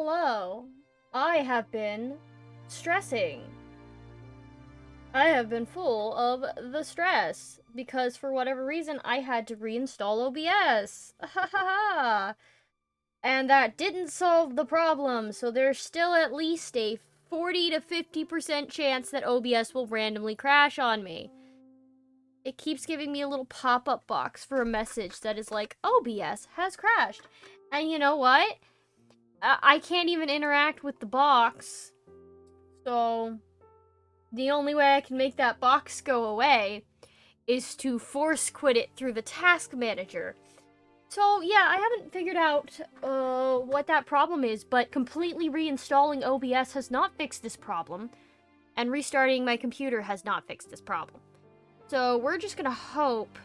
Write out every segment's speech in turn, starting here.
Hello. I have been stressing. I have been full of the stress because for whatever reason I had to reinstall OBS. Ha ha ha. And that didn't solve the problem, so there's still at least a 40 to 50% chance that OBS will randomly crash on me. It keeps giving me a little pop-up box for a message that is like, OBS has crashed. And you know what? I can't even interact with the box. So, the only way I can make that box go away is to force quit it through the task manager. So, yeah, I haven't figured out what that problem is, but completely reinstalling OBS has not fixed this problem, and restarting my computer has not fixed this problem. So, we're just gonna hope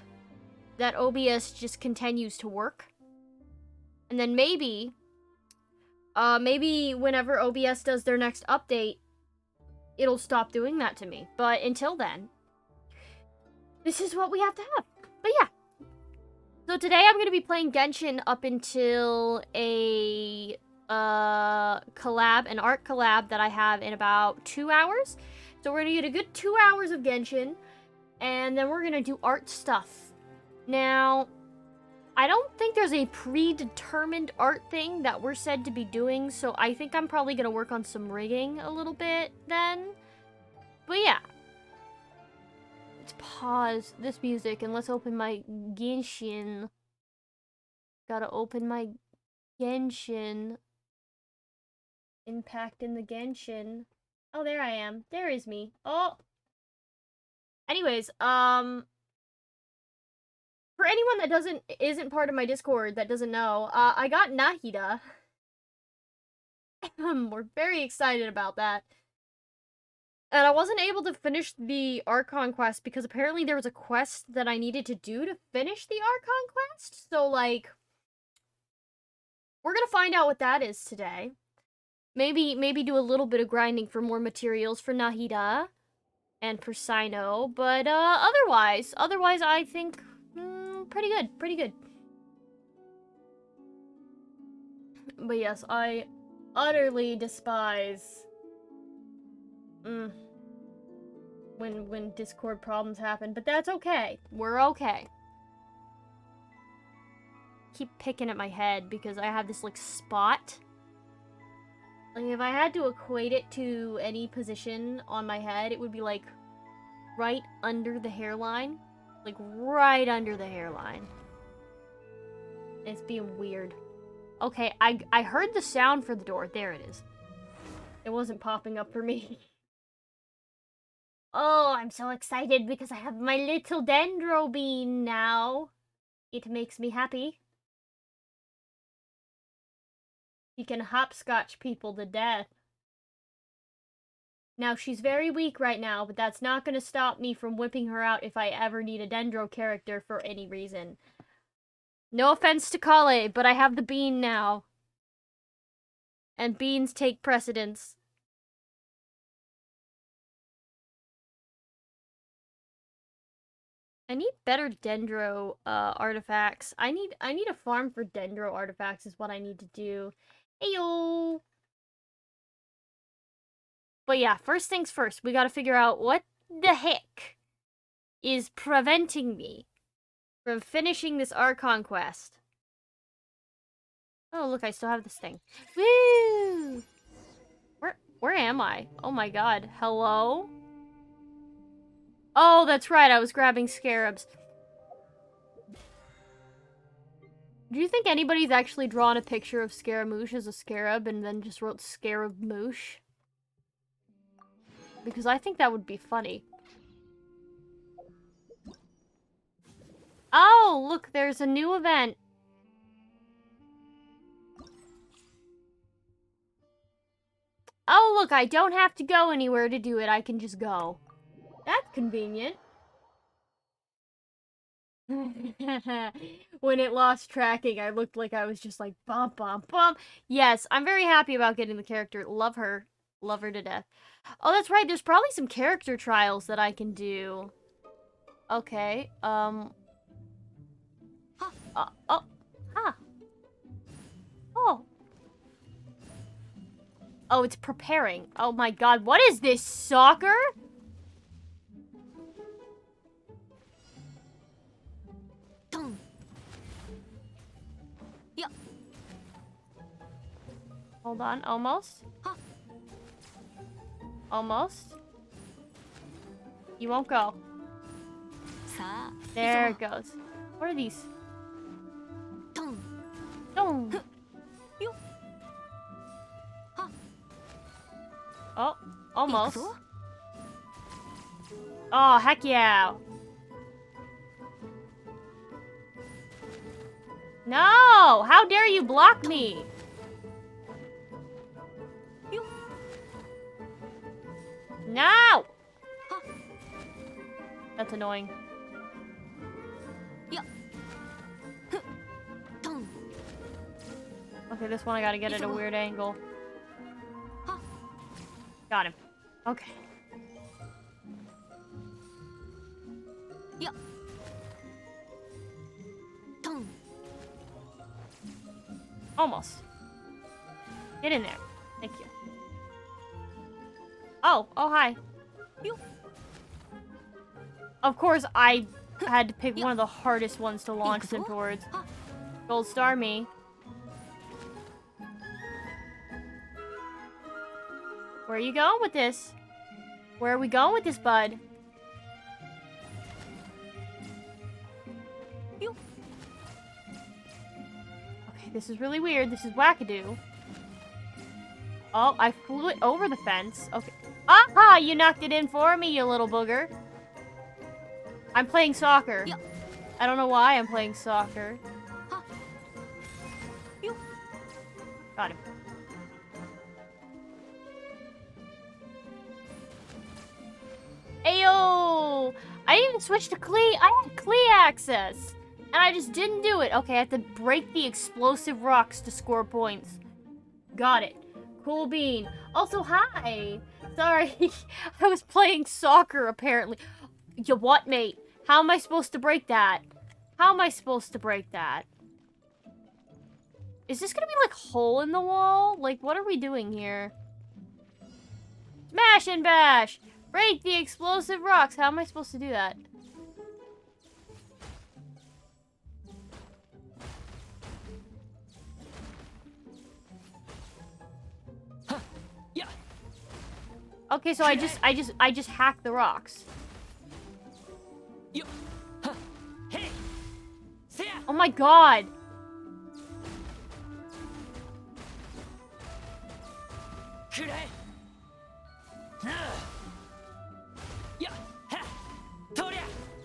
that OBS just continues to work. And then maybe whenever OBS does their next update, it'll stop doing that to me. But until then, this is what we have to have. But yeah. So today I'm going to be playing Genshin up until a an art collab that I have in about 2 hours. So we're going to get a good 2 hours of Genshin, and then we're going to do art stuff. Now, I don't think there's a predetermined art thing that we're said to be doing, so I think I'm probably going to work on some rigging a little bit then. But yeah. Let's pause this music and let's open my Genshin. Gotta open my Genshin. Impact in the Genshin. Oh, there I am. There is me. Oh. Anyways, for anyone that isn't part of my Discord that doesn't know, I got Nahida. We're very excited about that. And I wasn't able to finish the Archon quest because apparently there was a quest that I needed to do to finish the Archon quest. So, like, we're gonna find out what that is today. Maybe do a little bit of grinding for more materials for Nahida and for Sino. But, otherwise I think, pretty good. But yes, I utterly despise when Discord problems happen, but that's okay. We're okay. Keep picking at my head because I have this like spot. Like if I had to equate it to any position on my head, it would be like right under the hairline. Like right under the hairline. It's being weird. Okay, I heard the sound for the door. There it is. It wasn't popping up for me. Oh, I'm so excited because I have my little dendro bean now. It makes me happy. He can hopscotch people to death. Now, she's very weak right now, but that's not going to stop me from whipping her out if I ever need a dendro character for any reason. No offense to Kale, but I have the bean now. And beans take precedence. I need better dendro artifacts. I need a farm for dendro artifacts is what I need to do. Heyo. But yeah, first things first, we gotta figure out what the heck is preventing me from finishing this Archon quest. Oh, look, I still have this thing. Woo! Where am I? Oh my god. Hello? Oh, that's right, I was grabbing scarabs. Do you think anybody's actually drawn a picture of Scaramouche as a scarab and then just wrote Scarabmouche? Because I think that would be funny. Oh, look, there's a new event. Oh, look, I don't have to go anywhere to do it. I can just go. That's convenient. When it lost tracking, I looked like I was just like, bump, bump, bump. Yes, I'm very happy about getting the character. Love her. Love her to death. Oh, that's right. There's probably some character trials that I can do. Okay, oh. Oh. Oh, it's preparing. Oh my god, what is this, soccer? Hold on, almost. Almost. You won't go. There it goes. What are these? Dong. Oh, almost. Oh, heck yeah. No! How dare you block me? No! That's annoying. Okay, this one I gotta get at a weird angle. Got him. Okay. Almost. Get in there. Thank you. Oh, hi. Of course, I had to pick one of the hardest ones to launch them towards. Gold star me. Where are you going with this? Where are we going with this, bud? Okay, this is really weird. This is wackadoo. Oh, I flew it over the fence. Okay. Aha! You knocked it in for me, you little booger. I'm playing soccer. I don't know why I'm playing soccer. Got him. Ayo! I didn't even switch to Klee. I had Klee access. And I just didn't do it. Okay, I have to break the explosive rocks to score points. Got it. Cool bean. Also, hi. Sorry. I was playing soccer, apparently. You what, mate? How am I supposed to break that? How am I supposed to break that? Is this gonna be like hole in the wall? Like, what are we doing here? Smash and bash! Break the explosive rocks! How am I supposed to do that? Okay, so I just hack the rocks. Oh my god!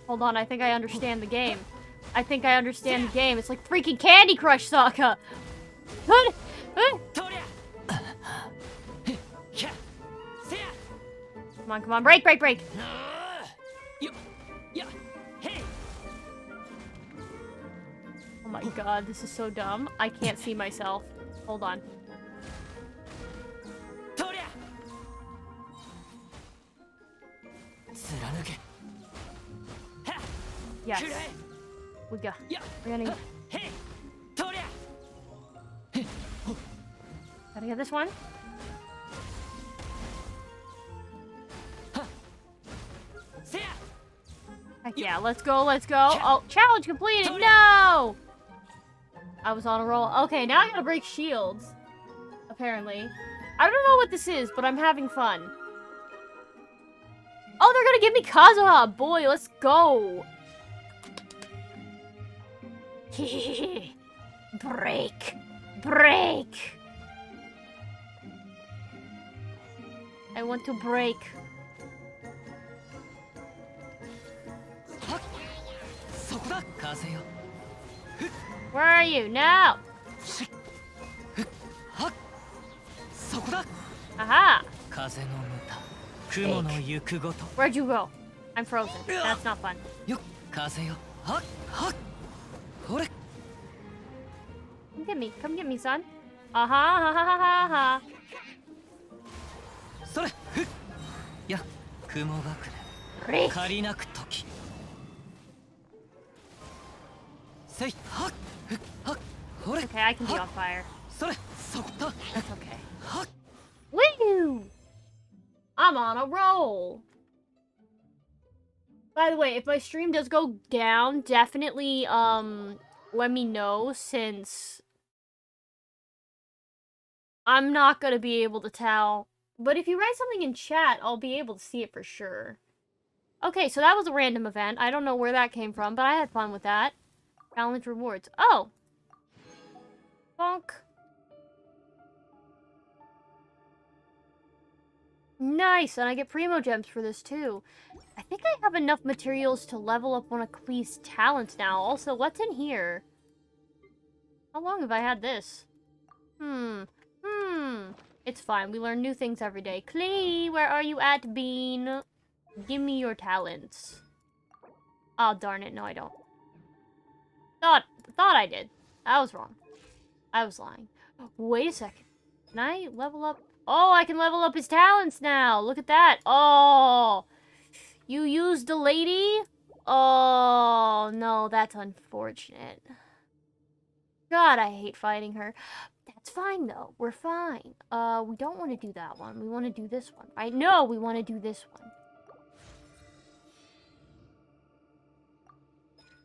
Hold on, I think I understand the game. I think I understand the game. It's like freaking Candy Crush, Sokka! Come on, come on, break, break, break! Oh my god, this is so dumb. I can't see myself. Hold on. Yes. We go. We're gonna... Gotta get this one. Heck yeah, let's go, let's go. Oh, challenge completed! No! I was on a roll. Okay, now I gotta break shields. Apparently. I don't know what this is, but I'm having fun. Oh, they're gonna give me Kazuha! Boy, let's go! Break! Break! I want to break. Where are you? No! Aha! Fake. Where'd you go? I'm frozen. That's not fun. Come get me, son. Ha ha ha ha. Break. Okay, I can be on fire. That's okay. Whee! on a roll. By the way, if my stream does go down, definitely, let me know, since I'm not gonna be able to tell. But if you write something in chat, I'll be able to see it for sure. Okay, so that was a random event. I don't know where that came from, but I had fun with that. Challenge rewards. Oh! Bonk. Nice, and I get Primo Gems for this too. I think I have enough materials to level up one of Klee's talents now. Also, what's in here? How long have I had this? It's fine. We learn new things every day. Klee, where are you at, Bean? Give me your talents. Oh, darn it. No, I don't. Thought I did. I was wrong. I was lying. Wait a second. Can I level up? Oh, I can level up his talents now. Look at that. Oh, you used the lady? Oh, no, that's unfortunate. God, I hate fighting her. That's fine, though. We're fine. We don't want to do that one. We want to do this one, right? No, we want to do this one.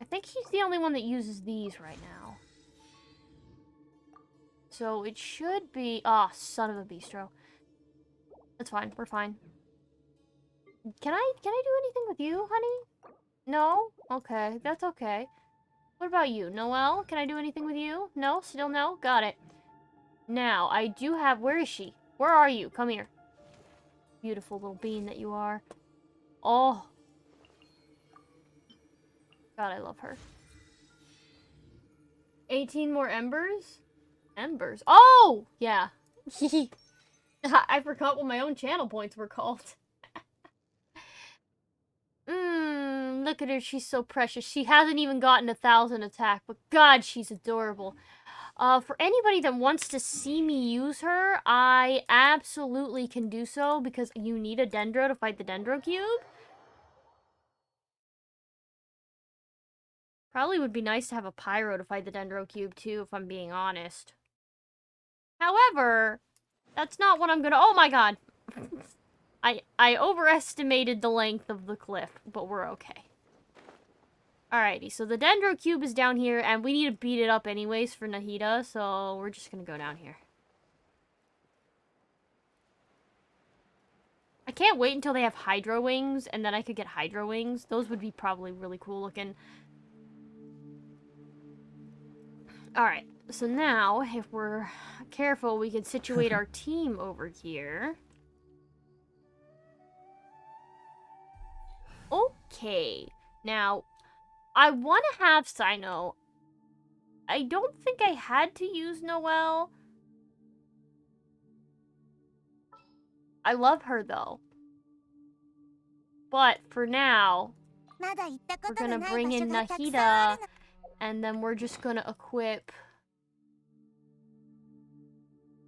I think he's the only one that uses these right now. So it should be... Oh, son of a bistro. That's fine. We're fine. Can I do anything with you, honey? No? Okay, that's okay. What about you? Noelle? Can I do anything with you? No? Still no? Got it. Now, I do have... Where is she? Where are you? Come here. Beautiful little bean that you are. Oh. God, I love her. 18 more embers? Embers? Oh! Yeah. I forgot what my own channel points were called. Look at her. She's so precious. She hasn't even gotten 1,000 attack, but God, she's adorable. For anybody that wants to see me use her, I absolutely can do so, because you need a Dendro to fight the Dendro Cube. Probably would be nice to have a Pyro to fight the Dendro Cube, too, if I'm being honest. However, that's not what I'm gonna... Oh my god! I overestimated the length of the cliff, but we're okay. Alrighty, so the Dendro Cube is down here, and we need to beat it up anyways for Nahida, so we're just gonna go down here. I can't wait until they have Hydro Wings, and then I could get Hydro Wings. Those would be probably really cool looking. Alright, so now, if we're careful, we can situate our team over here. Okay, now... I want to have Sino. I don't think I had to use Noelle. I love her, though. But for now, we're going to bring in Nahida, and then we're just going to equip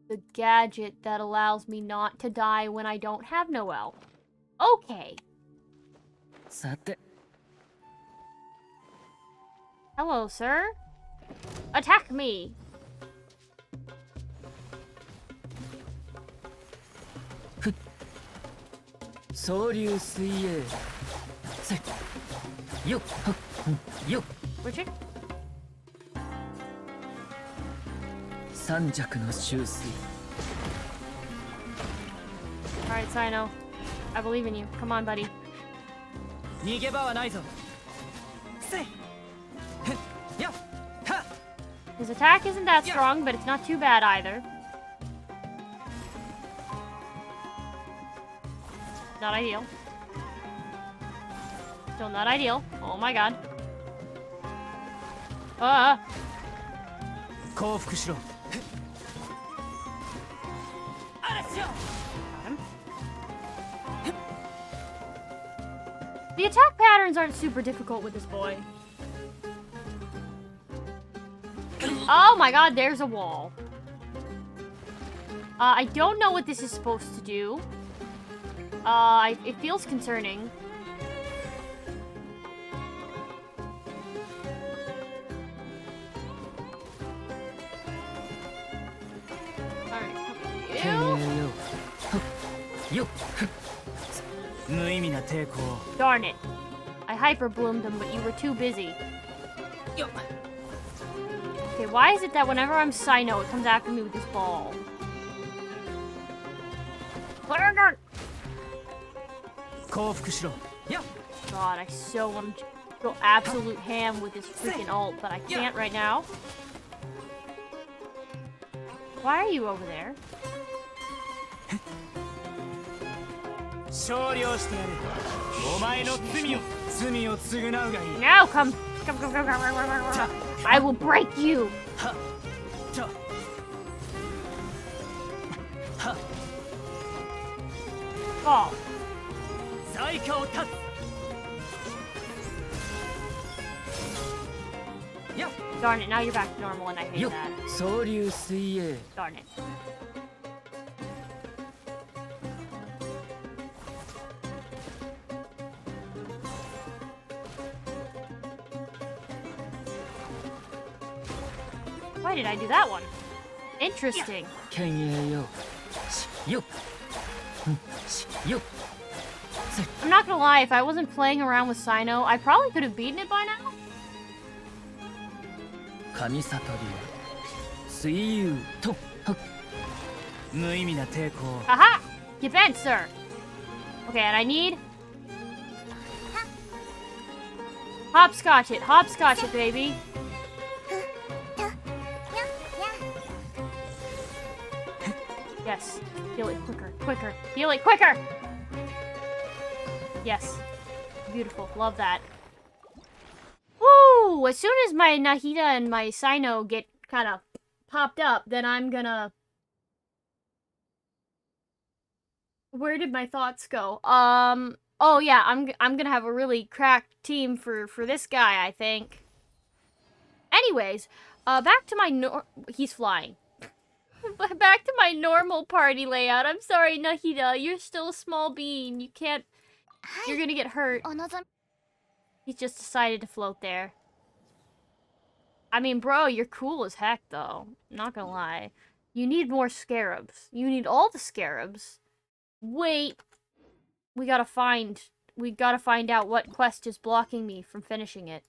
the gadget that allows me not to die when I don't have Noelle. Okay. Hello, sir. Attack me! Richard? Alright, Sino. I believe in you. Come on, buddy. His attack isn't that strong, but it's not too bad either. Not ideal. Still not ideal. Oh my god. The attack patterns aren't super difficult with this boy. Oh my god, there's a wall. I don't know what this is supposed to do. It feels concerning. Alright, you. Darn it. I hyper bloomed him, but you were too busy. Okay, why is it that whenever I'm Sino, it comes after me with this ball? God, I so want to go absolute ham with this freaking ult, but I can't right now. Why are you over there? Now come. I will break you. Fall. Darn it, now you're back to normal and I hate that. Darn it. Why did I do that one? Interesting. I'm not gonna lie, if I wasn't playing around with Sino, I probably could have beaten it by now. Aha! You bent, sir. Okay, and I need... Hopscotch it, baby. Yes. Heal it quicker. Heal it quicker! Yes. Beautiful. Love that. Woo! As soon as my Nahida and my Sino get kind of popped up, then I'm gonna... Where did my thoughts go? Oh yeah, I'm gonna have a really cracked team for this guy, I think. Anyways, back to my he's flying. Back to my normal party layout. I'm sorry, Nahida, you're still a small bean. You can't... You're gonna get hurt. He's just decided to float there. I mean, bro, you're cool as heck, though. Not gonna lie. You need more scarabs. You need all the scarabs. Wait. We gotta find out what quest is blocking me from finishing it.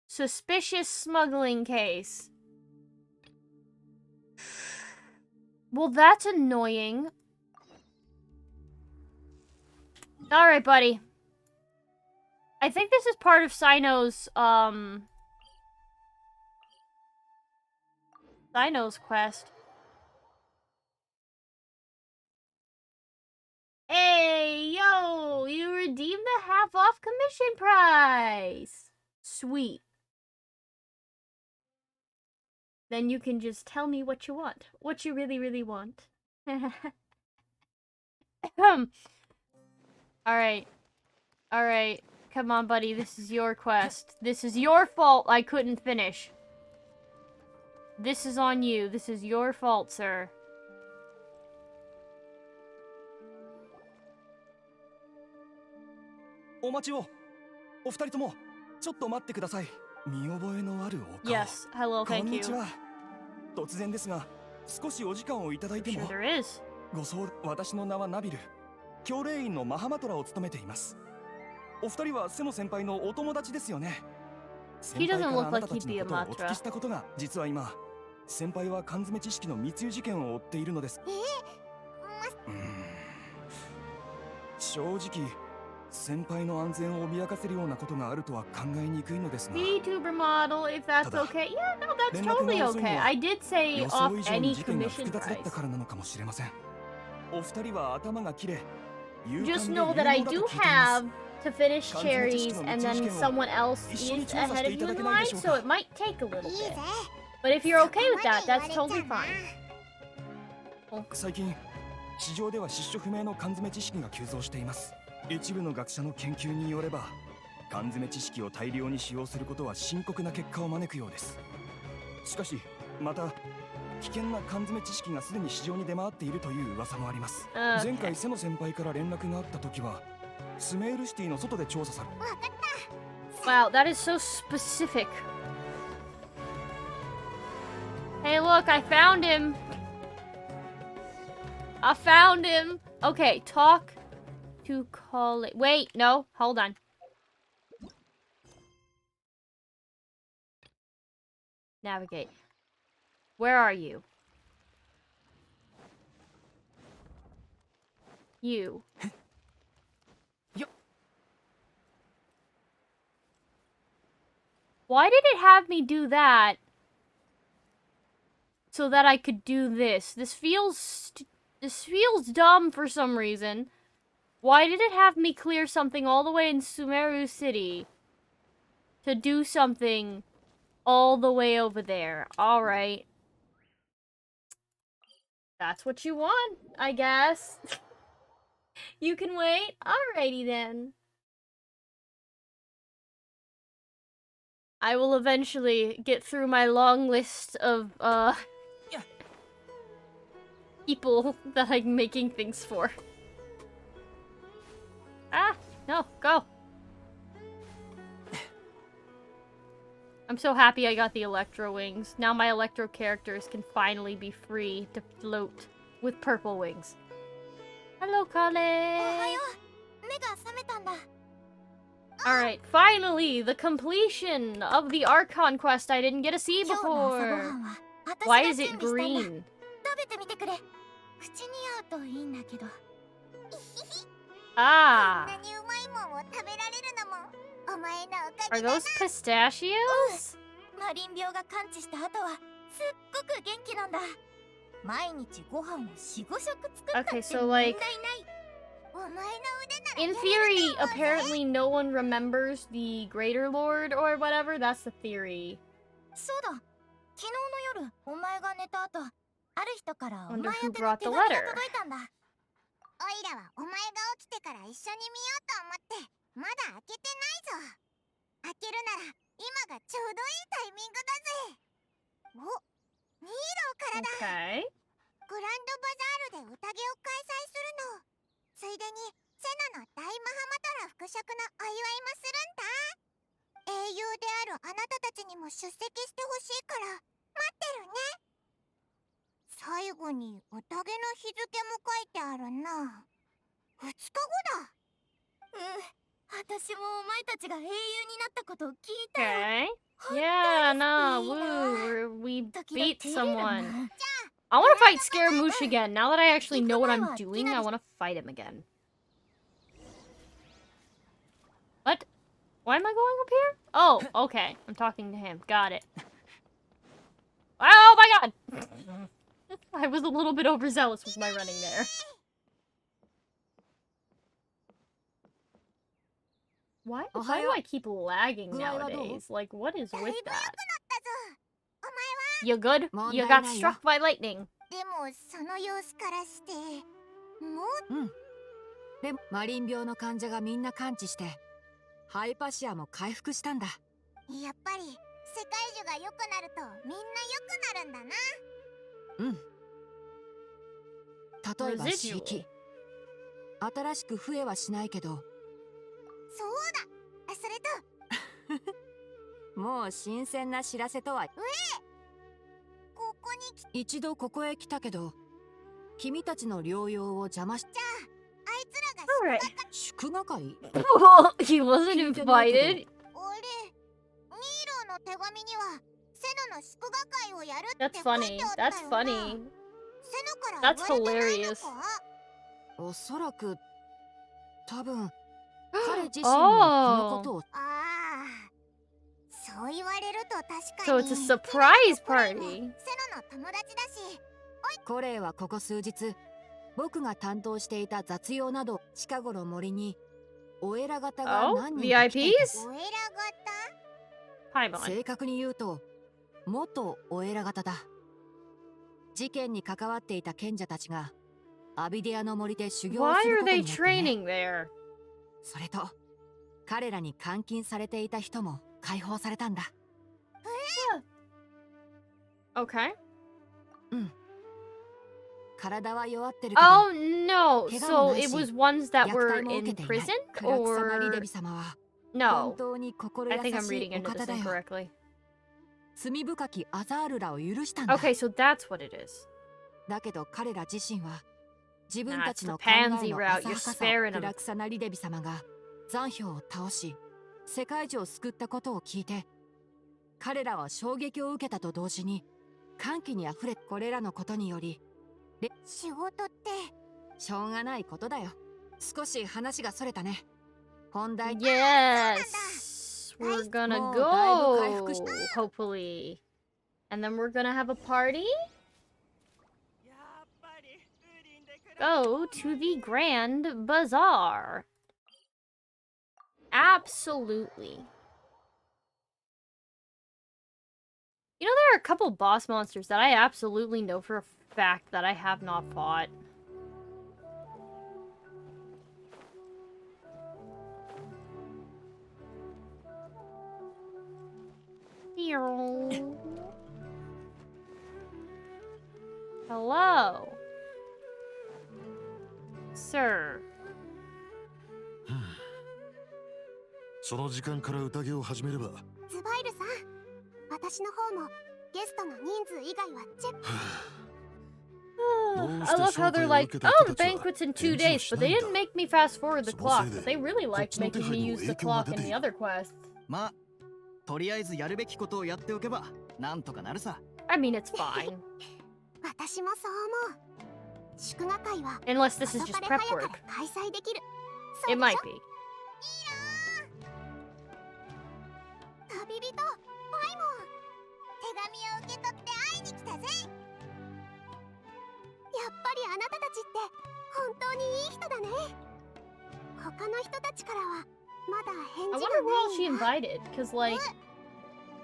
Suspicious smuggling case. Well, that's annoying. Alright, buddy. I think this is part of Sino's, Sino's quest. Hey, yo! You redeemed the half-off commission price! Sweet. Then you can just tell me what you want. What you really, really want. Alright. Alright. Come on, buddy. This is your quest. This is your fault I couldn't finish. This is on you. This is your fault, sir. Yes, hello, thank you. Sure there is. He doesn't look like he'd be a Matra. 先輩の安全を脅かせるようなことがあるとは考えにくいのですが VTuber model, if that's okay. Yeah, no, that's totally okay. I did say off any commission price. Just know that I do have to finish cherries, and then someone else is ahead of you in line, so it might take a little bit. But if you're okay with that, that's totally fine. 最近市場では失所不明の缶詰知識が急増しています。 一部の学者の研究によれば、缶詰知識を大量に使用することは深刻な結果を招くようです。しかし、また危険な缶詰知識がすでに市場に出回っているという噂もあります。前回瀬野先輩から連絡があった時は、スメールシティの外で調査され。Wow, that is so specific. Hey, look, I found him. I found him. Okay, talk to colleague. Wait, no, hold on. Navigate. Where are you? You. Why did it have me do that so that I could do this? This feels dumb for some reason. Why did it have me clear something all the way in Sumeru City to do something all the way over there? All right. That's what you want, I guess. You can wait. Alrighty then. I will eventually get through my long list of, people that I'm making things for. Ah, no, go. I'm so happy I got the Electro wings. Now my Electro characters can finally be free to float with purple wings. Hello, Kale! Alright, finally, the completion of the Archon quest I didn't get to see before. Why is it green? Ah. Are those pistachios? Okay, so like, in theory, apparently no one remembers the Greater Lord or whatever. That's the theory. Wonder who brought the letter. Okay. グランドバザールで宴を開催するの。ついでにセナの大マハマトラ復職のお祝いもするんだ。英雄であるあなたたちにも出席してほしいから待ってるね。最後に宴の日付も書いてあるな。2日後だ。私もお前たちが英雄になったことを聞いたよ。 Okay. Yeah, no, we beat someone. I want to fight Scaramouche again. Now that I actually know what I'm doing, I want to fight him again. What? Why am I going up here? Oh, okay. I'm talking to him. Got it. Oh my god! I was a little bit overzealous with my running there. Why do I keep lagging nowadays? Like, what is with that? You good? You got struck by lightning. でもその様子からしてもうでもマリン病の患者がみんな完治してハイパシアも回復したんだ。やっぱり世界中が良くなるとみんな良くなるんだな。例えば刺激。新しく増えはしないけど。そうだ。それともう新鮮な知らせとは。ここに来一度ここへ来たけど、君たちの療養を邪魔し。じゃあ、あいつらが祝賀会。He wasn't invited. 俺、ニーロの手紙にはセナの祝賀会をやるって書いてあったよな。 That's funny. セナから That's 言われてないの hilarious. か？おそらく多分彼自身もこのことを。ああ、そう言われると確か So に。 it's a surprise party. セナの友達だし。コレイはここ数日僕が担当していた雑用など近頃森にお偉方が Oh, 何人か来ていた。 VIPs? お偉パイモン。正確に言うと元お偉方だ。事件に関わっていた賢者たちがアビディアの森で修行を Why する are ことに they なってね。 training there? それと彼らに監禁されていた人も解放されたんだ。Okay. 体は弱ってるけど。 Oh no. 怪 So 我もない it し was ones that 虐 were 待も受 in けていない。 prison クラクサマリ or デビ様は no? 本当に心 I 優 think I'm し reading いお into 方 this だよ。 incorrectly. 罪深きアザールらを許したんだ。 Okay, so that's what it is. だけど彼ら自身は自分たちの考 That's え the pansy の route. 浅 You're はかさを sparing 'em. 暗くさなリデビ様が残氷を倒し世界中を救ったことを聞いて、彼らは衝撃を受けたと同時に歓喜にあふれ、これらのことにより仕事ってしょうがないことだよ。少し話がそれたね。本題 Yes, we're gonna Oh, go, hopefully. And then we're gonna have a party? Go to the Grand Bazaar. Absolutely. You know, there are a couple boss monsters that I absolutely know for a fact that I have not fought. Hello. Sir. その時間から宴を始めれば。ズバイルさん、私の方もゲストの人数以外はチェック。I love how they're like, oh, the banquet's in 2 days, but they didn't make me fast forward the clock, but they really liked making me use the clock in the other quests. まあ、とりあえずやるべきことをやっておけばなんとかなるさ。 I mean, it's fine. 私もそう思う。祝賀会は Unless this is 遅 just かれ prep 早か work. れ開催できる。 It might be. 旅人、パイモン。手紙を受け取って会いに来たぜ。やっぱりあなたたちって本当にいい人だね。他の人たちからはまだ返 I 事 wonder who が else she ないんだ。 invited, because, like,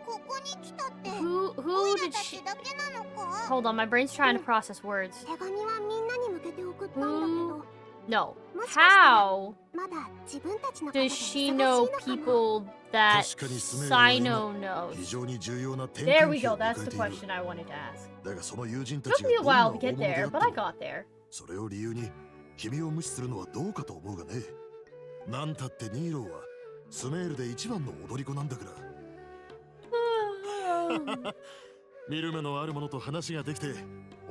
ここに来たって who オイ did ラた she... ちだけなのか。 Hold on, my brain's trying to process words. 手紙はみんなに向けて送ったんだけど。 No. もしかしたら How まだ自分たちのことで does 忙し she い know のかも。 people that 確かにスメールは Sino 今 knows? 非常に重要な転 There 換 we 期 go, を that's 迎え the ている。 question I wanted to ask. だがその友人た Took ちが me a どんな while 大 to 物 get で there, あって but I も got there. それを理由に君を無視するのはどうかと思うがね。なんたってニーローはスメールで一番の踊り子なんだから。見る目のあるものと話ができて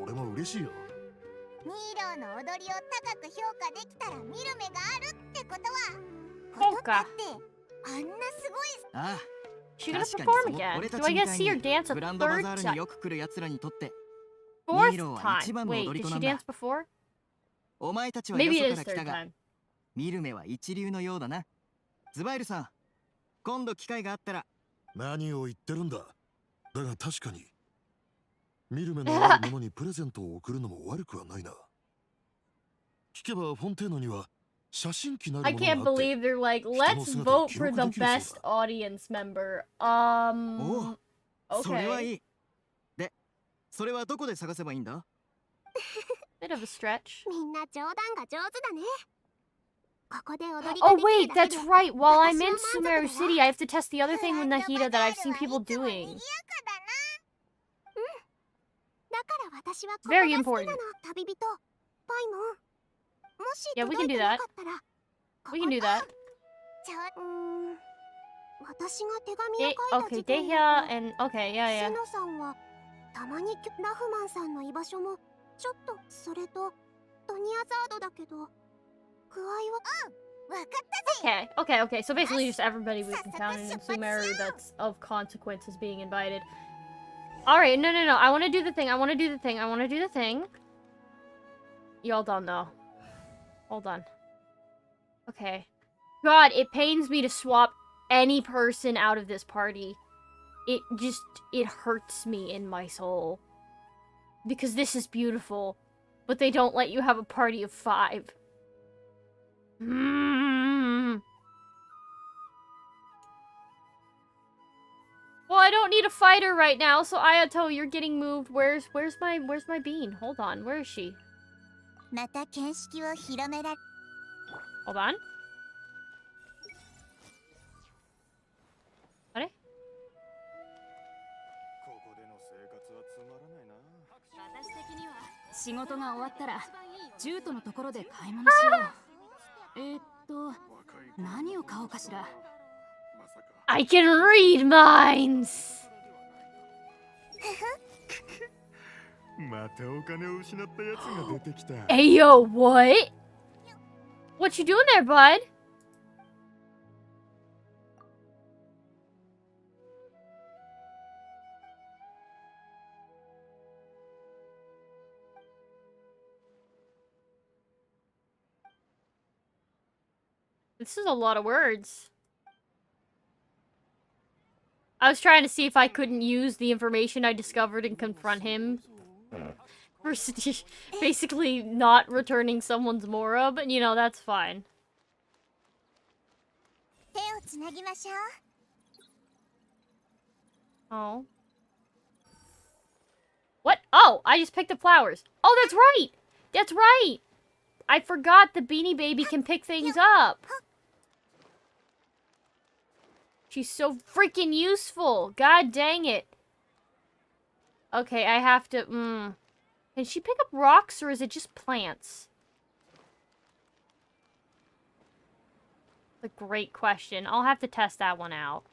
俺も嬉しいよ。ニーローの踊りを高く評価できたら見る目があるってことは、そうかことってあんなすごい。ああ、 She gonna 確かに perform そう again? 俺た Do ち I み get た to い see her に dance グ a ランドバザ third ールに time? よく来る奴らにとって Fourth ニーローは time. 一番の Wait, 踊り did 子 she なんだ。 dance before? お前たちはよ Maybe そ it か is ら来た third が time. 見る目は一流のようだな。ズバイルさん、今度機会があったら。何を言ってるんだ。だが確かに見る目のあるものにプレゼントを贈るのも悪くはないな。聞けばフォンテーノには写真機なる I ものがあ can't って believe they're like, let's vote for the best audience member. それは Okay. いい。で、それはどこで探せばいいんだ？ Bit of a stretch. みんな冗談が上手だね。ここで踊り Oh ができ wait, るだけ that's で right. While I'm 私は in 満足だ Sumeru わ。 City, I have to test the other thing with グランド Nahida バ that ザ I've ール seen はい people つも賑 doing. やかだな。だから私はここ Very が好き important. なの、旅人。パイモン。もし Yeah, we 届 can い do てな that. かったら、 We can do that. 私が手紙を De- 書いた okay, 時点で Dehya and okay, yeah, シ yeah. ノさんはたまにラフマンさんの居場所もちょっとそれとドニアザードだけど具合はわかったぜ。 Okay, okay, okay. So basically, just everybody we've encountered in Sumeru that's of consequence is being invited. All right, no, no, no. I want to do the thing. I want to do the thing. I want to do the thing. Y'all don't know. Hold on. Okay. God, it pains me to swap any person out of this party. It hurts me in my soul. Because this is beautiful. But they don't let you have a party of 5. Well, I don't need a fighter right now, so Ayato, you're getting moved. Where's my bean? Hold on, where is she? また見識を広められ Hold on. あれ？ここでの生活はつまらないな。私的には仕事が終わったらジュートのところで買い物しよう。何を買おうかしら。まさか I can read minds! またお金を失ったやつが出てきた。 Hey yo, what? What you doing there, bud? This is a lot of words. I was trying to see if I couldn't use the information I discovered and confront him. For basically not returning someone's Mora, but you know, that's fine. 手をつなぎましょう。 Oh. What? Oh, I just picked up flowers. Oh, that's right! That's right! I forgot the Beanie Baby can pick things up. She's so freaking useful. God dang it. Okay, I have to... Can she pick up rocks, or is it just plants? A great question. I'll have to test that one out.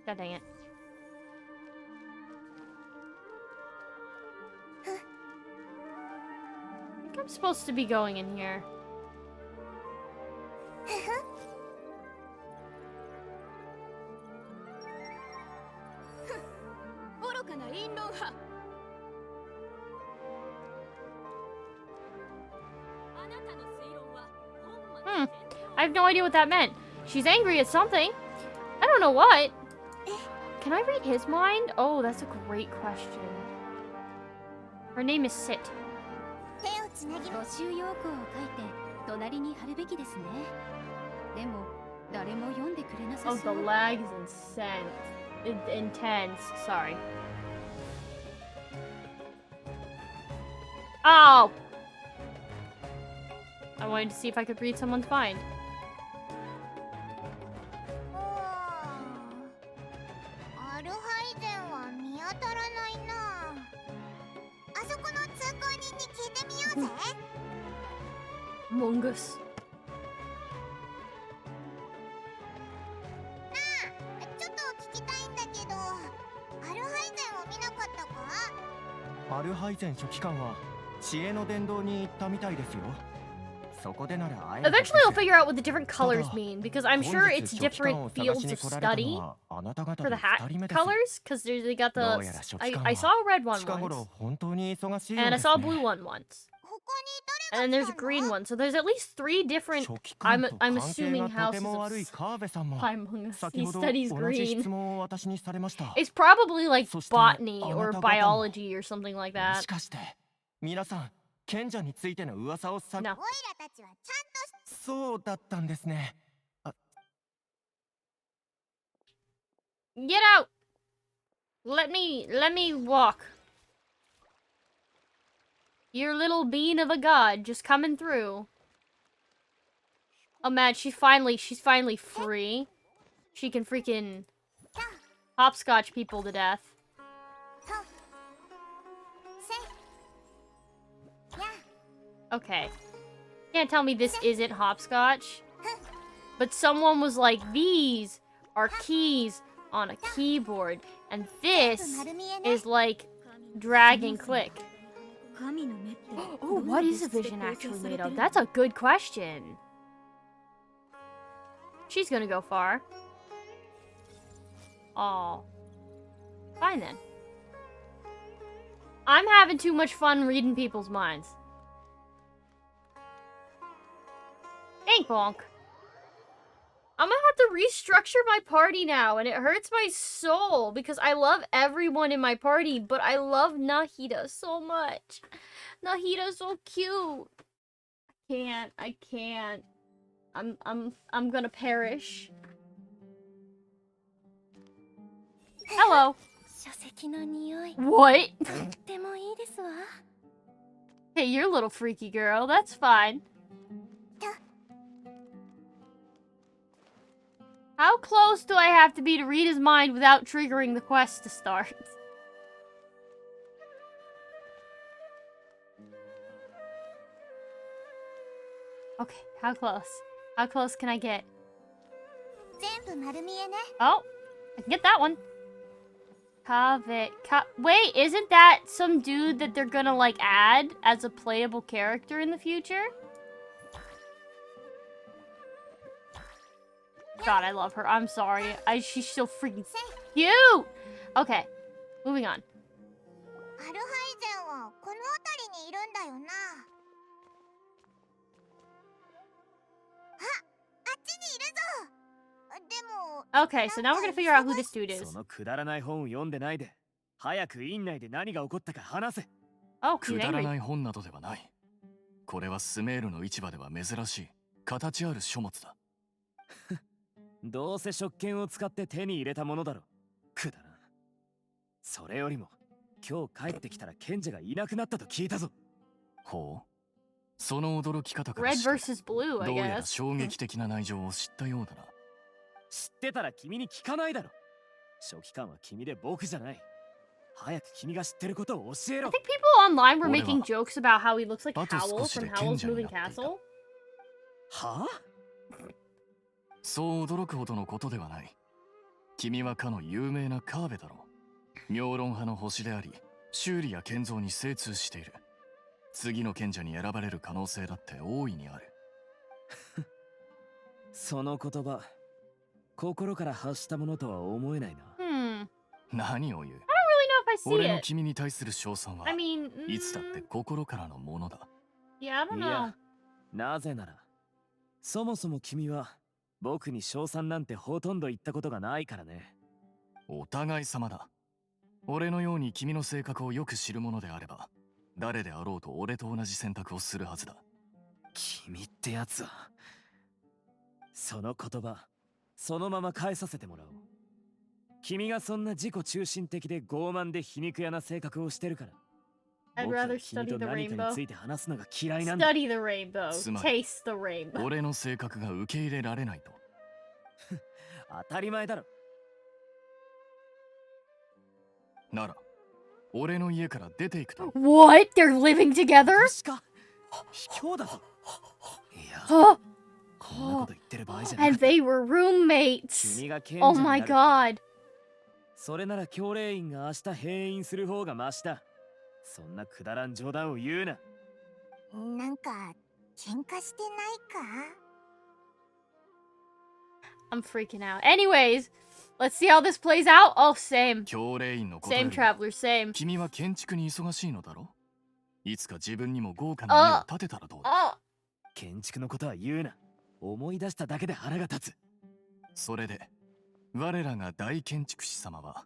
God dang it. I think I'm supposed to be going in here. 愚かな陰論派。あなたの推論は本末転倒。 I have no idea what that meant. She's angry at something. I don't know what. Can I read his mind? Oh, that's a great question. Her name is Sit. 手をつなぎま募集要項を書いて隣に貼るべきですね。でも誰も読んでくれなさ Oh, そう。 the lag is intense. Sorry. Oh! I wanted to see if I could read someone's mind. アルハイゼンは見当たらないな。あそこの通行人に聞いてみようぜ。 Mongoose. ちょっと聞きたいんだけど、アルハイゼンを見なかったか？アルハイゼン書記官は知恵の殿堂に行ったみたいですよ。そこでなら会えるはずです。 Eventually, I'll figure out what the different colors mean, because I'm sure it's different fields of study for the hat colors, because they got the... I saw a red one 近頃 once, 本当に忙しいよう and で I す saw a ね。 blue one once, 他に and 誰 then there's が a 来たの？ green one, so there's at least 3 different... 書記官と I'm 関係 assuming がとて houses も悪い of... 川辺さんも Among Us. 先 He ほど studies 同じ green. 質問を私にされました。 It's probably like そして botany あ or なた方も biology or something like も that. しかして皆さん賢者についての噂をさ No. オイラたちはちゃんとそうだったんですね。 Get out! Let me walk. Your little bean of a god just coming through. Oh man, she's finally free. She can freaking hopscotch people to death. せや Okay. Can't tell me this isn't hopscotch. But someone was like, these are keys on a keyboard. And this is like drag and click. 神の目って Oh, what is a vision actually made of? That's a good question. She's gonna go far. Oh. Fine then. I'm having too much fun reading people's minds. Thank bonk. I'm gonna have to restructure my party now, and it hurts my soul because I love everyone in my party, but I love Nahida so much. Nahida's so cute. I can't. I'm gonna perish. Hello. 書籍の匂い What? とってもいいですわ。 Hey, you're a little freaky girl. That's fine. How close do I have to be to read his mind without triggering the quest to start? Okay, how close? How close can I get? 全部丸見えね。 Oh, I can get that one. Wait, isn't that some dude that they're gonna like add as a playable character in the future? God, I love her. I'm sorry. She's so freaking cute. Okay, moving on. アルハイゼンはこの辺りにいるんだよな。あ、あっちにいるぞ。でも Okay, so now we're gonna figure out who this dude is. そのくだらない本を読んでないで早く院内で何が起こったか話せ。 Oh, く he's だら angry. ない本などではない。これはスメールの市場では珍しい形ある書物だ。どうせ食券を使って手に入れたものだろ。くだらん。それよりも今日帰ってきたら賢者がいなくなったと聞いたぞ。ほう。その驚き方から Red して versus blue, I どうやら guess. 衝撃的な内情を知ったようだな。知ってたら君に聞かないだろ。書記官は君で僕じゃない。早く君が知ってることを教え I ろ。 think people online were making jokes about how he looks like Ah, Howl少し from で Howl's 賢者に Moving なっていた。 Castle. はあ？そう驚くほどのことではない。君はかの有名なカーベだろう。妙論派の星であり、修理や建造に精通している。次の賢者に選ばれる可能性だって大いにある。その言葉、心から発したものとは思えないな。何を言う？ I don't really know if I see 俺の it. 君に対する称賛は I mean, いつだって心からのものだ。 yeah, I don't い know. や、なぜなら、そもそも君は僕に称賛なんてほとんど言ったことがないからね。お互い様だ。俺のように君の性格をよく知る者であれば、誰であろうと俺と同じ選択をするはずだ。君ってやつは。その言葉、そのまま返させてもらおう。君がそんな自己中心的で傲慢で皮肉屋な性格をしてるから。 I'd 僕は rather 君 study と the 何かに rainbow. ついて話すのが嫌いなんだ。 Study the rainbow. つまり Taste the rainbow. 俺の性格が受け入れられないと。当たり前だろ。なら、俺の家から出ていくと。 What? They're living together? 確か卑怯だぞ。いや、 Huh? こんなこと言ってる場合じゃない。 And they were roommates. 君が賢 Oh 者にな my る。 god. それなら教令員が明日閉院する方がマシだ。そんなくだらん冗談を言うな。なんか喧嘩してないか？ I'm freaking out. Anyways, let's see how this plays out. Oh, same. 教令員のことよ Same り traveler, same. 君は建築に忙しいのだろ？いつか自分にも豪華な家を建てたらどうだ？ Oh, 建築のことは言うな。思い出しただけで腹が立つ。それで、我らが大建築士様は、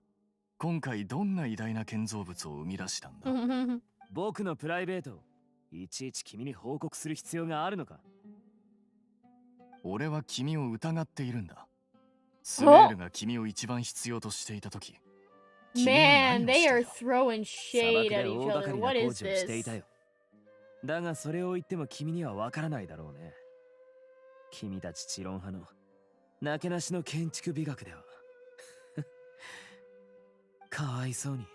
今回どんな偉大な建造物を生み出したんだ？僕のプライベートをいちいち君に報告する必要があるのか？俺は君を疑っているんだ。スメールが君を一番必要としていたとき。 man, they are throwing 砂 shade 漠 at で each 大掛 other. かりな What 工 is 事をしていた this? よ。だがそれを言っても君にはわからないだろうね。君たち知論派のなけなしの建築美学では。かわいそうに。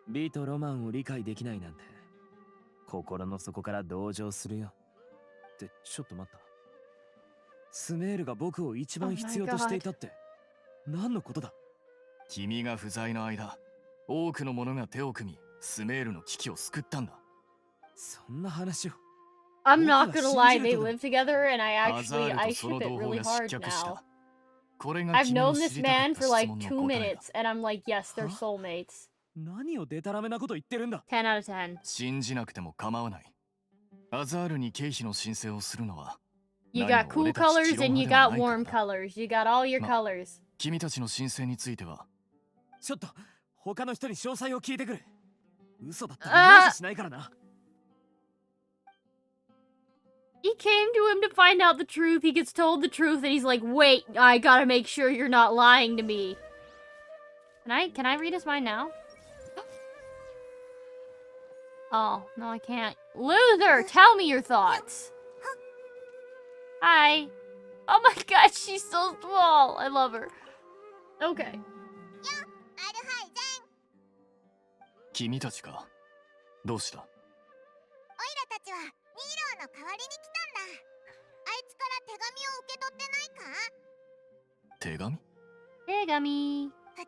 美とロマンを理解できないなんて、心の底から同情するよ。ってちょっと待った。スメールが僕を一番必要としていたって、何のことだ？君が不在の間、多くの者が手を組み、スメールの危機を救ったんだ。そんな話を。 I'm not僕 gonna は lie, 信 they じるとでも。 live together and I アザ actually ール I とその ship it 同胞 really が失 hard 脚し now. た。これが I've 君の known 知 this りたか man った for 質 like 問の 2 答えだ。 minutes and I'm like, yes, they're は？ soulmates. 何をデタラメなこと言ってるんだ。 10 out of 10. 信じなくても構わない。アザールに経費の申請をするのは、 You 何 got も cool 俺たち colors 治療 and you 派では got ないから warm な。 colors. You got all your ま、 colors. 君たちの申請については、ちょっと他の人に詳細を聞いてくる。嘘だったら容赦しないからな。He came to him to find out the truth. He gets told the truth and he's like, wait, I gotta make sure you're not lying to me. Can I read his mind now? Oh, no, I can't. Loser, tell me your thoughts. Hi. Oh my god, she's so small. I love her. Okay. アルハイゼン。君たちか。どうした？オイラたちはニーローの代わりに来たんだ。手紙を受け取ってないか？手紙？手紙。2日後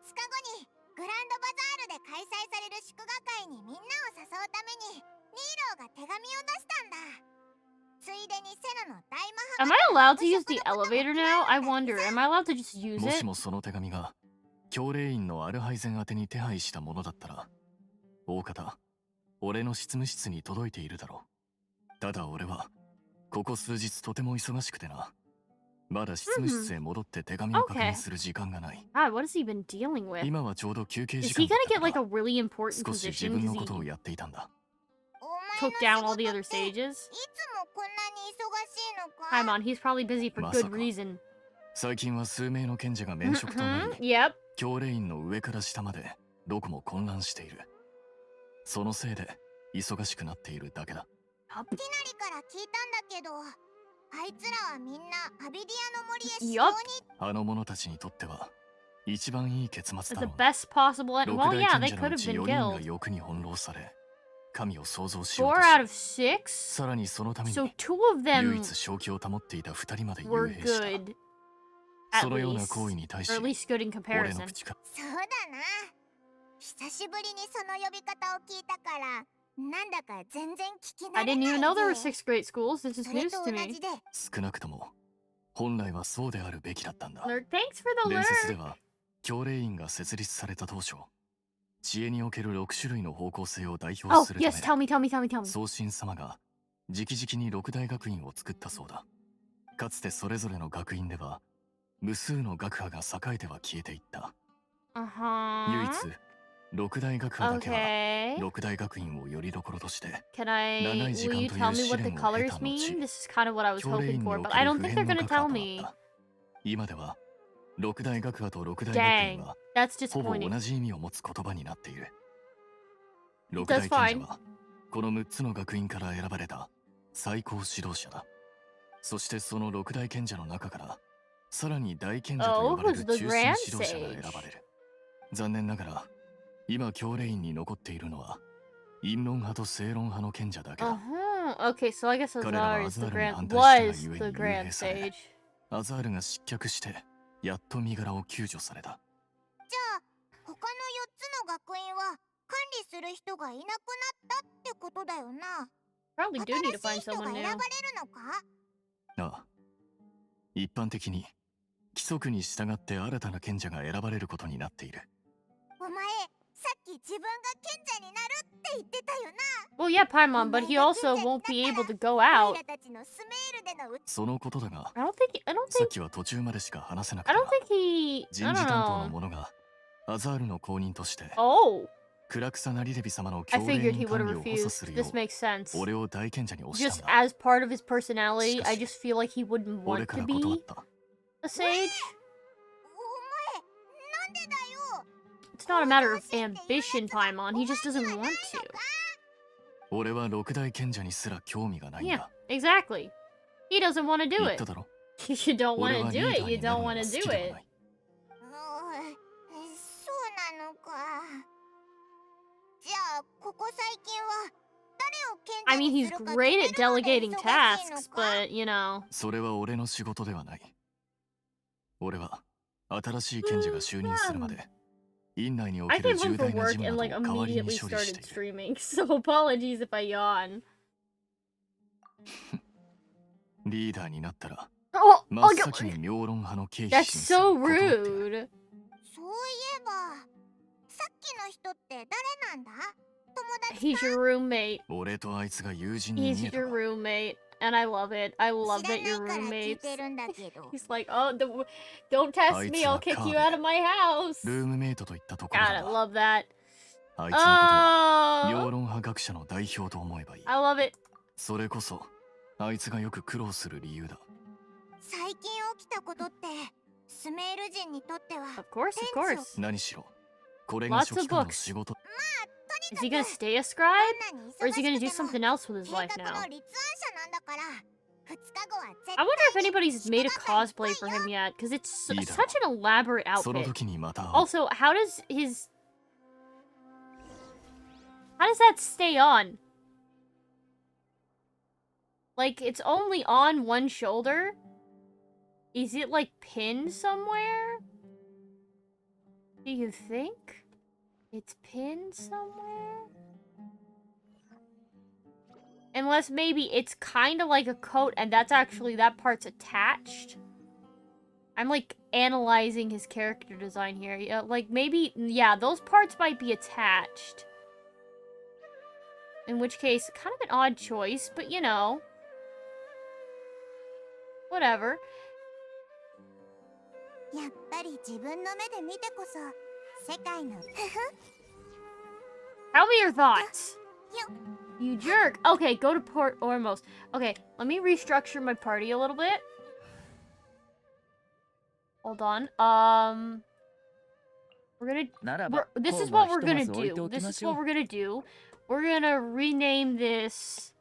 にグランドバザールで開催される祝賀会にみんなを誘うためにニーローが手紙を出したんだ。ついでにセナの大魔 Am I allowed to use the elevator now? I wonder. Am I allowed to just use も it? しもその手紙が教令員のアルハイゼン宛てに手配したものだったら、大方俺の執務室に届いているだろう。ただ俺はここ数日とても忙しくてな。まだ執務室へ戻って手紙を確認する時間がない。God, what has he been dealing with? 今はちょうど休憩 Is 時間 he だ gonna った get か like a ら、 really important 少し自 position 分 because のこと he をやっていたんだ。took down all the other い stages? つもこんなに忙しいのか？ Paimon, he's probably busy for good Masaka. reason. 最近は数名の賢者が免職とな Mhm, り、 yep. 教令員の上から下までどこも混乱している。そのせいで忙しくなっているだけだ。ティナリから聞いたんだけど、あいつらはみんなアビディアの森へ修 Yup. 行に。あの者たちにとっては一番いい結末だ The ろうな。 best possible end. 六 Well, 大 yeah, 賢 they 者 could のう have ち been 4人が killed. 欲に翻弄され、神を創造しよう Four とし out of six? さらにそのために So two of 唯 them 一正気を保っていた2人まで were 幽閉した。 good. そ At のような least. 行為に対し Or at least good in 俺の comparison. 口かそうだな。久しぶりにその呼び方を聞いたから、なんだか全然聞き慣 I れ didn't ない even know there were ぜ。 six great schools. This is それ news と to 同 me. じで、少なくとも本来はそうであるべきだったんだ。 Lurk, thanks for the 伝説で lurk. は教令員が設立された当初、知恵における6種類の方向性を代表 Oh, するた yes, tell me, tell me, tell me, tell め、 me. 宗神様が直々に六大学院を作ったそうだ。かつてそれぞれの学院では無数の学派が栄えては消えていった。 Uh-huh. 唯一六大学派だけは Okay. 六大学院をよりどころとして Can I... 長い時 Will 間 you とい tell う me 試 what the 練を経た colors 後、 mean? This is kind of what I was 教令 hoping 員に for, お but け I る don't 普 think 遍 they're の gonna 学 tell 派となっ me. た。今では六大学派と六大学 Dang. 院は That's ほぼ disappointing. 同じ意味を持つ言葉になっている。六 That's 大 fine. 賢者はこの6つの学院から選ばれた最高指導者だ。そしてその六大賢者の中からさらに大賢者と呼ばれ Oh, る who's 中 the 心 Grand 指導者が選ばれる。残念ながら今教令員に残っているのは陰論派と正論派の賢者だけだ。 Uh-huh. Okay, so I guess 彼らは Azar ア is ザ the ールに grand... 反対 was したがゆえ the に幽 grand 閉され、 stage. アザールが失脚してやっと身柄を救助された。じゃあ他の4つの学院は管理する人がいなくなったってことだよな。 Probably do need to 新 find しい人が someone 選ばれ new. るのか？ああ、一般的に規則に従って新たな賢者が選ばれることになっている。お前、さっき自分が賢者になるって言ってたよな。 Well, yeah, Paimon, but he also won't be able to go out. オイラたちのスメールでのそのことだが、 I don't さっ think... きは途中までしか話せなく I て don't な。 think he... I 人 don't 事担当の know. 者がアザールの後任として Oh, 暗草なりレビ様の I 教令 figured 員 he would 管 have 理を補佐 refused. するよ This makes sense. う俺を大賢者に推したん Just だ。 as part of his personality, I しかし、 just feel like he wouldn't 俺 want か to ら断っ be た。 a sage. お前、なんでだよ。 It's not a matter of ambition, Paimon. He just doesn't want to. 俺は六大賢者にすら興味がないん Yeah, だ。 exactly. He doesn't want to 言 do っ it. ただろ。 You don't 俺 want は to リ do ーダ it. ー You になる don't の want が to 好 do きでは it. ない。そうなのか。じゃあ、ここ最近は誰を賢 I 者 mean, に he's するか great at 決めるまで delegating 忙しいの tasks, か？ but, you know. それは俺の仕事ではない。俺は新しい賢者が就任するまで院内にお I ける came 重 home 大 from な事 work 務 and な like どを代わりに immediately 処理して started いる。 streaming, so apologies if I yawn. リーダーになったら Oh, 真 oh, っ先に妙論派の経費 that's 審査 so を断っている。 rude. そういえば、さっきの人って誰なんだ？友達 He's your roommate. 俺とあいつが友人に He's 見えた your が roommate, and I love it. I love 知ら that ない you're から聞い roommates. てるんだけど。 He's like, oh, don't test I me. I'll it's a kick you car. out of my house. ルームメイトといったところ God, I だが、 love that. あいつのことは妙 Oh, 論派学者の代表と思えばいい。 I love it. それこそあいつがよく苦労する理由だ。最近起きたことって、スメール人にとっては Of course, of course. 何しろこれが Lots 書 of 記官の books. 仕事。 Is he gonna stay a scribe? どんなに Or is he 忙 gonna し do くても something else with his 計 life 画 now? の立案者なんだから、2日後は絶 I 対 wonder if に anybody's made a 祝賀会に cosplay for 来いよ。 him yet, because it's Either. such an elaborate その outfit. 時にまた会おう。 Also, how does that stay on? Like, it's only on one shoulder? Is it, like, pinned somewhere? Do you think? It's pinned somewhere? Unless maybe it's kind of like a coat and that's actually, that part's attached. I'm, like, analyzing his character design here. Yeah, like, maybe, yeah, those parts might be attached. In which case, kind of an odd choice, but you know. Whatever. やっぱり自分の目で見てこそ世界の Tell me your thoughts. You. You jerk. Okay, go to Port Ormos. Okay, let me restructure my party a little bit. Hold on. This is what we're gonna do. This is what we're gonna do. We're gonna rename this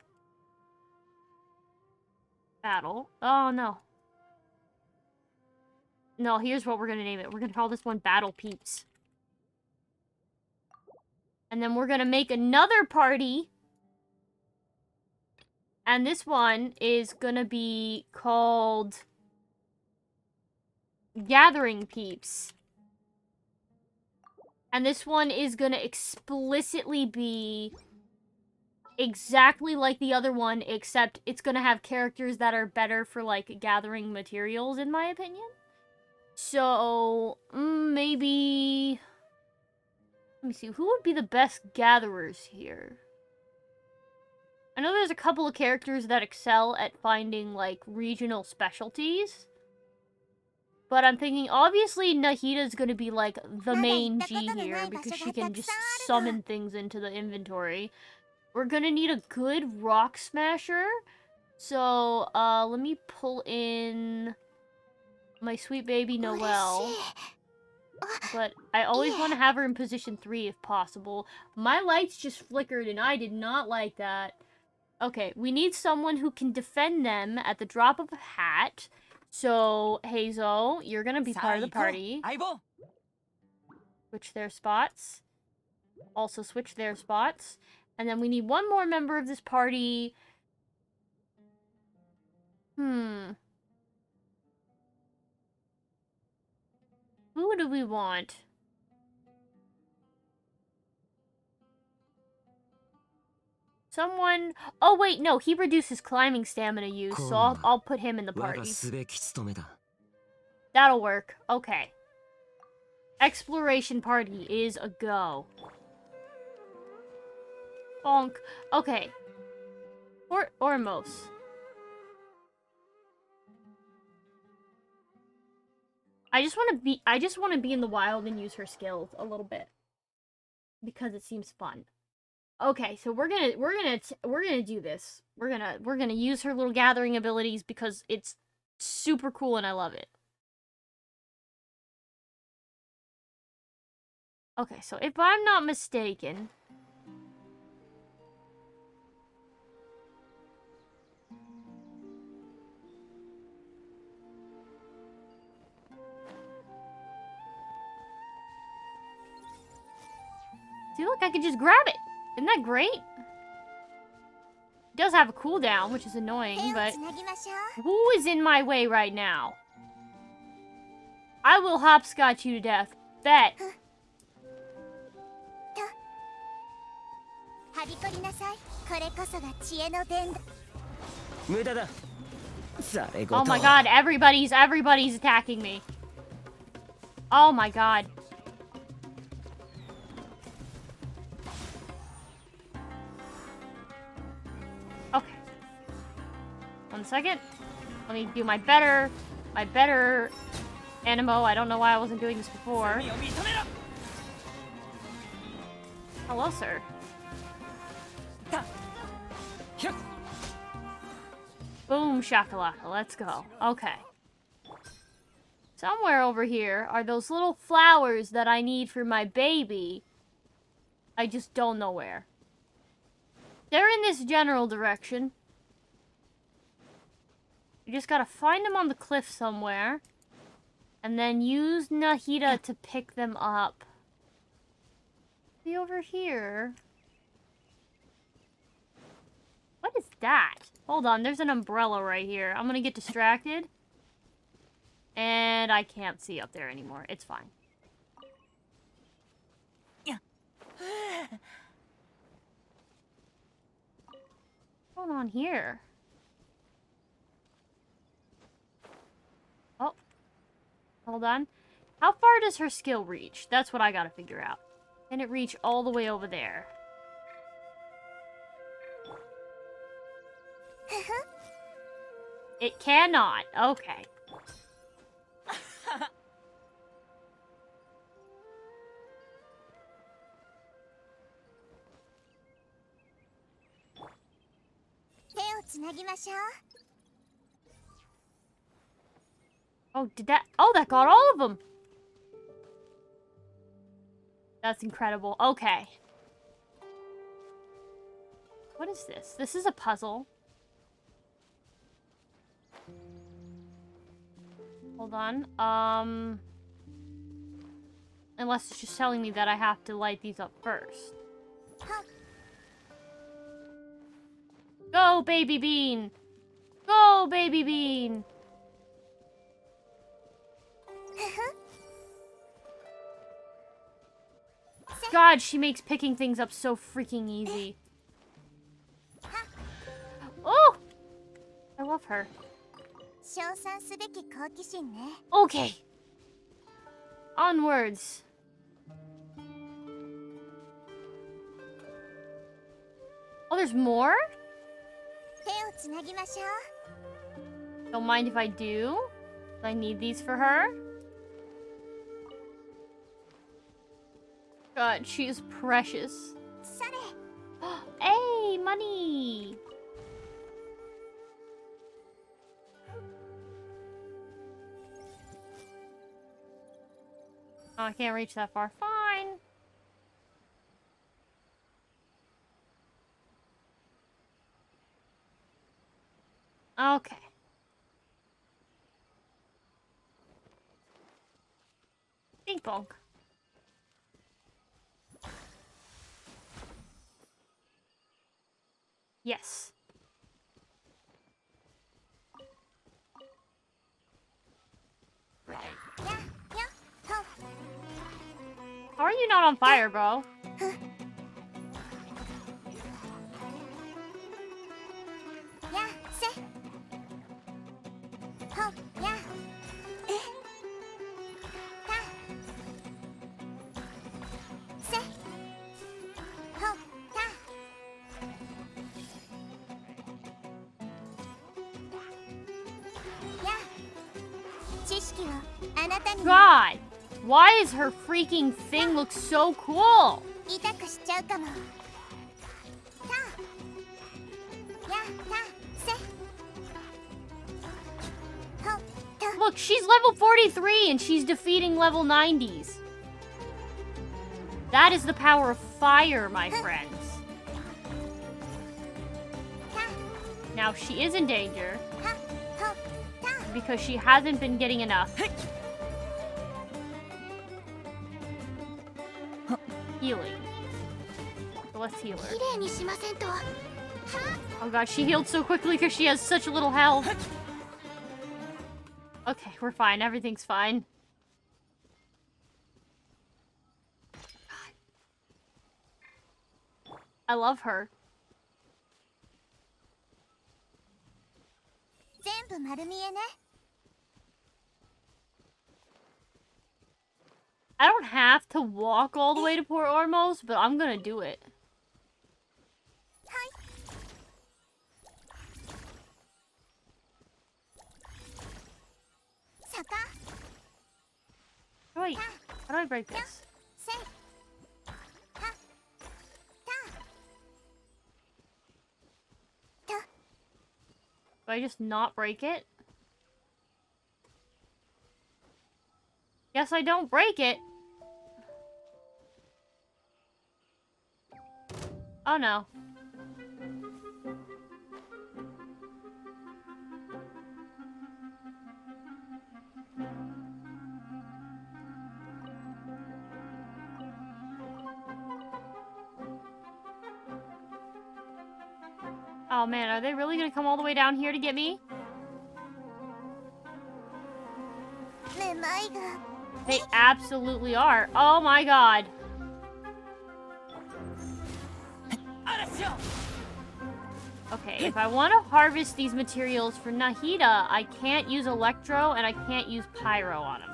battle. Oh no. No, here's what we're gonna name it. We're gonna call this one Battle Peeps. And then we're gonna make another party. And this one is gonna be called Gathering Peeps. And this one is gonna explicitly be exactly like the other one, except it's gonna have characters that are better for, like, gathering materials, in my opinion. So, maybe... Let me see, who would be the best gatherers here? I know there's a couple of characters that excel at finding, like, regional specialties. But I'm thinking, obviously, Nahida's gonna be, like, the main G here, because she can just summon things into the inventory. We're gonna need a good rock smasher. So, let me pull in my sweet baby Noelle. But I always want to have her in position 3 if possible. My lights just flickered and I did not like that. Okay, we need someone who can defend them at the drop of a hat. So, Hazel, you're gonna be part of the party. Switch their spots. Also switch their spots. And then we need one more member of this party. Who do we want? Someone... Oh, wait, no. He reduces climbing stamina use, so I'll put him in the party. That'll work. Okay. Exploration party is a go. Bonk. Okay. Port Ormos. I just want to be in the wild and use her skills a little bit because it seems fun. Okay, so we're gonna do this. We're gonna use her little gathering abilities because it's super cool and I love it. Okay, so if I'm not mistaken, see, look, I can just grab it. Isn't that great? It does have a cooldown, which is annoying, but who is in my way right now? I will hopscotch you to death. Bet. Oh my god, everybody's attacking me. Oh my god. Okay. 1 second. Let me do my better animo. I don't know why I wasn't doing this before. Hello, sir. Boom shakalaka. Let's go. Okay. Somewhere over here are those little flowers that I need for my baby. I just don't know where. They're in this general direction. You just gotta find them on the cliff somewhere. And then use Nahida to pick them up. See over here. What is that? Hold on, there's an umbrella right here. I'm gonna get distracted. And I can't see up there anymore. It's fine. What's going on here? Oh. Hold on. How far does her skill reach? That's what I gotta figure out. Can it reach all the way over there? It cannot. Okay. Oh, did that... Oh, that got all of them! That's incredible. Okay. What is this? This is a puzzle. Hold on. Unless it's just telling me that I have to light these up first. Go, baby bean! Go, baby bean! God, she makes picking things up so freaking easy. Oh! I love her. Okay. Onwards. Oh, there's more? Don't mind if I do. I need these for her. God, she is precious. Hey, money! Oh, I can't reach that far. Fine. Okay. Bing bong. Yes. How are you not on fire, bro? God! Why is her freaking thing look so cool? Look, she's level 43 and she's defeating level 90s. That is the power of fire, my friends. Now, she is in danger because she hasn't been getting enough healing. So let's heal her. Oh god, she healed so quickly because she has such little health. Okay, we're fine. Everything's fine. I love her. I don't have to walk all the way to Port Ormos, but I'm gonna do it. How do I break this? Do I just not break it? Guess I don't break it. Oh no. Oh man, are they really gonna come all the way down here to get me? They absolutely are. Oh my god. Okay, if I want to harvest these materials for Nahida, I can't use Electro and I can't use Pyro on him.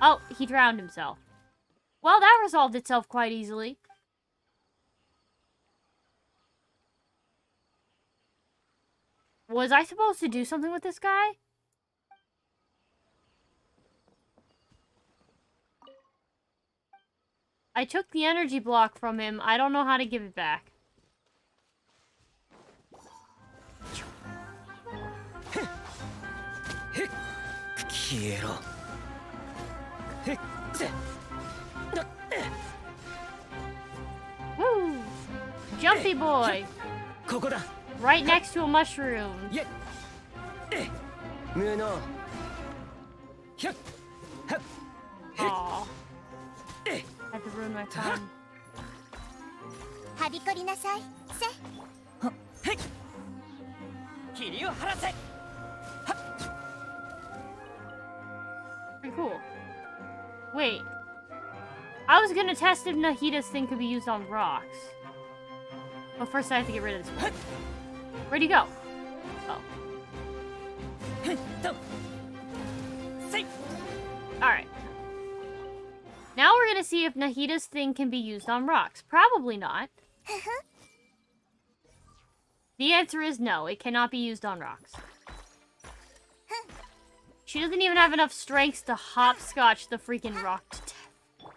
Oh, he drowned himself. Well, that resolved itself quite easily. Was I supposed to do something with this guy? I took the energy block from him. I don't know how to give it back. Woo! Jumpy boy! Right next to a mushroom. Aww. Had to ruin my fun. はびこりなさいせ Pretty cool. Wait. I was gonna test if Nahida's thing could be used on rocks. But first I have to get rid of this one. Where'd he go? Oh. Alright. Now we're gonna see if Nahida's thing can be used on rocks. Probably not. The answer is no, it cannot be used on rocks. She doesn't even have enough strength to hopscotch the freaking rock to death.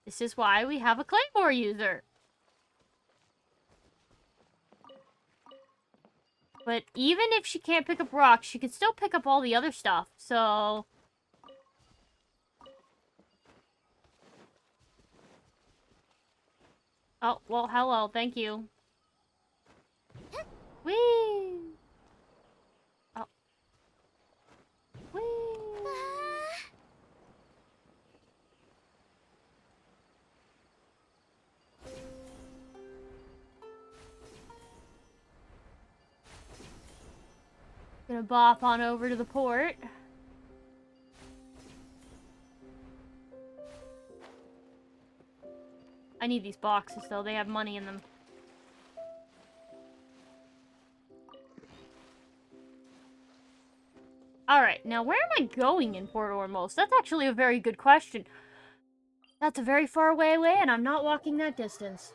This is why we have a Claymore user. But even if she can't pick up rocks, she can still pick up all the other stuff, so... Oh, well, hello, thank you. Whee! Oh. Whee! Gonna bop on over to the port. I need these boxes, though. They have money in them. Alright, now where am I going in Port Ormos? That's actually a very good question. That's a very far away, and I'm not walking that distance.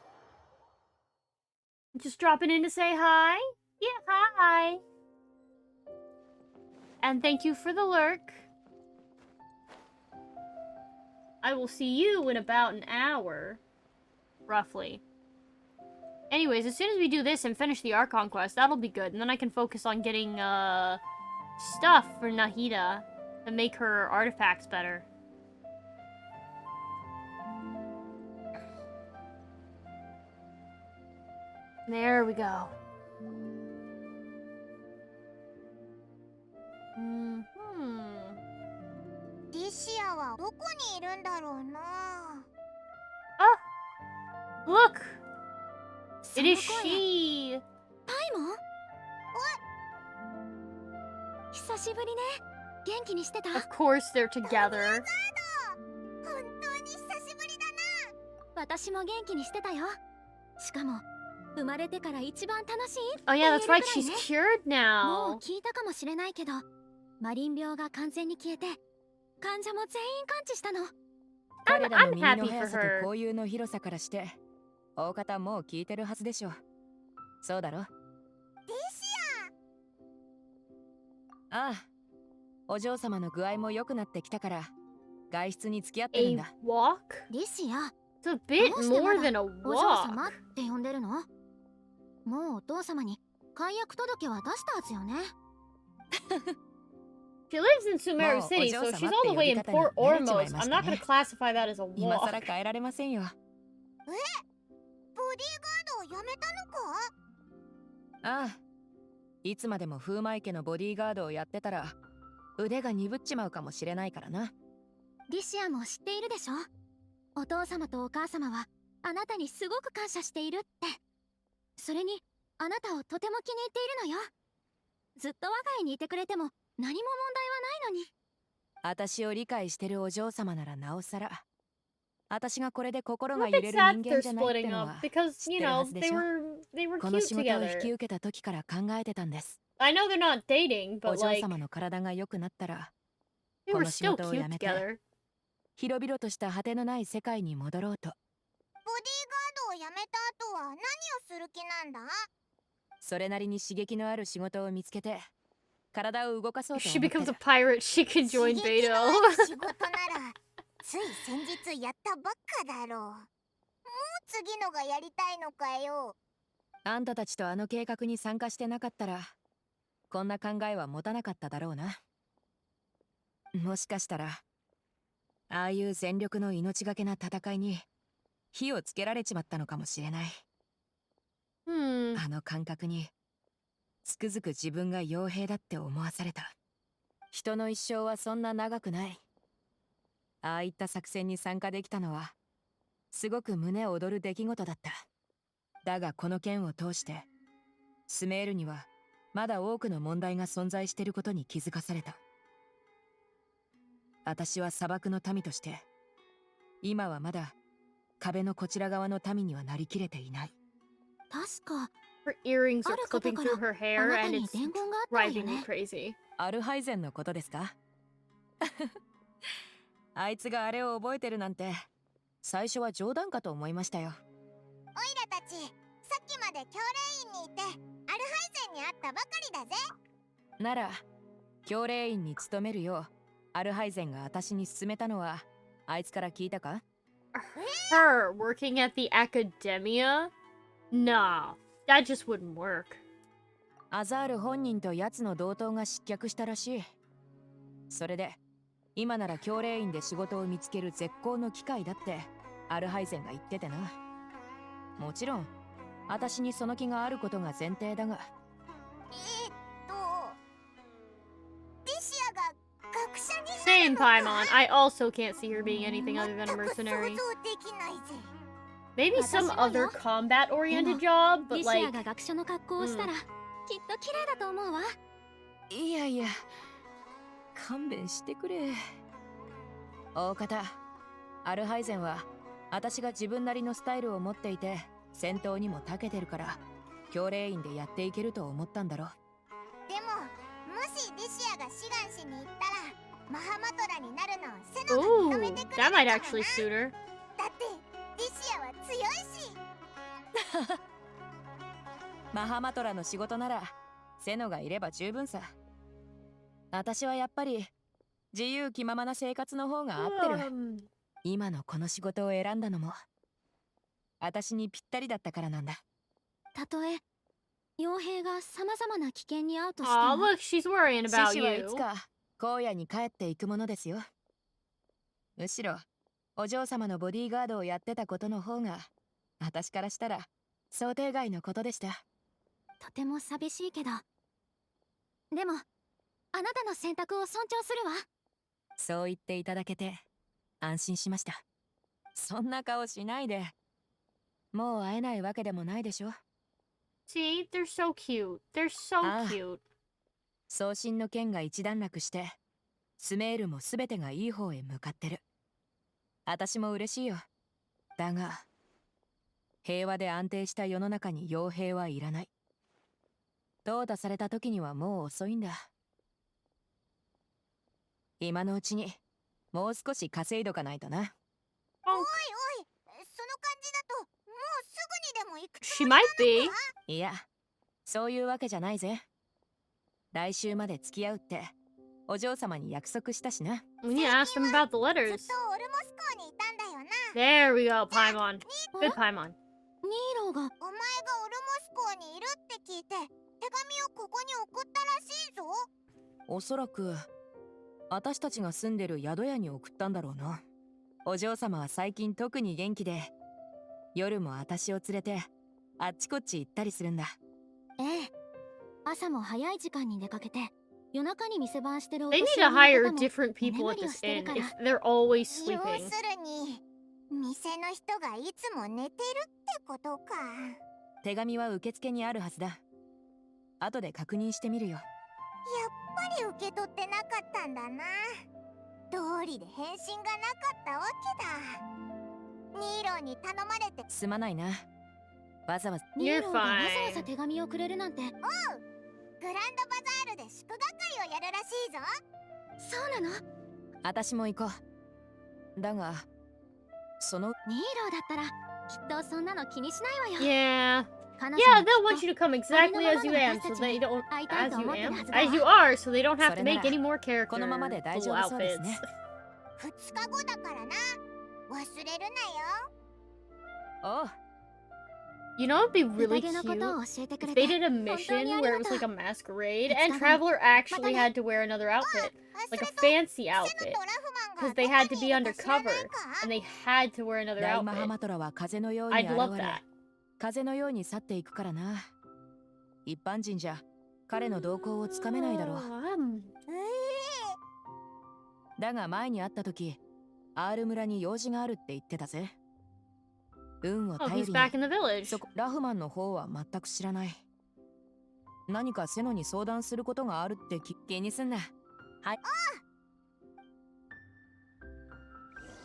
Just dropping in to say hi. Yeah, hi. And thank you for the lurk. I will see you in about an hour. Roughly. Anyways, as soon as we do this and finish the Archon quest, that'll be good. And then I can focus on getting, stuff for Nahida to make her artifacts better. There we go.リシアはどこにいるんだろうな Oh! Look! It is she! パイモン久しぶりね元気にしてた Of course they're together. 本当に久しぶりだな私も元気にしてたよしかも生まれてから一番楽しい Oh yeah, that's right, she's cured も now. う聞いたかもしれないけどマリン病が完全に消えて患者も全員完治したの 彼らの I'm 耳の happy 速 for さ her. と交友の広さからして大方もう聞いてるはずでしょ。そうだろ？リシああ、お嬢様の具合も良くなってきたから外出に付き合ってるん A だ。 walk? リシア It's a bit どうしてま more だ than a お嬢 walk. 様って呼んでるのもうお父様に解約届は出したはずよね She lives in Sumeru Mo, City, so ojo-sama she's all the way inって Port 呼び方に慣れちまい Ormos. ましたね。 I'm not gonna classify that as a 今 walk. 更変えられませんよ。ボディーガードを辞めたのかああ、いつまでも風魔池のボディーガードをやってたら腕が鈍っちまうかもしれないからな。リシアも知っているでしょお父様とお母様はあなたにすごく感謝しているってそれにあなたをとても気に入っているのよずっと我が家にいてくれても何も問題はないのに私を理解してるお嬢様ならなおさら、私がこれで心 I'm が a 揺 bit れる sad 人 they're 間じゃないって splitting の up は because, 知っ you てるは know, ずでしょ。 they were この cute 仕事を引 together. き受けた時から考えてたんです。 I know they're not dating, お but 嬢 like 様の体が良くなったら、 they こ were の仕 still 事を辞 cute めて together. 広々とした果てのない世界に戻ろうと。ボディーガードを辞めた後は何をする気なんだ？それなりに刺激のある仕事を見つけて、体を動かそう If と she 思って becomes a る。 pirate, she can 刺 join 激 Beto. のある仕事ならつい先日やったばっかだろう。もう次のがやりたいのかよ。あんたたちとあの計画に参加してなかったら、こんな考えは持たなかっただろうな。もしかしたら、ああいう全力の命がけな戦いに火をつけられちまったのかもしれない。Hmm. あの感覚につくづく自分が傭兵だって思わされた。人の一生はそんな長くない。ああいった作戦に参加できたのはすごく胸躍る出来事だった。だがこの件を通してスメールにはまだ多くの問題が存在していることに気づかされた。私は砂漠の民として今はまだ壁のこちら側の民にはなりきれていない。確か Her earrings are ある方 clipping か through ら her hair あなた and に it's 伝言があったわよ driving me ね。 crazy. アルハイゼンのことですか？あいつがあれを覚えてるなんて最初は冗談かと思いましたよ。オイラたちさっきまで教令院にいてアルハイゼンに会ったばかりだぜ。なら教令院に勤めるようアルハイゼンが私に勧めたのはあいつから聞いたか？ Her working at the academia? Nah, that just wouldn't work. アザール本人と奴の同等が失脚したらしい。それで今なら教令院で仕事を見つける絶好の機会だってアルハイゼンが言っててな。もちろん私にその気があることが前提だが。ディシアが学者にな Same るの Paimon. か？ I also can't see her being anything other than a 全く想像 mercenary. できないぜ。 Maybe some 私もよ。 other combat-oriented でも job, リ but シア like, が学者の格好をしたら、きっと綺麗だと思うわ。いやいや、勘弁してくれ。大方、アルハイゼンは私が自分なりのスタイルを持っていて戦闘にも長けてるから教令院でやっていけると思ったんだろ。でももしディシアが志願しに行ったらマハマトラになるのをセノが ooh, 認めてくれ that る might かも actually な。 suit her. だってディシアは強いし。マハマトラの仕事ならセノがいれば十分さ。私はやっぱり自由気ままな生活の方が合ってる。今のこの仕事を選んだのも私にぴったりだったからなんだ。たとえ傭兵がさまざまな危険に遭うとして Aw, も、 look, she's worrying 獅 about 子はい you. つか荒野に帰っていくものですよ。むしろお嬢様のボディーガードをやってたことの方が私からしたら想定外のことでした。とても寂しいけど、でもあなたの選択を尊重するわ。そう言っていただけて安心しました。そんな顔しないで。もう会えないわけでもないでしょ。 See, they're so cute. They're so Ah. cute. 送信の件が一段落してスメールも全てがいい方へ向かってる。私も嬉しいよ。だが平和で安定した世の中に傭兵はいらない。淘汰された時にはもう遅いんだ。今のうちにもう少し稼いどかないとな。おいおい、その感じだともうすぐにでも行くつ She もり might なの be. か？いや、そういうわけじゃないぜ。来週まで付き合うってお嬢様に約束したしな。 We need to ask them about the ずっ letters. とオルモス港にいたんだよな。 There we go, Paimon. Good Paimon. ニーローがお前がオルモス港にいるって聞いて手紙をここに送ったらしいぞ。おそらく私たちが住んでる宿屋に送ったんだろうな。お嬢様は最近特に元気で夜も私を連れてあっちこっち行ったりするんだ。ええ、朝も早い時間に出かけて夜中に店番してるお They 年 need to 寄りの hire 方も different 居 people 眠 at りを this してる inn から。 if they're always 要す sleeping. るに店の人がいつも寝てるってことか。手紙は受付にあるはずだ。後で確認してみるよ。やっぱり受け取ってなかったんだな。通りで返信がなかったわけだ。ニーローに頼まれて。すまないな。わざわざ。ニーローがわざわ You're ざ fine. 手紙をくれるなんて。グランドバザールで祝賀会をやるらしいぞ。そうなの？私も行こう。だが、その。ニーローだったらきっとそんなの気にしないわよ。 Yeah. 彼女 Yeah, も they'll きっ want you to come exactly as you am, so they don't as you am as you are, so they don't have to make any more character このままで大 full 丈夫そうです outfits. ね。2日後だからな。忘れるなよ。おう。 You know, it'd be と really 宴のこと cute を教えてく if れ they て did a 本当 mission にあり where が it was とう。 like a masquerade 2 and 日後 Traveler actually またね。 had to wear another outfit, like a それと fancy セノ outfit, とラフマン because が they ど had こ to に be いるか知ら undercover ないか？ and they had to wear another 大マハ outfit. マトラは風のように I'd 現 love れ that. 風のように去っていくからな。一般人じゃ彼の動向をつかめないだろう。だが前に会った時、R 村に用事があるって言ってたぜ。運を Oh, 頼 he's り back に。 in the village. そこラフマンの方は全く知らない。何かセノに相談することがあるって気にすんな。はい。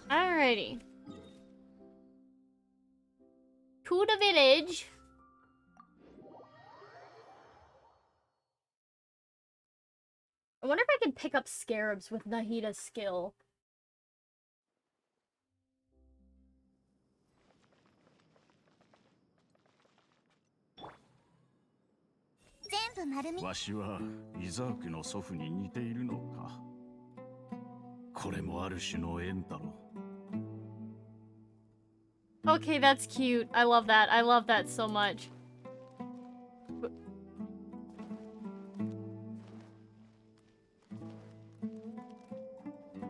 Alrighty. To the village. I wonder if I can pick up scarabs with Nahida's skill. 全部丸見。わしはイザークの祖父に似ているのか。これもある種の縁だろ Okay, that's cute. I love that. I love that so much.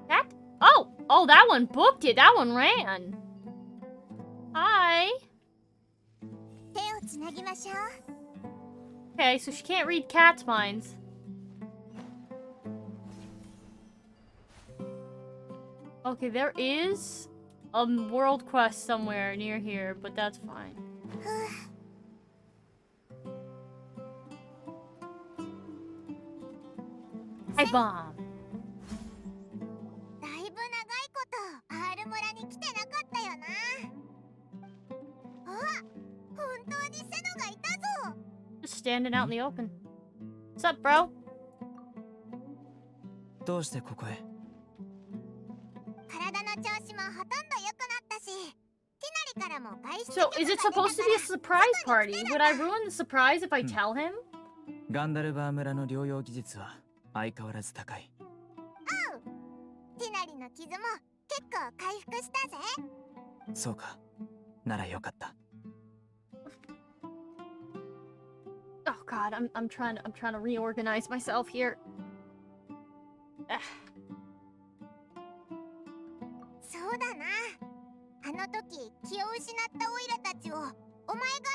That? Oh! Oh, that one booked it. That one ran. Hi. 手をつなぎましょう。 Okay, so she can't read cat's minds. Okay, there is a world quest somewhere near here, but that's fine. Hi, bomb. だいぶ長いこと R 村に来てなかったよな。あ、本当にセノがいたぞ。 Just standing out in the open. What's up, bro? どうしてここへ？体の調子もほとんど良くなったし、ティナリからも外出 So, is it supposed to be a surprise party? Would I ruin the surprise if I tell him? ガンダルバー村の療養技術は相変わらず高い。ティナリの傷も結構回復したぜ。そうか。ならよかった。Oh God, I'm trying to reorganize myself here. そうだな。あの時気を失ったオイラたちをお前が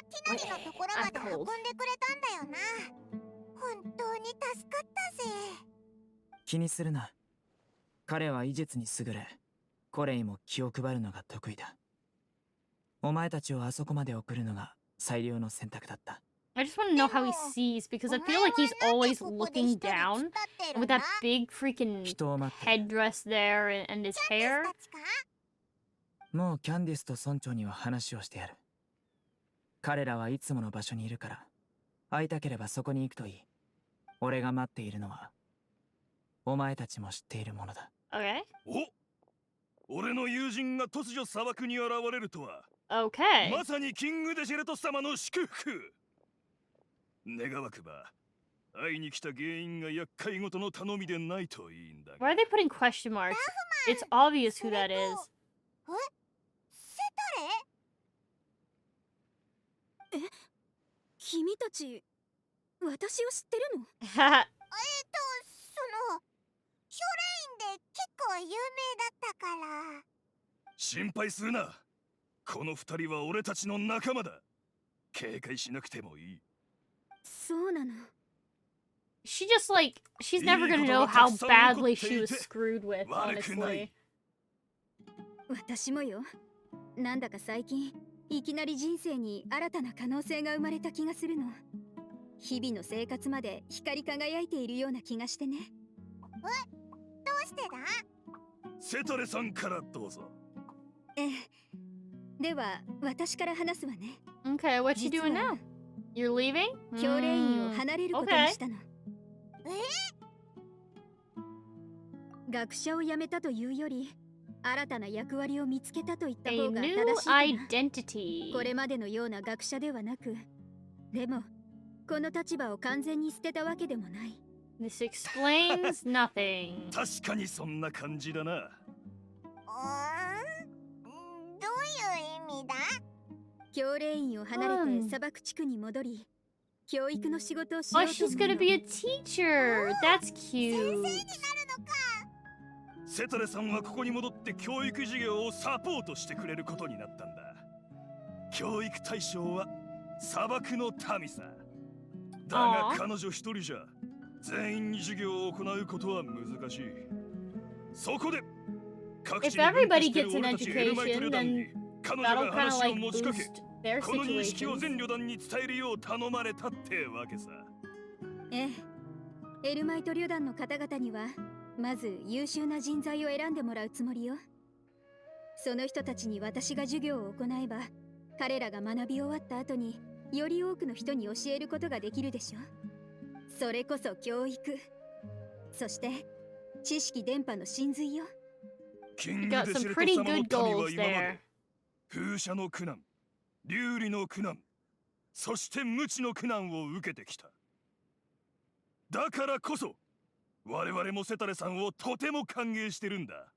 ティナリのところまで運んでくれたんだよな。本当に助かったぜ。気にするな。彼は医術に優れ、コレイも気を配るのが得意だ。お前たちをあそこまで送るのが最良の選択だった。I just want to know how he sees because I feel like he's always looking down with that big freaking 人を待って。 headdress there and his hair. たちか？もうキャンディスと村長には話をしてやる。彼らはいつもの場所にいるから、会いたければそこに行くといい。俺が待っているのは、お前たちも知っているものだ。Okay. お、俺の友人が突如砂漠に現れるとは、 Okay. まさにキングデジェレト様の祝福。願わくば、会いに来た原因が厄介ごとの頼みでないといいんだが。 Why are they putting question marks? It's obvious who that is. セタレ？君たち私を知ってるの？そのヒョレインで結構有名だったから。心配するな。この二人は俺たちの仲間だ。警戒しなくてもいい。そうなの。 She just like she's never gonna know how badly she was screwed with, 悪くな honestly. い。私もよ。なんだか最近いきなり人生に新たな可能性が生まれた気がするの。日々の生活まで光り輝いているような気がしてね。どうしてだ？セタレさんからどうぞ。ええ。では私から話すわね。 Okay, what you 実 doing は now? You're leaving? 教練院を Mm, 離れることに okay. したの。学者を辞めたというより新たな役割を見つけたと言った A 方が new 正しいかな。 identity. これまでのような学者ではなく、でもこの立場を完全に捨てたわけでもない。 This explains nothing. 確かにそんな感じだな。どういう意味だ？教練院を離れて砂漠地区に戻り、教育の仕事をしよ Oh, うと she's 思う gonna の。 be a teacher. That's 先生に cute. なるのか。セタレさんはここに戻って教育事業をサポートしてくれることになったんだ。教育対象は砂漠の民さ。だが彼女一人じゃ全員に授業を行うことは難しい。そこで各地 If に分布 everybody している gets an 俺たちエルマイト education, 旅団に then 彼女 that'll が kind of 話を like 持ちかけ、 boost their この認識を situations. 全旅団に伝えるよう頼まれたってわけさ。ええ、エルマイト旅団の方々にはまず優秀な人材を選んでもらうつもりよ。その人たちに私が授業を行えば、彼らが学び終わった後により多くの人に教えることができるでしょ。それこそ教育、そして知識伝播の真髄よ。キン You グ got デ some シレト pretty 様の good 民 goals は今ま there. で風車の苦難、流理の苦難、そして無知の苦難を受けてきた。だからこそ我々もセタレさんをとても歓迎してるんだ。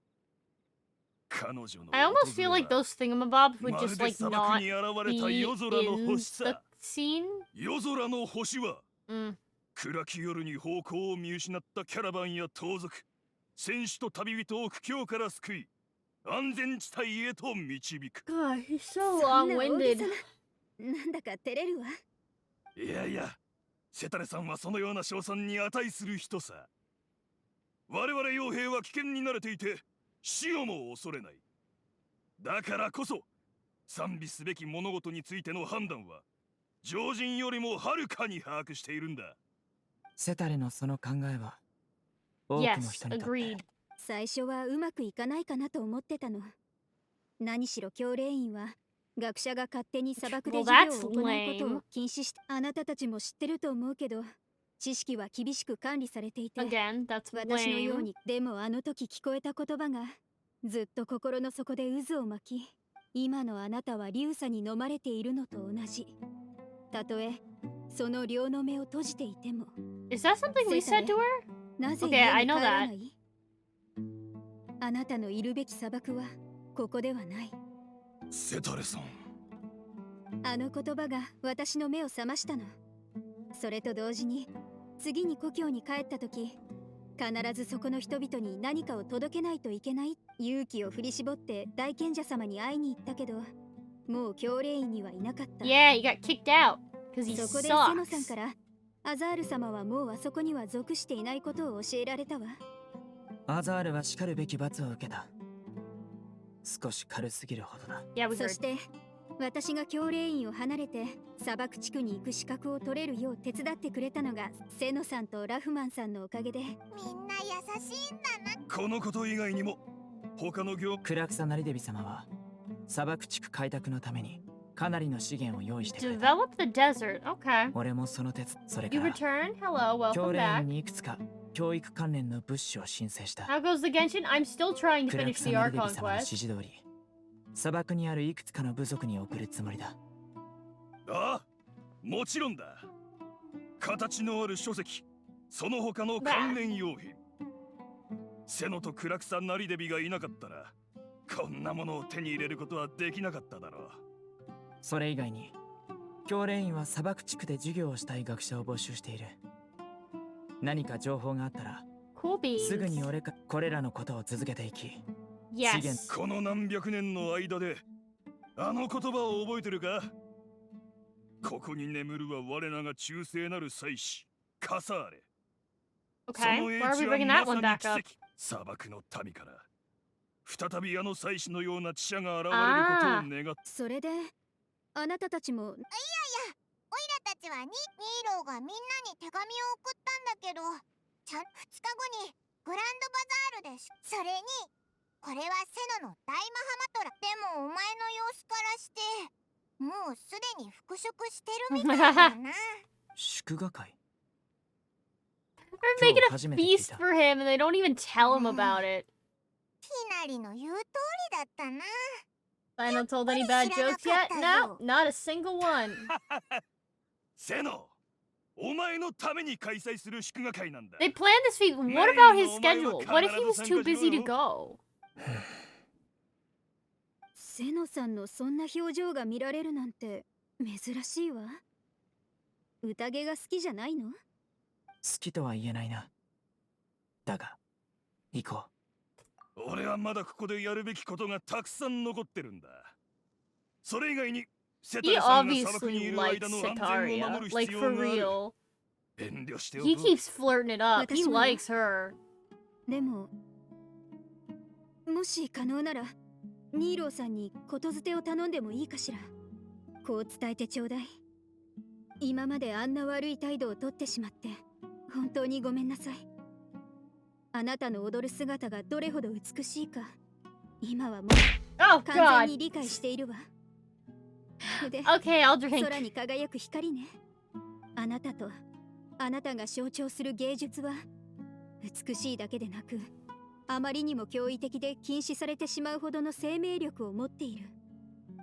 彼女の I almost feel like those thingamabobs would ま just るで like 砂漠 not に現れ be た夜空の in 星 the さ。 scene. 夜空の星は Mm. 暗き夜に方向を見失ったキャラバンや盗賊、戦士と旅人を苦境から救い、安全地帯へと導く。 God, he's so そんな大げ long-winded. さな、なんだか照れるわ。いやいや、セタレさんはそのような称賛に値する人さ。我々傭兵は危険に慣れていて死をも恐れない。だからこそ賛美すべき物事についての判断は常人よりもはるかに把握しているんだ。セタレのその考えは多くの Yes, 人にとって agreed. 最初はうまくいかないかなと思ってたの。何しろ教練院は学者が勝手に砂漠で Well, 授 that's 業を行うこと lame. を禁止して、あなたたちも知ってると思うけど、知識は厳しく管理されていて、 Again, that's 私のよう lame. に、でもあの時聞こえた言葉がずっと心の底で渦を巻き、今のあなたは流砂に飲まれているのと同じ。たとえその両の目を閉じていても、 Is that something we said to her? なぜ Okay, 家 I に know 帰ら that. ない？あなたのいるべき砂漠はここではない。セタレさん、あの言葉が私の目を覚ましたの。それと同時に次に故郷に帰った時、必ずそこの人々に何かを届けないといけない。勇気を振り絞って大賢者様に会いに行ったけど、もう教練院にはいなかった。 Yeah, he got kicked out because he そこでセノさん sucks. からアザール様はもうあそこには属していないことを教えられたわ。アザールはしかるべき罰を受けた。少し軽すぎるほどだ。 Yeah, we そ heard. して私が教練院を離れて砂漠地区に行く資格を取れるよう手伝ってくれたのがセノさんとラフマンさんのおかげで。みんな優しいんだな。このこと以外にも他の業クラクサナリデビ様は砂漠地区開拓のためにかなりの資源を用意してくれた。 Develop the desert. Okay. 俺もその手伝それか You ら return. Hello, 教 welcome 練 back. 院にいくつか教育関連の物資を申請した。 How goes the Genshin? I'm still trying to クラク finish サ the ナリデビ Archon 様の指 quest. 示通り砂漠にあるいくつかの部族に送るつもりだ。ああ、もちろんだ。形のある書籍、その他の関連用品。セノとクラクサナリデビがいなかったらこんなものを手に入れることはできなかっただろう。それ以外に教練院は砂漠地区で授業をしたい学者を募集している。何か情報があったら Cool すぐに beans. 俺かこれらのことを続けていき、 Yes. この何百年の間であの言葉を覚えてるか？ここに眠るは我らが忠誠なる祭司カサーレ。 Okay. その英 Why are we 知は bringing ま that さ one に back 奇 up? 跡。砂漠の民から再びあの祭司のような知者が現れることを願っそれであなたたちも。オイラたちはニーローがみんなに手紙を送ったんだけど、2日後にグランドバザールでそれにこれはセノの大マハマトラ。でもお前の様子からしてもうすでに復職してるみたいだな。祝賀会 They're making a feast for him and they don't even tell him about it. ひなりの言う通りだったな。I not told any bad jokes yet? No, not a single one. セノ、お前のために開催する祝賀会なんだ。 They planned this feast. What about his schedule? What if he was too busy to go? セノさんのそんな表情が見られるなんて珍しいわ。宴が好きじゃないの？好きとは言えないな。だが行こう。俺はまだここでやるべきことがたくさん残ってるんだ。それ以外にセタレさんが砂漠にいる間の安全を守る必要がある。遠慮しておこう。 He keeps flirting it up. He likes her. でももし可能ならニーローさんにことづてを頼んでもいいかしら。こう伝えてちょうだい。今まであんな悪い態度をとってしまって本当にごめんなさい。あなたの踊る姿がどれほど美しいか今はもう完全に理解しているわ。で、Okay, I'll drink. 空に輝く光ね。あなたとあなたが象徴する芸術は美しいだけでなくあまりにも驚異的で禁止されてしまうほどの生命力を持っている。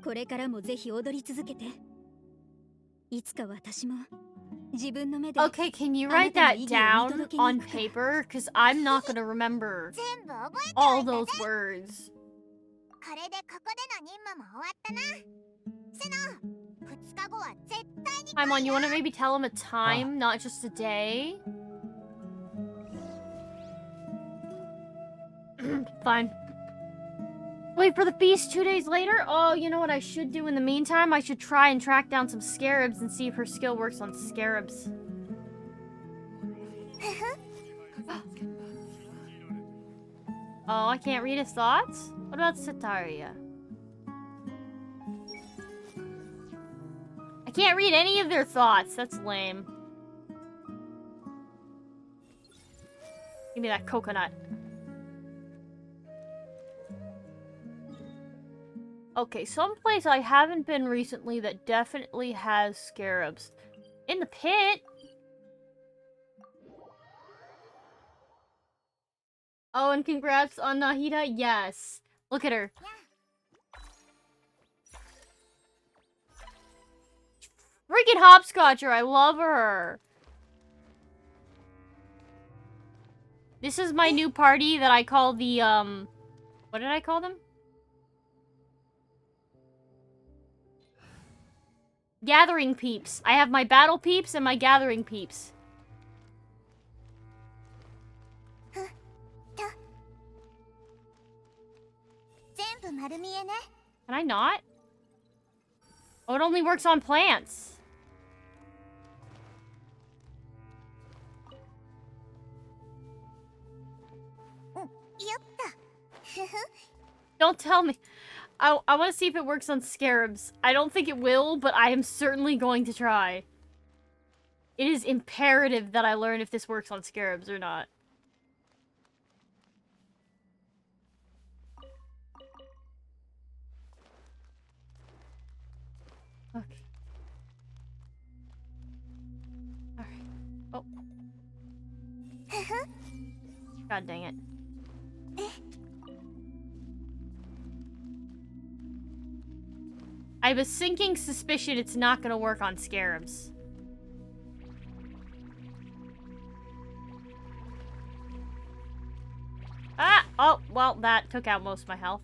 これからもぜひ踊り続けて。いつか私も自分の目で。 Okay, can you write that down on paper? Because I'm not gonna remember all those words. これでここでの任務も終わったな。セノ、2日後は絶対に。Paimon, you wanna maybe tell him a time, not just a day? Fine. Wait for the feast 2 days later? Oh, you know what I should do in the meantime? I should try and track down some scarabs and see if her skill works on scarabs. Oh, I can't read his thoughts? What about Setaria? I can't read any of their thoughts. That's lame. Give me that coconut. Okay, someplace I haven't been recently that definitely has scarabs. In the pit? Oh, and congrats on Nahida. Yes. Look at her. Freaking hopscotcher. I love her. This is my new party that I call the, what did I call them? Gathering peeps. I have my battle peeps and my gathering peeps. Can I not? Oh, it only works on plants. Don't tell me. I want to see if it works on scarabs. I don't think it will, but I am certainly going to try. It is imperative that I learn if this works on scarabs or not. Okay. Alright. Oh. God dang it. I have a sinking suspicion it's not gonna work on scarabs. Ah! Oh, well, that took out most of my health.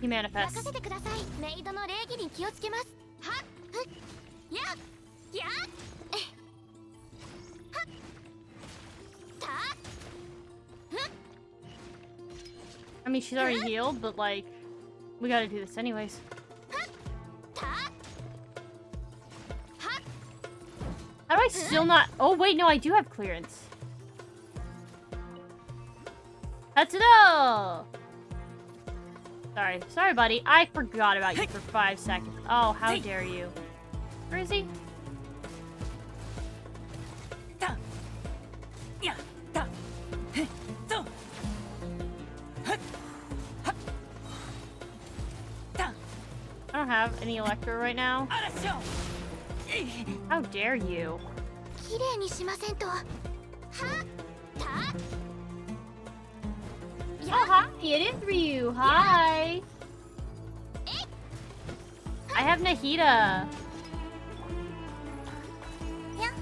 He manifests. I mean, she's already healed, but like, we gotta do this anyways. How do I still not? Oh wait, no, I do have clearance. Hatsudo! Sorry, buddy. I forgot about you for 5 seconds. Oh, how dare you. Where is he? I don't have any Electro right now. How dare you? 綺麗にしませんと。はた Oh, hi! It is Ryu. Hi. I have Nahida. や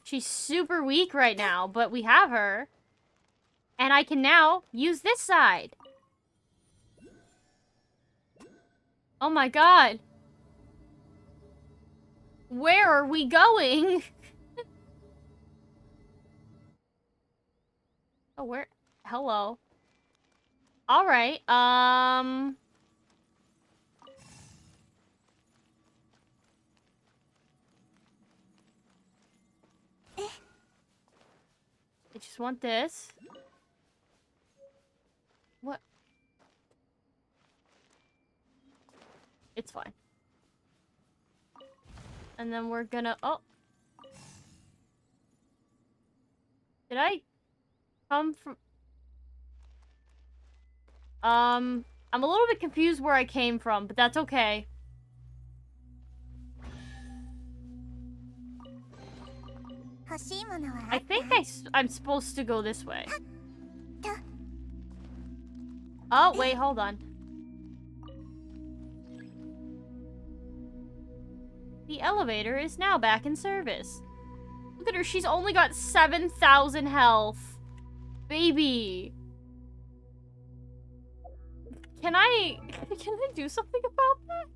She's super weak right now, but we have her. And I can now use this side. Oh my god. Where are we going? Oh, where? Hello. Alright, I just want this. What? It's fine. And then we're gonna... Oh! Did I come from... I'm a little bit confused where I came from, but that's okay. I think I'm supposed to go this way. Oh, wait, hold on. The elevator is now back in service. Look at her, she's only got 7,000 health. Baby. Can I do something about that?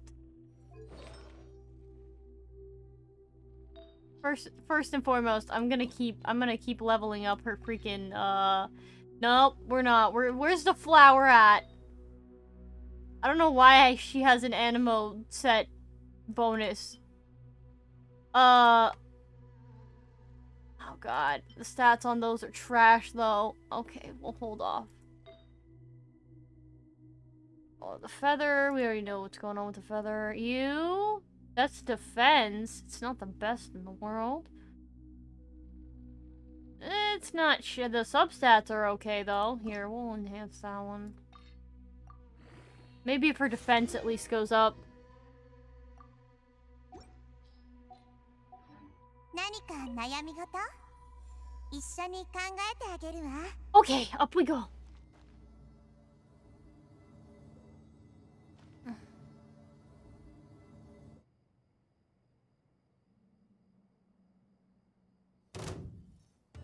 First and foremost, I'm gonna keep leveling up her freaking, nope, we're not. Where's the flower at? I don't know why she has an Animo set bonus. Oh god, the stats on those are trash though. Okay, we'll hold off. Oh, the feather, we already know what's going on with the feather. You? That's defense. It's not the best in the world. It's not shit. The substats are okay, though. Here, we'll enhance that one. Maybe if her defense at least goes up. Okay, up we go.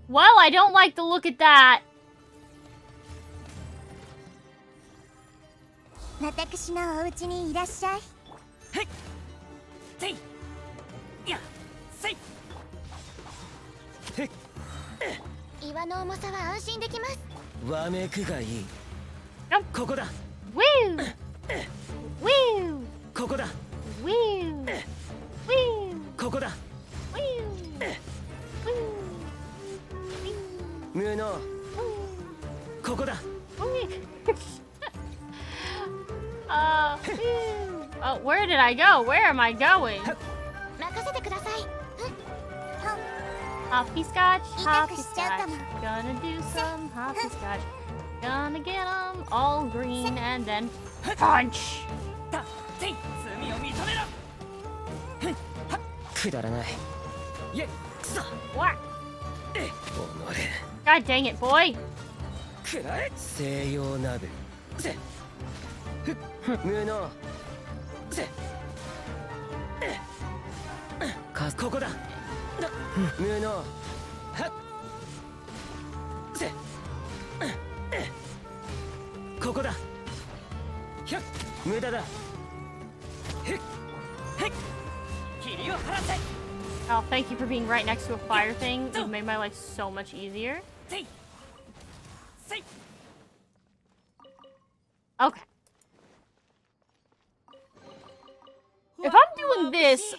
Well, I don't like the look at that. 私のお家にいらっしゃい。はい。せい。や。せい。へっ。岩の重さは安心できます。わめくがいい。ここだ。Woo! Woo! ここだ。Woo! Woo! ここだ。Woo! Woo! 無能。ここだ。Oh, where did I go? Where am I going? 任せてください。Hoppy-scotch, hoppy-scotch. Gonna do some hoppy-scotch. Gonna get them all green and then punch. くだらない。いえ、くそ。 What? God dang it, boy. くらえ。西洋鍋。せ。無能。せ。ここだ。無能。はっ。せ。ここだ。ひゃっ。無駄だ。へっ。へっ。霧を晴らせ。 Oh, thank you for being right next to a fire thing. You've made my life so much easier. Okay. If I'm doing this,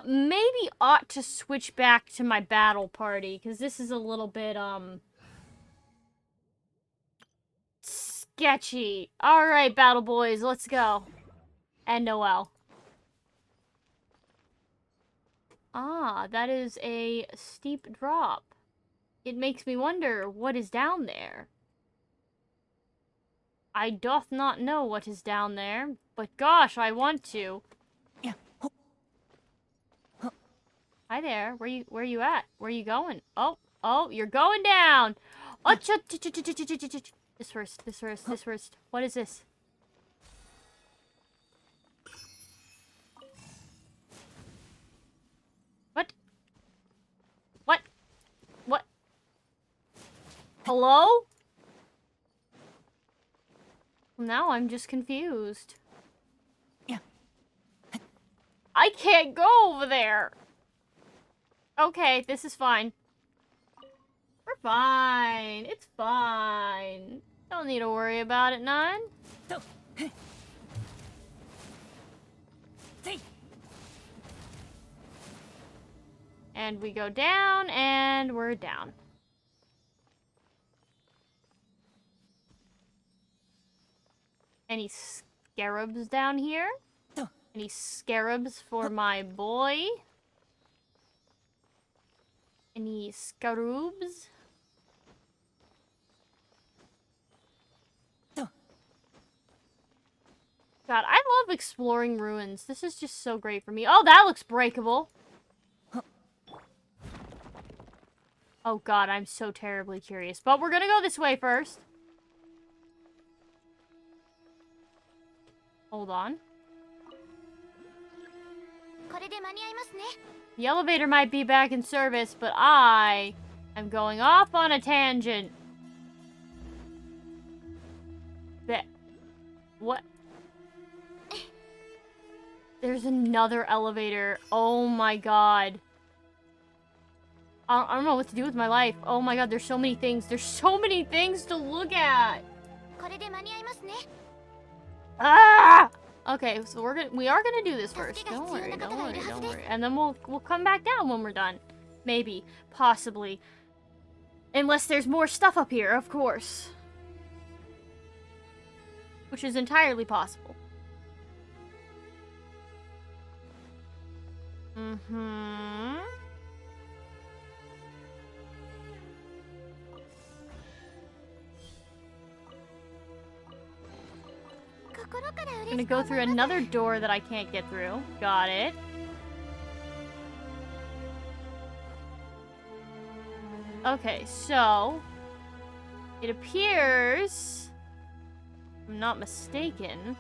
maybe ought to switch back to my battle party, because this is a little bit, sketchy. Alright, battle boys, let's go. And Noel. Ah, that is a steep drop. It makes me wonder what is down there. I doth not know what is down there, but gosh, I want to. Hi there. Where you at? Where you going? Oh, you're going down. Oh, this first. What is this? What? Hello? Now I'm just confused. I can't go over there. Okay, this is fine. We're fine. It's fine. Don't need to worry about it, none. And we go down, and we're down. Any scarabs down here? Any scarabs for my boy? Any scarabs? God, I love exploring ruins. This is just so great for me. Oh, that looks breakable. Oh god, I'm so terribly curious. But we're gonna go this way first. Hold on. The elevator might be back in service, but I am going off on a tangent. What? There's another elevator. Oh my god. I don't know what to do with my life. Oh my god, there's so many things. There's so many things to look at. Ah! Okay, so we are gonna do this first. Don't worry. And then we'll come back down when we're done. Maybe. Possibly. Unless there's more stuff up here, of course. Which is entirely possible. Mm-hmm. I'm gonna go through another door that I can't get through. Got it. Okay, so it appears, if I'm not mistaken,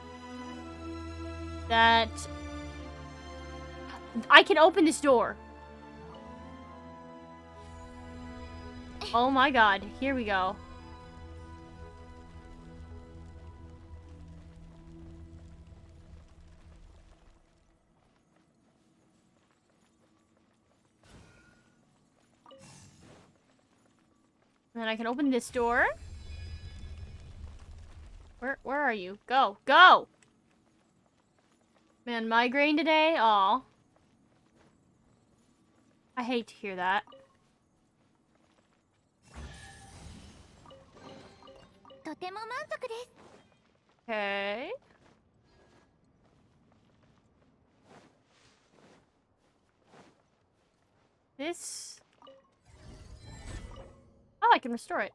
that I can open this door. Oh my god, here we go. And then I can open this door. Where are you? Go! Go! Man, migraine today? Aw. I hate to hear that. Okay. This... Oh, I can restore it.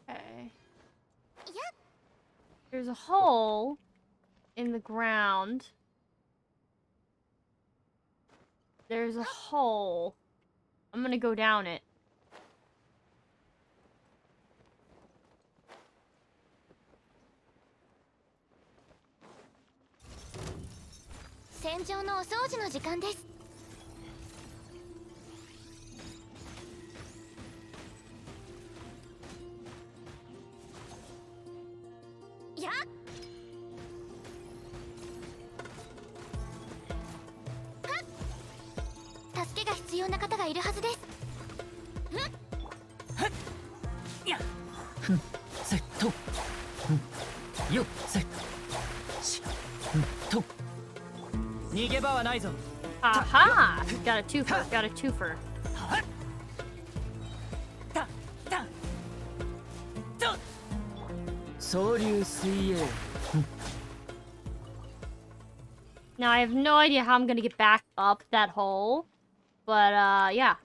Okay. There's a hole in the ground. There's a hole. I'm gonna go down it. Aha! Got a twofer. 総流水泳 Now I have no idea how I'm gonna get back up that hole. But, yeah.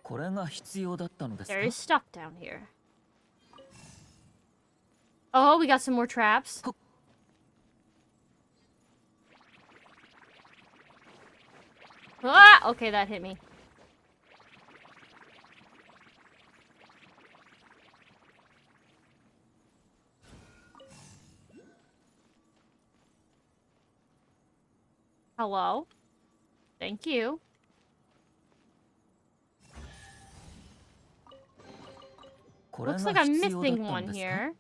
これが必要だったのですか There is stuff down here. Oh, we got some more traps. Ah! Okay, that hit me. Hello? Thank you. Looks like I'm missing one here.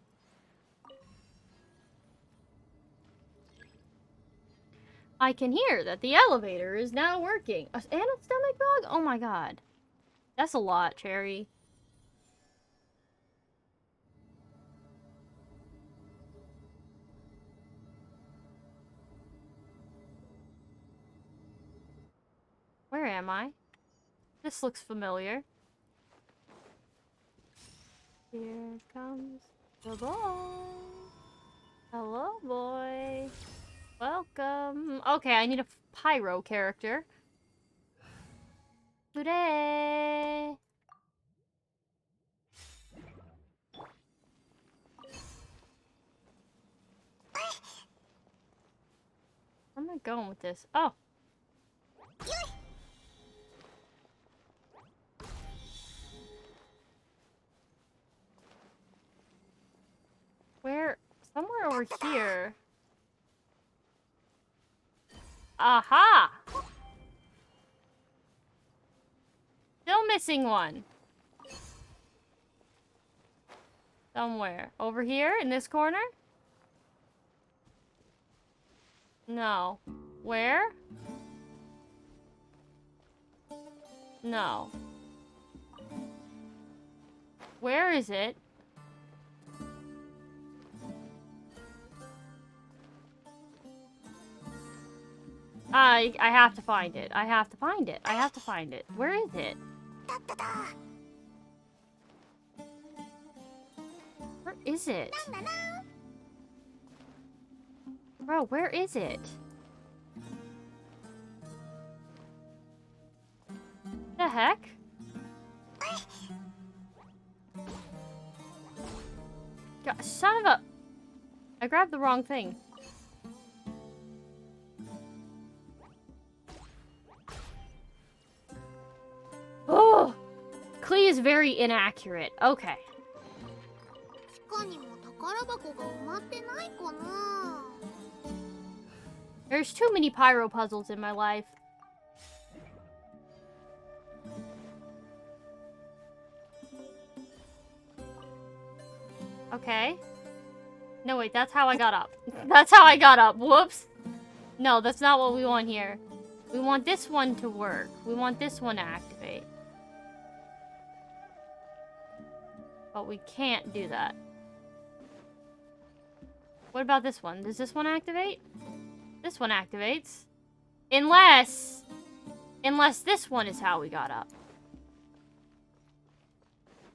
I can hear that the elevator is now working. And a stomach bug? Oh my god. That's a lot, Cherry. Where am I? This looks familiar. Here comes the boy. Hello, boy. Welcome. Okay, I need a pyro character. Today. Where am I going with this? Oh. Where? Somewhere over here. Aha! Still missing one. Somewhere. Over here? In this corner? No. Where? No. Where is it? I have to find it. I have to find it. I have to find it. Where is it? Where is it? Bro, where is it? The heck? God, son of a... I grabbed the wrong thing. Oh! Klee is very inaccurate. Okay. There's too many pyro puzzles in my life. Okay. No, wait, that's how I got up. That's how I got up. Whoops. No, that's not what we want here. We want this one to work. We want this one to activate. But we can't do that. What about this one? Does this one activate? This one activates. Unless this one is how we got up.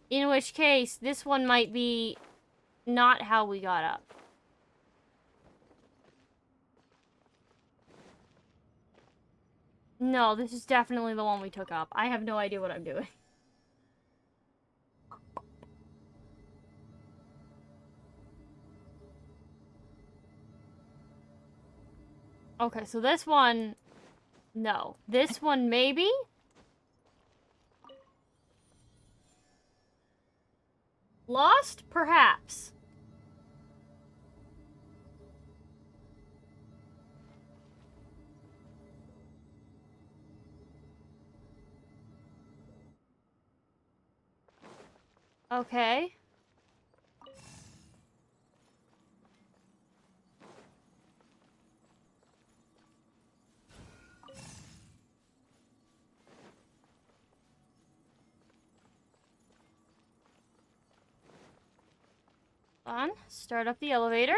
In which case, this one might be not how we got up. No, this is definitely the one we took up. I have no idea what I'm doing. Okay, so this one... No. This one, maybe? Lost? Perhaps. Okay. On. Start up the elevator.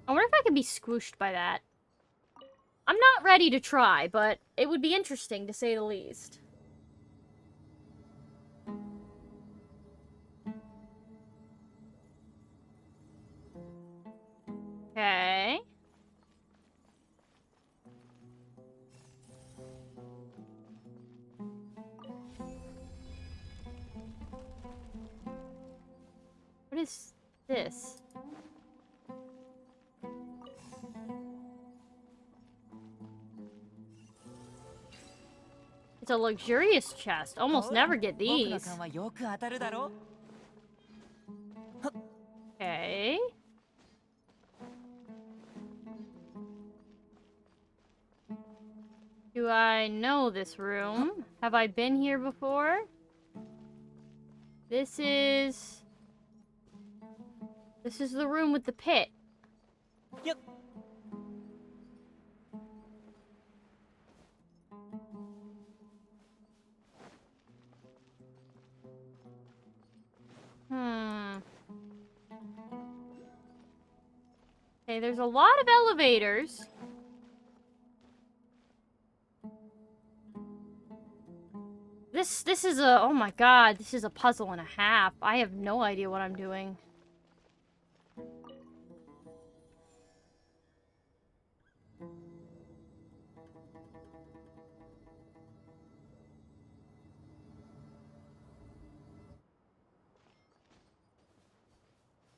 I wonder if I can be squished by that. I'm not ready to try, but it would be interesting to say the least. is this? It's a luxurious chest. Almost never get 僕の these. 勘はよく当たるだろ Okay. Do I know this room? Have I been here before? This is the room with the pit. Yep. Okay, there's a lot of elevators. This is a, oh my god, this is a puzzle and a half. I have no idea what I'm doing.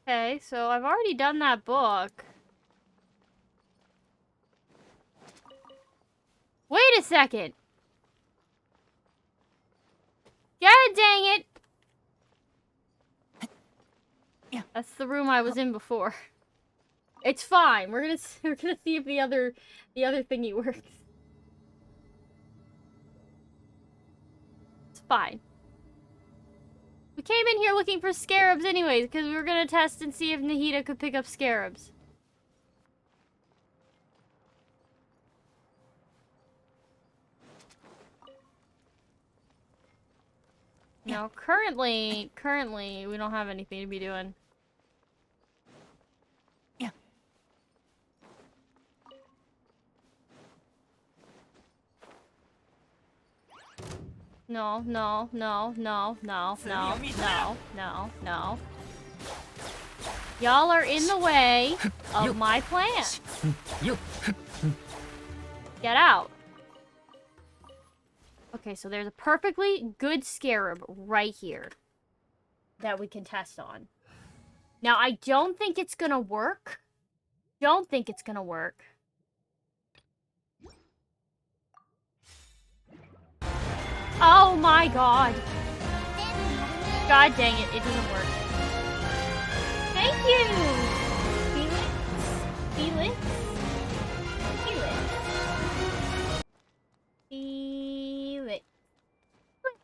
Okay, so I've already done that book. Wait a second! God dang it! That's the room I was in before. It's fine. We're gonna see if the other thingy works. It's fine. We came in here looking for scarabs anyways, because we were gonna test and see if Nahida could pick up scarabs. No, currently, we don't have anything to be doing. Yeah. No. Y'all are in the way of my plan. Get out. Okay, so there's a perfectly good scarab right here that we can test on. Now, I don't think it's gonna work. Oh my god. God dang it, it doesn't work. Thank you! Felix.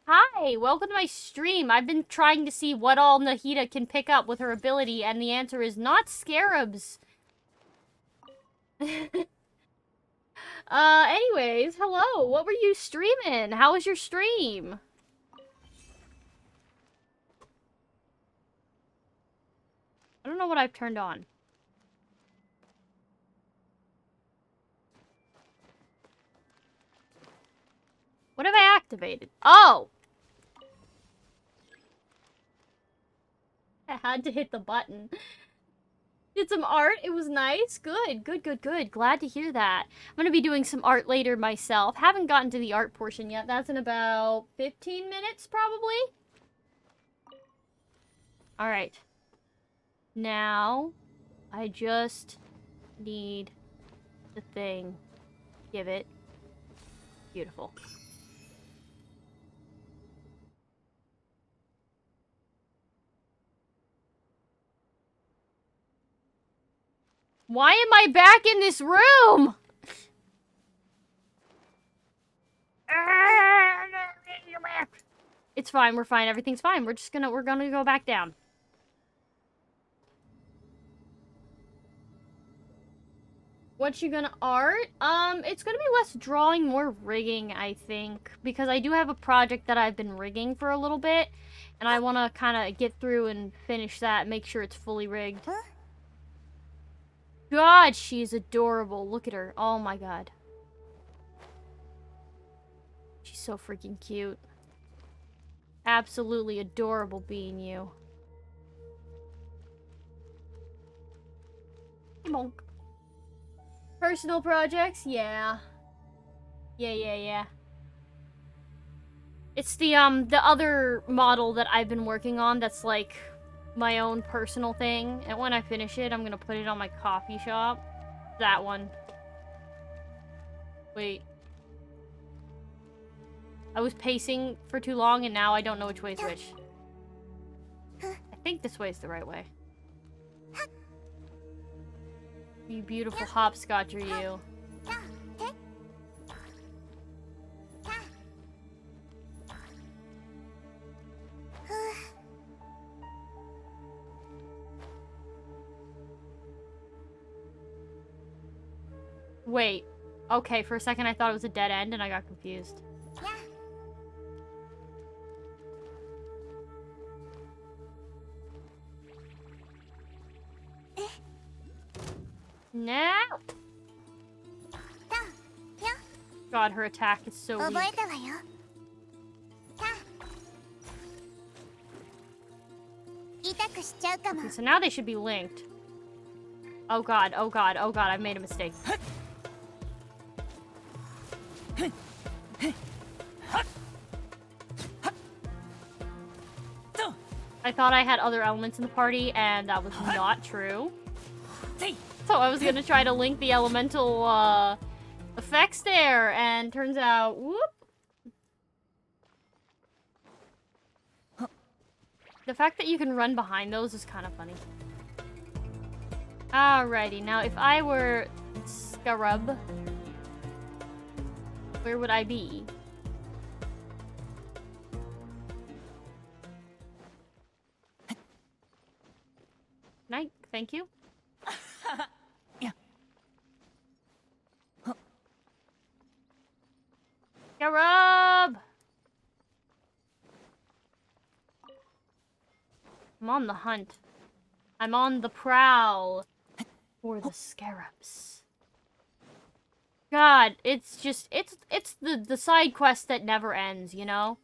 Hi, welcome to my stream. I've been trying to see what all Nahida can pick up with her ability, and the answer is not scarabs. Anyways, hello. What were you streaming? How was your stream? I don't know what I've turned on. What have I activated? Oh! I had to hit the button. Did some art. It was nice. Good. Glad to hear that. I'm going to be doing some art later myself. Haven't gotten to the art portion yet. That's in about 15 minutes, probably. Alright. Now, I just need the thing. Give it. Beautiful. Why am I back in this room? It's fine, we're fine, everything's fine. We're gonna go back down. What you gonna art? It's gonna be less drawing, more rigging, I think. Because I do have a project that I've been rigging for a little bit. And I wanna kinda get through and finish that, make sure it's fully rigged. God, she is adorable. Look at her. Oh my god. She's so freaking cute. Absolutely adorable being you. Hey, Monk. Personal projects? Yeah. Yeah. It's the other model that I've been working on that's like my own personal thing, and when I finish it, I'm gonna put it on my coffee shop. That one. Wait. I was pacing for too long, and now I don't know which way's which. I think this way's the right way. You beautiful hopscotch are you. Wait. Okay, for a second I thought it was a dead end and I got confused. No! God, her attack is so weak. Okay, so now they should be linked. Oh god, oh god, oh god, I've made a mistake. I thought I had other elements in the party, and that was not true. So I was gonna try to link the elemental, effects there, and turns out, whoop. The fact that you can run behind those is kind of funny. Alrighty, now if I were Scarab, where would I be? Night, thank you. Scarab! I'm on the hunt. I'm on the prowl for the scarabs. God, it's just, it's the side quest that never ends, you know?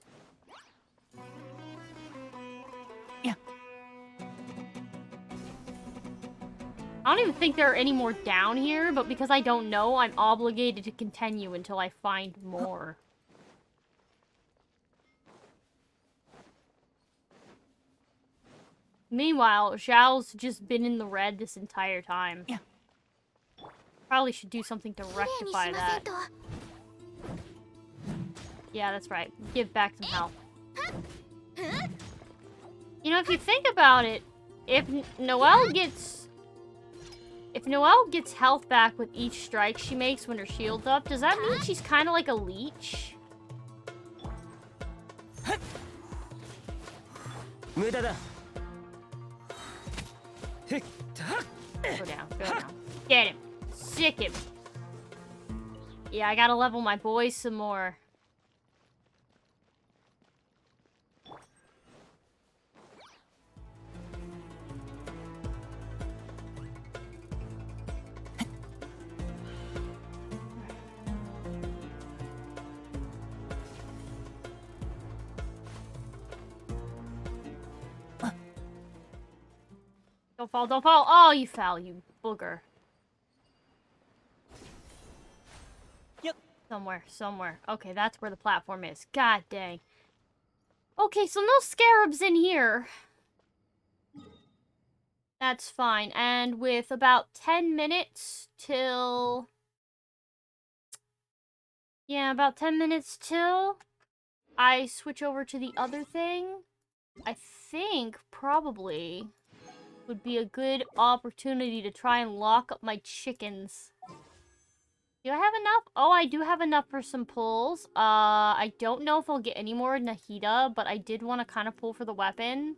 Yeah. I don't even think there are any more down here, but because I don't know, I'm obligated to continue until I find more. Meanwhile, Zhao's just been in the red this entire time. Yeah. Probably should do something to rectify that. Yeah, that's right. Give back some health. You know, if you think about it, if Noelle gets health back with each strike she makes when her shield's up, does that mean she's kind of like a leech? Go down, go down. Get him. Sick him. Yeah, I gotta level my boys some more. Don't fall, don't fall. Oh, you fell, you booger. Yep. Somewhere. Okay, that's where the platform is. God dang. Okay, so no scarabs in here. That's fine. And with about 10 minutes till... Yeah, about 10 minutes till I switch over to the other thing, I think probably would be a good opportunity to try and lock up my chickens. Do I have enough? Oh, I do have enough for some pulls. I don't know if I'll get any more Nahida, but I did want to kind of pull for the weapon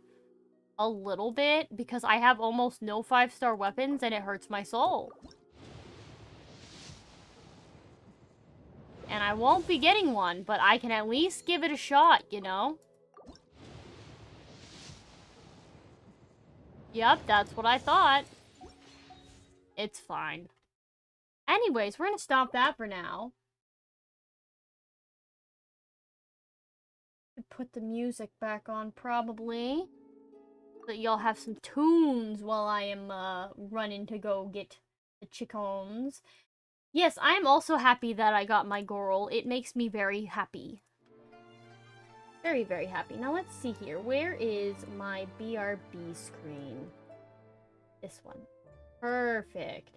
a little bit because I have almost no 5-star weapons and it hurts my soul. And I won't be getting one, but I can at least give it a shot, you know? Yep, that's what I thought. It's fine. Anyways, we're gonna stop that for now. Put the music back on, probably. So that y'all have some tunes while I am, running to go get the chickens. Yes, I am also happy that I got my girl. It makes me very happy. Very, very happy. Now let's see here. Where is my BRB screen? This one. Perfect.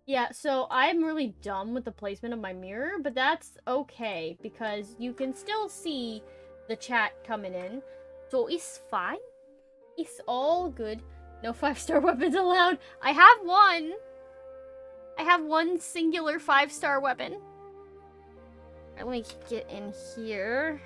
Yeah, so I'm really dumb with the placement of my mirror, but that's okay because you can still see the chat coming in. So it's fine. It's all good. No 5-star weapons allowed. I have one. I have one singular 5-star weapon. Alright, let me get in here.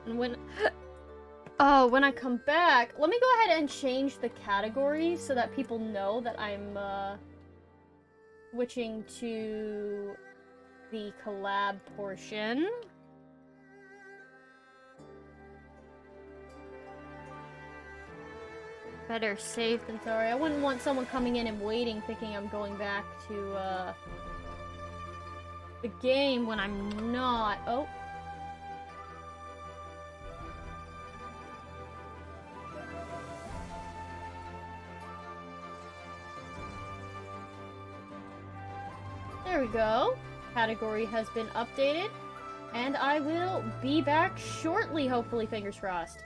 And when when I come back, let me go ahead and change the category so that people know that I'm switching to the collab portion. Better safe than sorry. I wouldn't want someone coming in and waiting thinking I'm going back to the game when I'm not. Oh. There we go. Category has been updated. And I will be back shortly, hopefully, fingers crossed.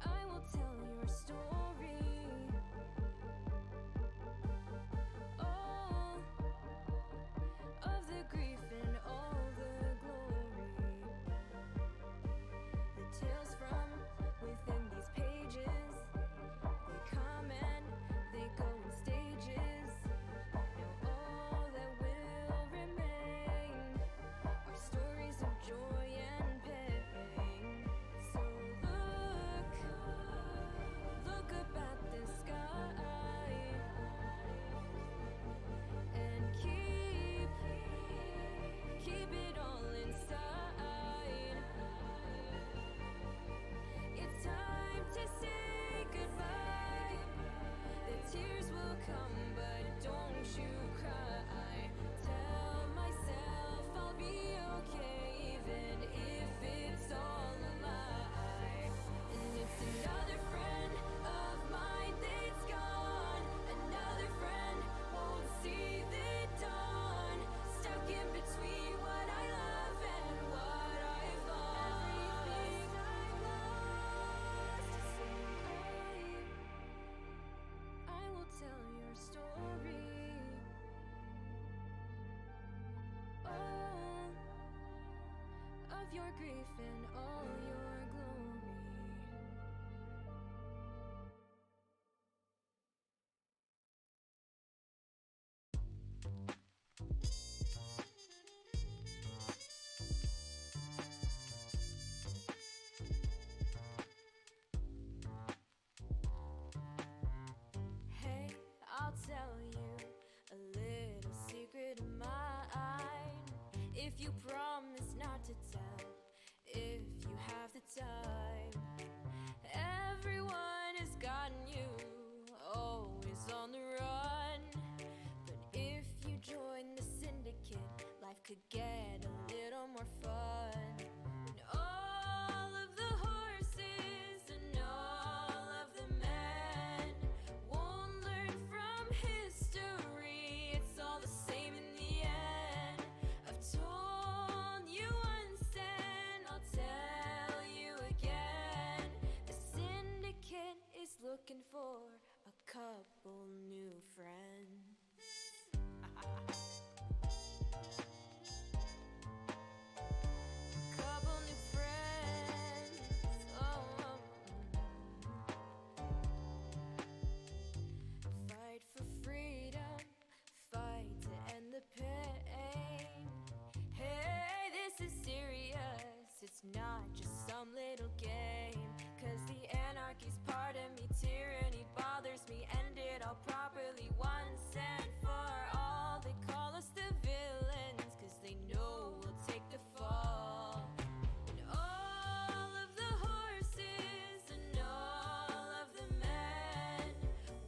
I will tell your story. All of the grief and all the glory. The tales from within these pages, they come and they go in stages. Now all that will remain are stories of joy and pain. So look up at the sky and keep it all inside. It's time to say goodbye. The tears will come, but don't you cry. Tell myself I'll be okay, even if it's all a lie. And it's another friend of mine that's gone. Another friend won't see the dawn. Stuck in between what I love and what I've lost. Everything I've lost. So I will tell your story. All of your grief and all your glory. Hey, I'll tell you a little secret of mine. If you promise not to tell, if you have the time. Everyone has gotten you, always on the run. But if you join the syndicate, life could get a little more fun. And all of the horses and all of the men won't learn from history. It's all the same in the end. I've told you once and I'll tell you again. The syndicate is looking for a couple new friends. Couple new friends. Oh. Fight for freedom, fight to end the pain. Hey, this is serious, it's not just some little game. Cause the anarchy's part of me, tyranny bothers me. End it all properly once and for all. They call us the villains, cause they know we'll take the fall. And all of the horses and all of the men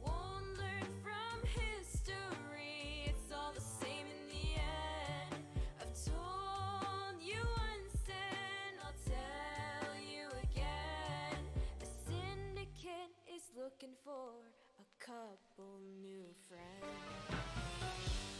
won't learn from history. It's all the same in the end. I've told you once and I'll tell you again. The syndicate is looking for a couple new friends.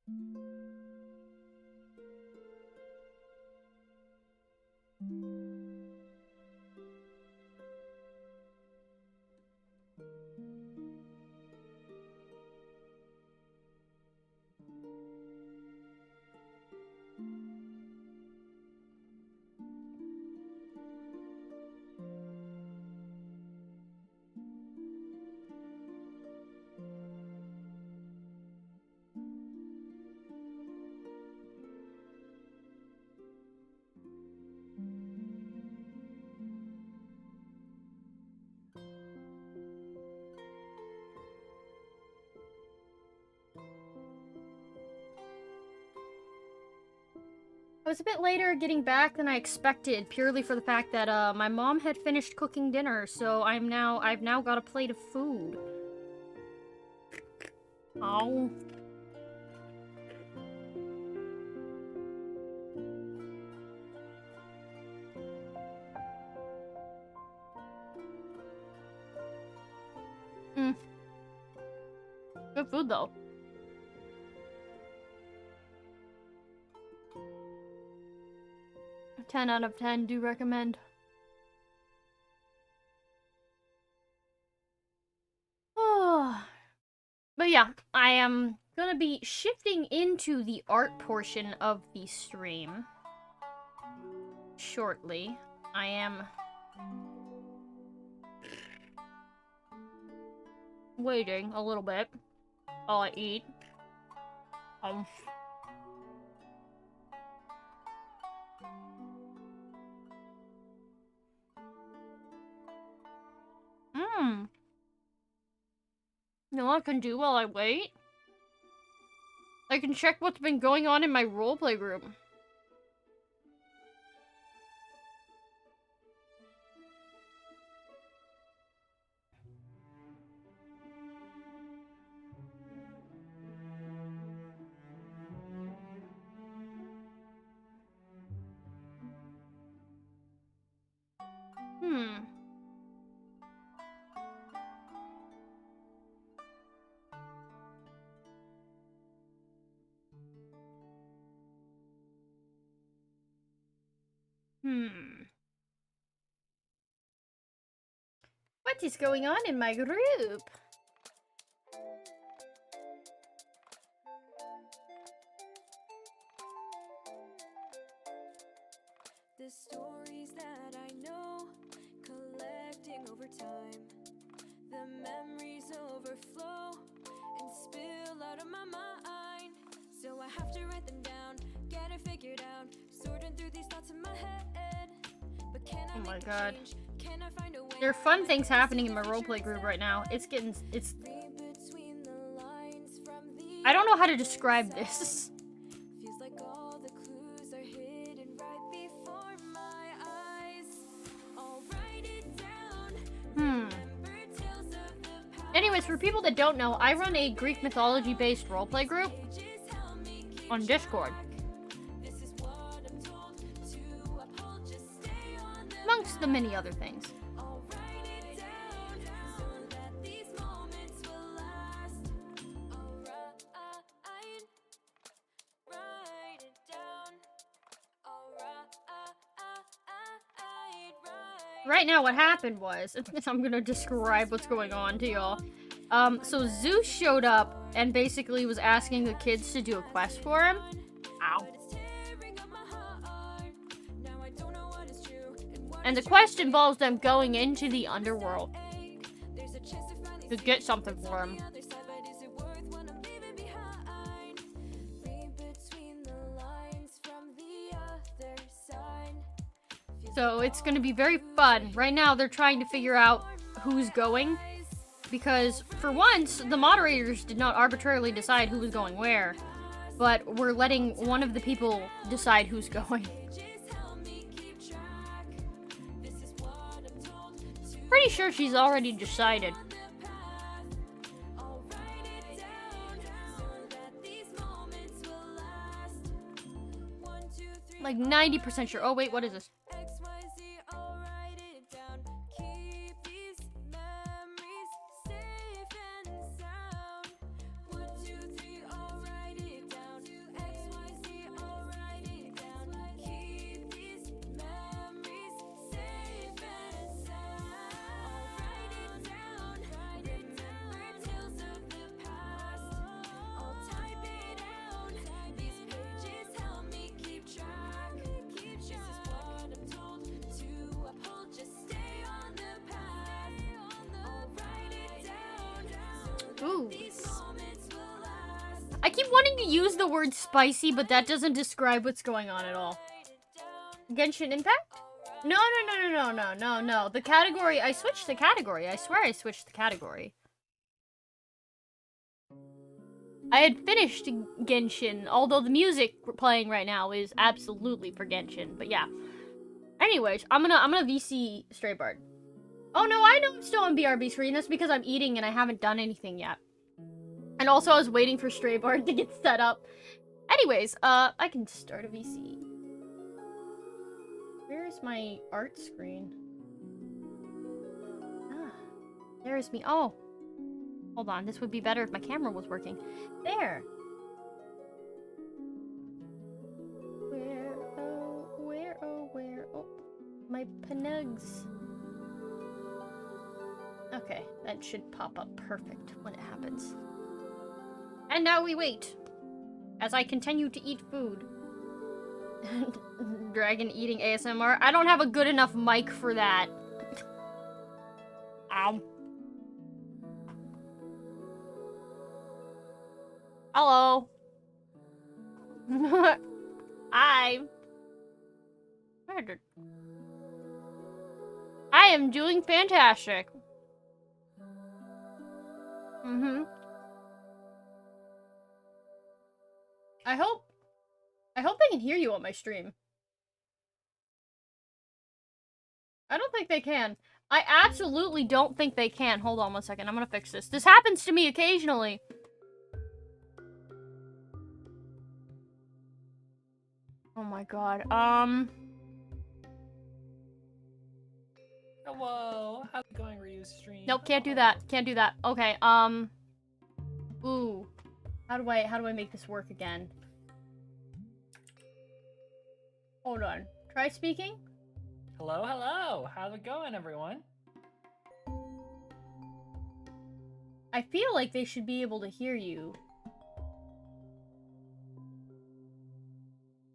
I was a bit later getting back than I expected, purely for the fact that my mom had finished cooking dinner, so I've now got a plate of food. Oh. Good food though. A 10 out of 10, do recommend. Oh. But yeah, I am gonna be shifting into the art portion of the stream shortly. I am waiting a little bit while I eat. You know what I can do while I wait? I can check what's been going on in my roleplay group. What is going on in my group? The stories that I know, collecting over time. The memories overflow and spill out of my mind. So I have to write them down, get it figured out, sorting through these thoughts in my head. But can I make a change? Can I find a way? There are fun things happening in my roleplay group right now. It's I don't know how to describe this. Feels like all the clues are hidden right before my eyes. I'll write it down. Anyways, for people that don't know, I run a Greek mythology-based roleplay group on Discord. Amongst the many other things. Right now, what happened was, I'm gonna describe what's going on to y'all. So Zeus showed up and basically was asking the kids to do a quest for him. Ow. And the quest involves them going into the underworld to get something for him. So it's gonna be very fun. Right now, they're trying to figure out who's going. Because, for once, the moderators did not arbitrarily decide who was going where. But we're letting one of the people decide who's going. Pretty sure she's already decided. Like 90% sure. Oh wait, what is this? keep wanting to use the word spicy, but that doesn't describe what's going on at all. Genshin Impact? No. The category, I switched the category. I swear I switched the category. I had finished Genshin, although the music playing right now is absolutely for Genshin, but yeah. Anyways, I'm gonna VC Stray Bard. Oh no, I know I'm still on BRB screen. That's because I'm eating and I haven't done anything yet. And also I was waiting for Stray Bard to get set up. Anyways, I can start a VC. Where's my art screen? Ah, there's me. Oh. Hold on, this would be better if my camera was working. There. Where? Oh, my penugs. Okay, that should pop up perfect when it happens. And now we wait. As I continue to eat food. Dragon eating ASMR. I don't have a good enough mic for that. Ow. Hello. I am doing fantastic. I hope they can hear you on my stream. I don't think they can. I absolutely don't think they can. Hold on one second. I'm gonna fix this. This happens to me occasionally. Oh my god. Hello. How's it going, Ryu's stream? Nope, can't do that. Can't do that. Okay, ooh. How do I make this work again? Hold on. Try speaking? Hello. How's it going, everyone? I feel like they should be able to hear you.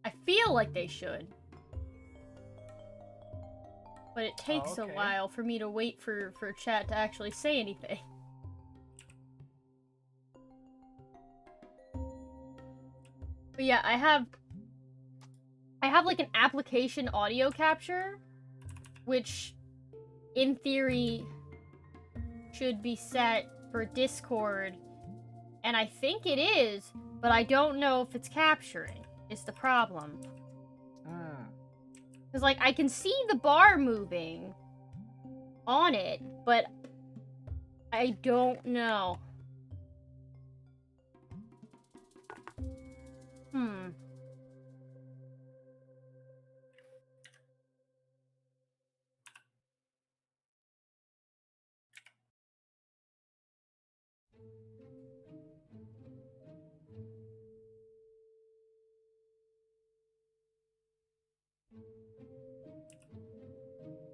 I feel like they should. But it takes a while for me to wait for chat to actually say anything. But yeah, I have like an application audio capture, which in theory should be set for Discord, and I think it is, but I don't know if it's capturing, is the problem. Because, like, I can see the bar moving on it, but I don't know.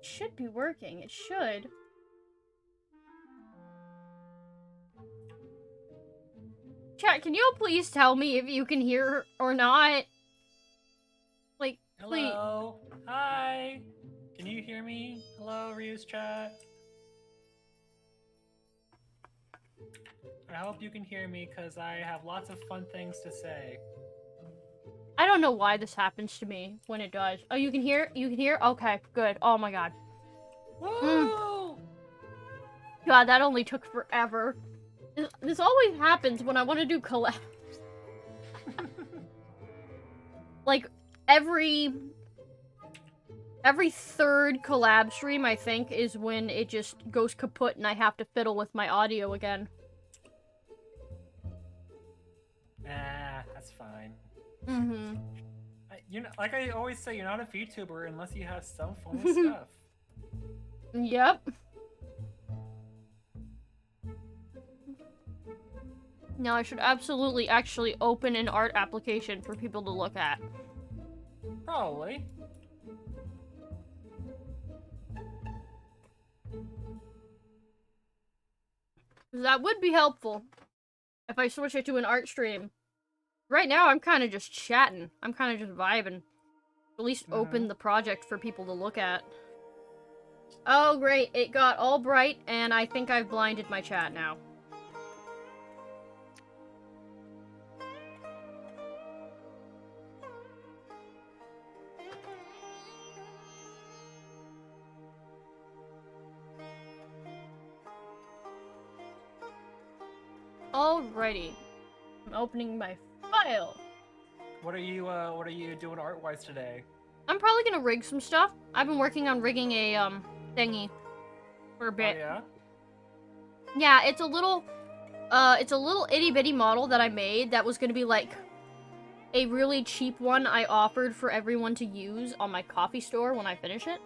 It should be working. It should. Chat, can you please tell me if you can hear her or not? Like, please. Hello. Hi. Can you hear me? Hello, Ryu's chat. I hope you can hear me, because I have lots of fun things to say. I don't know why this happens to me when it does. Oh, you can hear? You can hear? Okay, good. Oh my god. Woo! God, that only took forever. This always happens when I want to do collabs. Like, every third collab stream, I think, is when it just goes kaput and I have to fiddle with my audio again. Ah, that's fine. Mm-hmm. You know, like I always say, you're not a VTuber unless you have some funny stuff. Yep. Now I should absolutely actually open an art application for people to look at. Probably. That would be helpful if I switch it to an art stream. Right now, I'm kind of just chatting. I'm kind of just vibing. At least open the project for people to look at. Oh, great. It got all bright, and I think I've blinded my chat now. Alrighty. I'm opening my file. What are you doing art-wise today? I'm probably gonna rig some stuff. I've been working on rigging a, thingy for a bit. Oh, yeah? Yeah, it's a little itty-bitty model that I made that was gonna be, like, a really cheap one I offered for everyone to use on my coffee store when I finish it.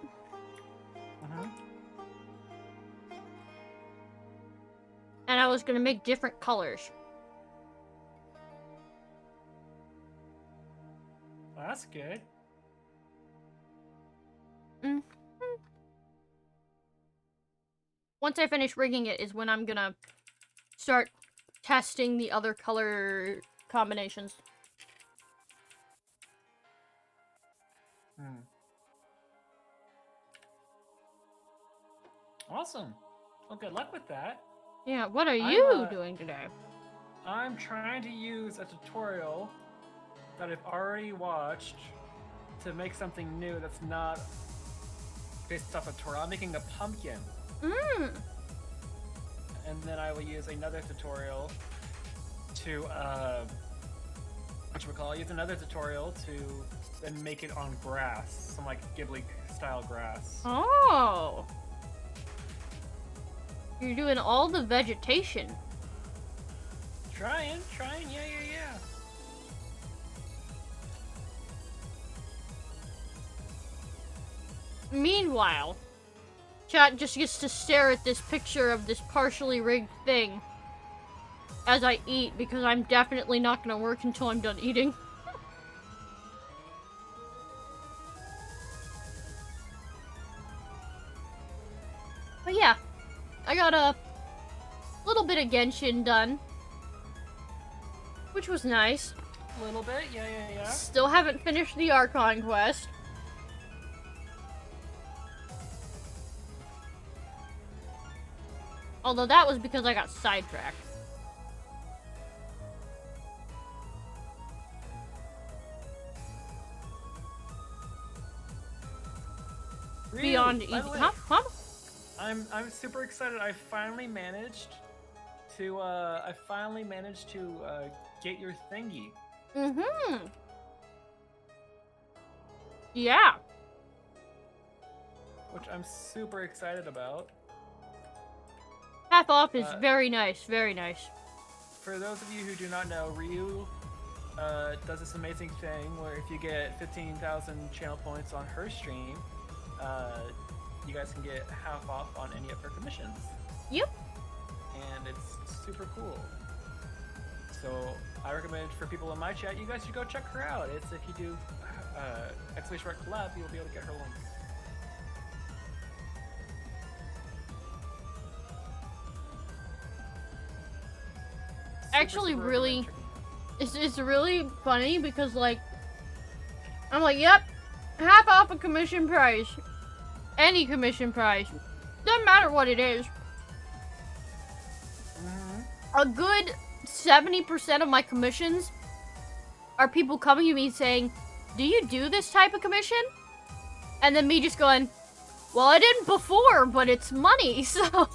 And I was gonna make different colors. Well, that's good. Once I finish rigging it is when I'm gonna start testing the other color combinations. Awesome. Well, good luck with that. Yeah, what are you doing today? I'm trying to use a tutorial that I've already watched to make something new that's not based off a tutorial. I'm making a pumpkin. And then I will use another tutorial to, use another tutorial to then make it on grass. Some, like, Ghibli-style grass. Oh! You're doing all the vegetation. Trying, yeah. Meanwhile, chat just gets to stare at this picture of this partially rigged thing as I eat, because I'm definitely not gonna work until I'm done eating. But yeah, I got a little bit of Genshin done, which was nice. A little bit, yeah. Still haven't finished the Archon quest. Although that was because I got sidetracked. Beyond easy. Huh? I'm super excited. I finally managed to get your thingy. Yeah. Which I'm super excited about. Half off is very nice, very nice. For those of you who do not know, Ryu does this amazing thing where if you get 15,000 channel points on her stream, you guys can get half off on any of her commissions. Yep. And it's super cool. So I recommend for people in my chat, you guys should go check her out. It's if you do !collab, you'll be able to get her link. Actually, really, it's really funny because, like, I'm like, yep, half off a commission price. Any commission price. Doesn't matter what it is. A good 70% of my commissions are people coming to me saying, do you do this type of commission? And then me just going, well, I didn't before, but it's money, so...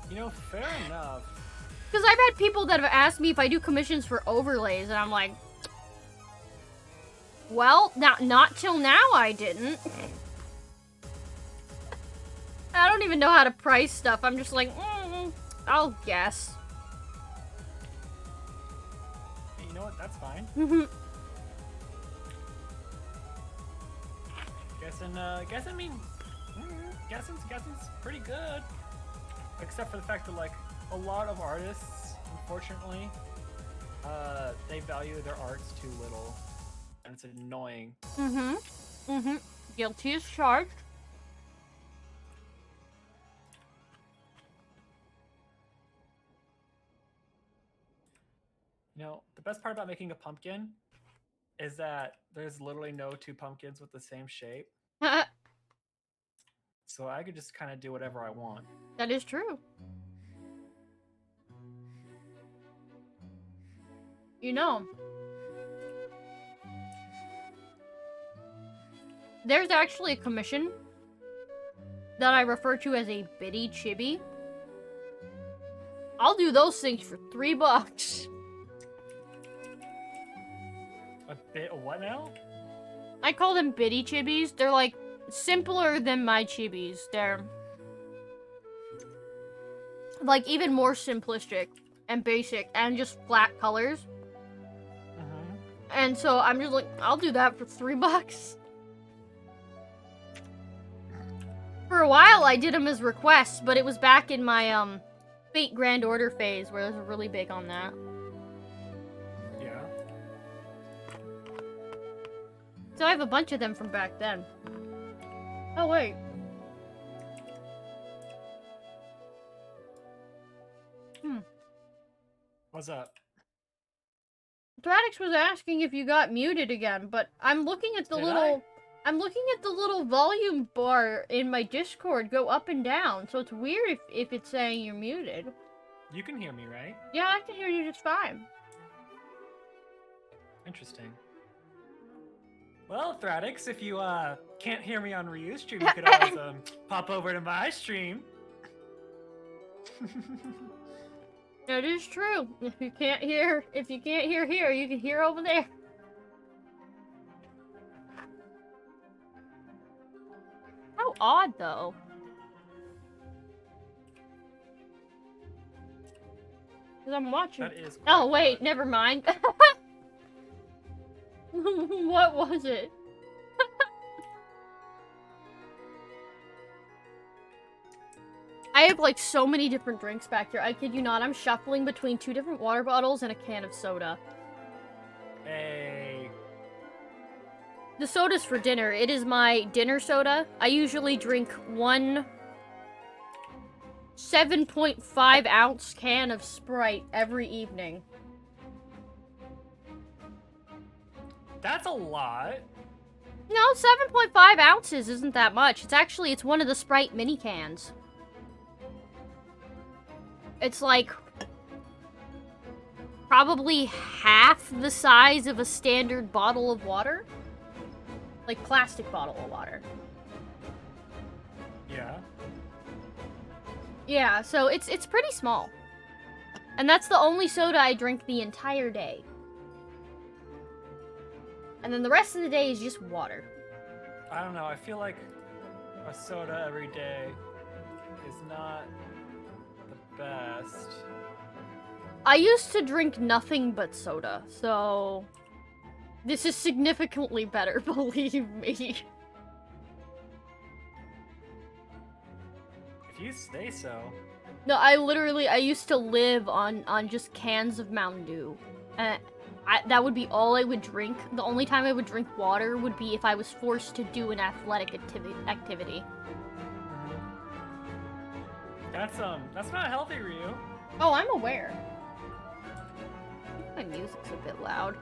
You know, fair enough. Because I've had people that have asked me if I do commissions for overlays, and I'm like, well, not till now I didn't. I don't even know how to price stuff. I'm just like, I'll guess. You know what? That's fine. Guessing's pretty good. Except for the fact that, like, a lot of artists, unfortunately, they value their arts too little. And it's annoying. Guilty as charged. You know, the best part about making a pumpkin is that there's literally no two pumpkins with the same shape. So I could just kind of do whatever I want. That is true. You know, there's actually a commission that I refer to as a bitty chibi. I'll do those things for $3. A bit of what now? I call them bitty chibis. They're like simpler than my chibis. They're like even more simplistic and basic and just flat colors. And so I'm just like, I'll do that for $3. For a while I did them as requests, but it was back in my Fate Grand Order phase where I was really big on that. Yeah. So I have a bunch of them from back then. Oh wait. What's up? Thradix was asking if you got muted again, but I'm looking at the I'm looking at the little volume bar in my Discord go up and down, so it's weird if it's saying you're muted. You can hear me, right? Yeah, I can hear you just fine. Interesting. Well, Thradix, if you can't hear me on Ryu's stream, you could always pop over to my stream. That is true. If you can't hear here, you can hear over there. How odd, though. Because I'm watching. That is oh, wait, never mind. What was it? I have like so many different drinks back here. I kid you not. I'm shuffling between 2 different water bottles and a can of soda. Hey. The soda's for dinner. It is my dinner soda. I usually drink one 7.5 ounce can of Sprite every evening. That's a lot. No, 7.5 ounces isn't that much. It's one of the Sprite mini cans. It's like probably half the size of a standard bottle of water. Like plastic bottle of water. Yeah. Yeah, so it's pretty small. And that's the only soda I drink the entire day. And then the rest of the day is just water. I don't know. I feel like a soda every day is not the best. I used to drink nothing but soda, so this is significantly better, believe me. If you say so. No, I used to live on just cans of Mountain Dew. And that would be all I would drink. The only time I would drink water would be if I was forced to do an athletic activity. That's not healthy, Ryu. Oh, I'm aware. My music's a bit loud.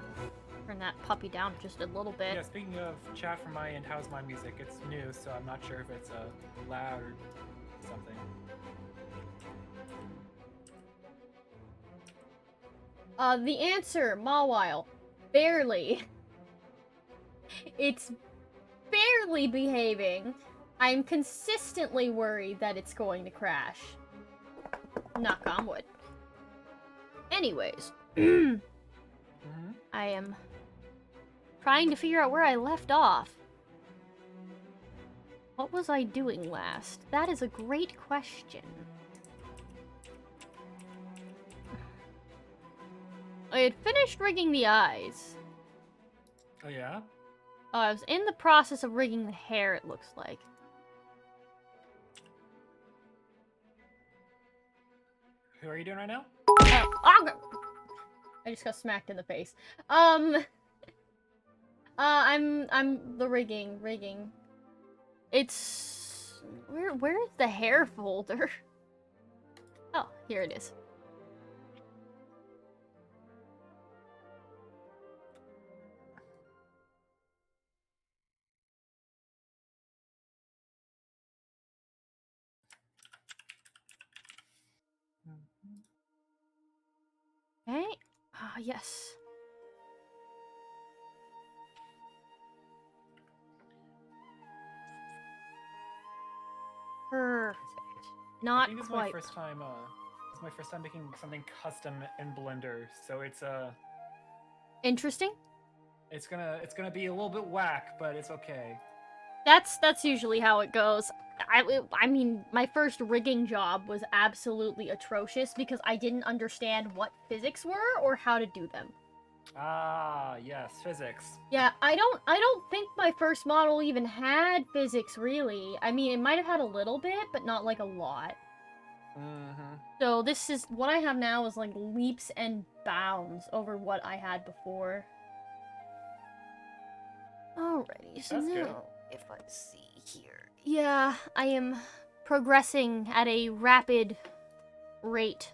Turn that puppy down just a little bit. Yeah, speaking of chat from my end, how's my music? It's new, so I'm not sure if it's loud or something. The answer, Mawile, barely. It's barely behaving. I'm consistently worried that it's going to crash. Knock on wood. Anyways. I am trying to figure out where I left off. What was I doing last? That is a great question. I had finished rigging the eyes. Oh, yeah? Oh, I was in the process of rigging the hair, it looks like. Who are you doing right now? I just got smacked in the face. I'm the rigging. It's where's the hair folder? Oh, here it is. Okay. Ah, yes. I Perfect. Not think this is quite. my my first time making something custom in Blender, so it's Interesting. it's gonna be a little bit whack, but it's okay. That's usually how it goes. I mean, my first rigging job was absolutely atrocious because I didn't understand what physics were or how to do them. Ah, yes, physics. Yeah, I don't think my first model even had physics really. I mean, it might have had a little bit, but not like a lot. Mm-hmm. So this is what I have now is like leaps and bounds over what I had before. Alrighty, so That's now good. if I see here. Yeah, I am progressing at a rapid rate.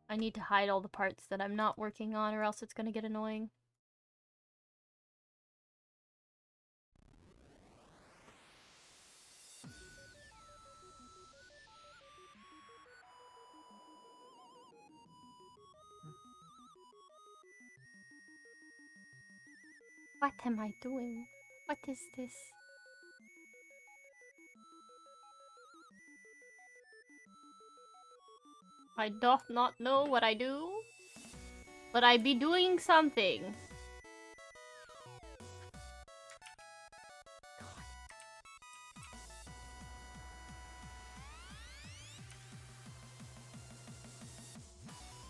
I need to hide all the parts that I'm not working on or else it's gonna get annoying. What am I doing? What is this? I doth not know what I do, but I be doing something.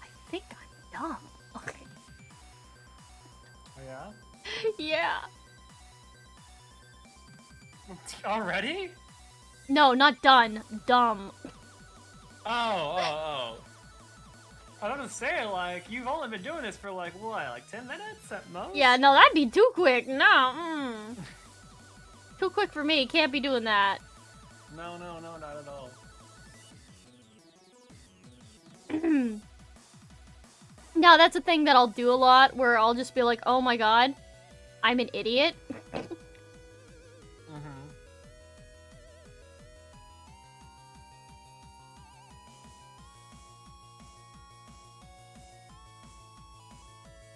I think I'm dumb. Okay. Oh yeah. Yeah. Already? No, not done. Dumb. Oh. I was gonna say, like, you've only been doing this for like what, like 10 minutes at most? Yeah, no, that'd be too quick. No, too quick for me. Can't be doing that. No, not at all. Now, that's a thing that I'll do a lot, where I'll just be like, oh my god, I'm an idiot. Mm-hmm.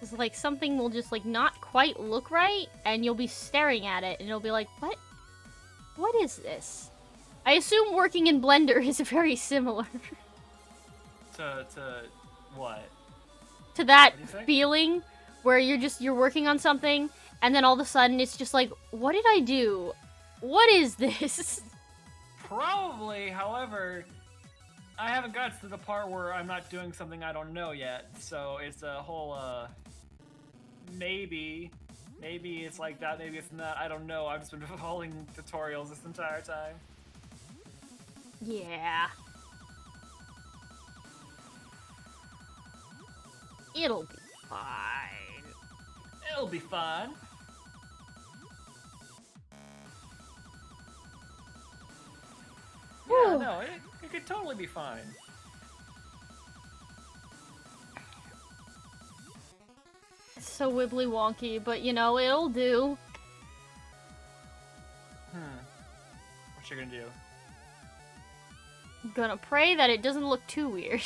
It's like something will just like not quite look right, and you'll be staring at it, and it'll be like, what? What is this? I assume working in Blender is very similar To what? to that What do you think? feeling where you're working on something, and then all of a sudden it's just like, what did I do? What is this? Probably, however, I haven't got to the part where I'm not doing something I don't know yet, so it's a whole, maybe it's like that, maybe it's not, I don't know, I've just been following tutorials this entire time. Yeah. It'll be fine. It'll be fun. Yeah, Whew. no, it could totally be fine. It's so wibbly wonky, but you know, it'll do. What you gonna do? I'm gonna pray that it doesn't look too weird.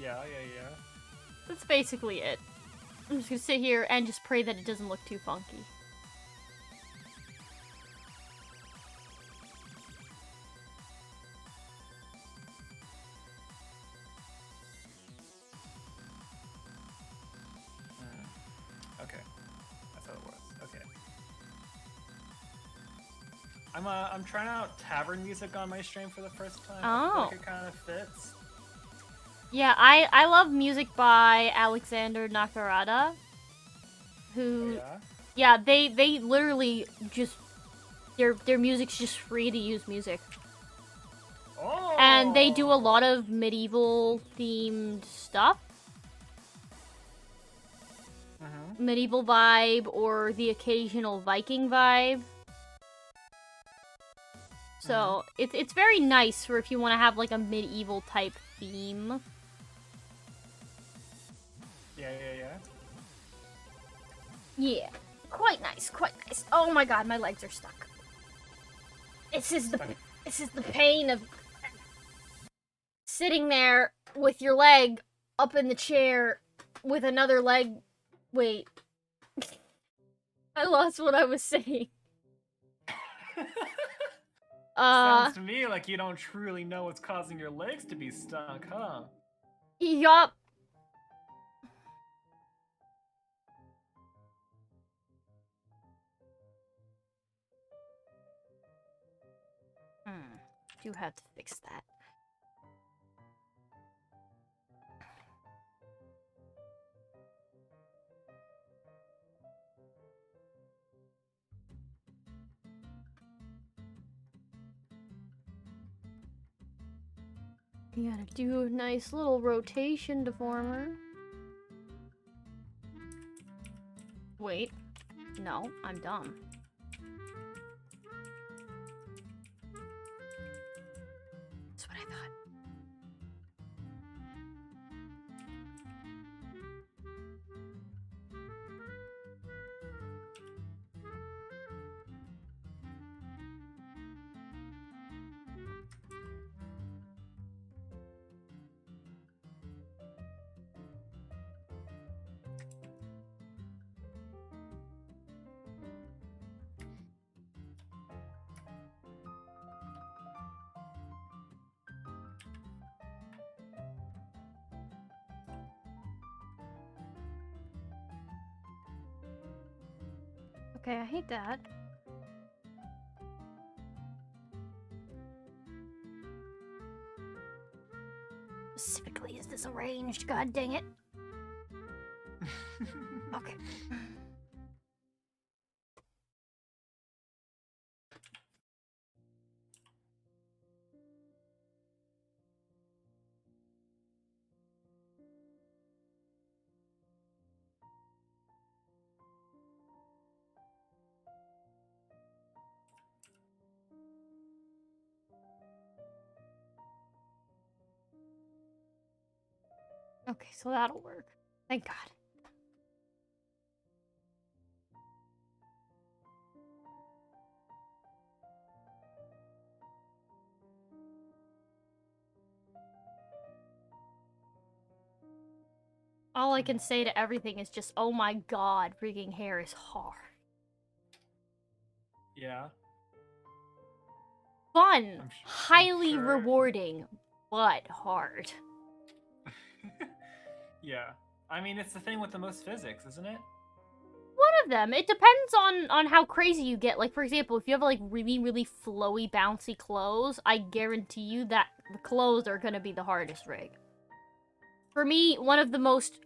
Yeah. That's basically it. I'm just gonna sit here and just pray that it doesn't look too funky. Okay. That's how it works. Okay. I'm trying out tavern music on my stream for the first time. I feel like it kind of fits. Yeah, I love music by Alexander Nakarada, who, yeah, they literally just their music's just free to use music. Oh. And they do a lot of medieval themed stuff. Medieval vibe or the occasional Viking vibe. So it's very nice for if you want to have like a medieval type theme. Yeah. Yeah, quite nice, quite nice. Oh my god, my legs are stuck. This is the pain of sitting there with your leg up in the chair with another leg. Wait, I lost what I was saying. Sounds to me like you don't truly know what's causing your legs to be stuck, huh? Yup. Do have to fix that. You gotta do a nice little rotation deformer. Wait. No, I'm dumb. That's what I thought. Okay, I hate that. Specifically, is this arranged? God dang it. Okay. Okay, so that'll work. Thank God. All I can say to everything is just, oh my god, rigging hair is hard. Yeah. Fun, highly sure. rewarding, but hard. Yeah. I mean, it's the thing with the most physics, isn't it? One of them. It depends on how crazy you get. Like, for example, if you have, like, really, really flowy, bouncy clothes, I guarantee you that the clothes are gonna be the hardest rig. For me, one of the most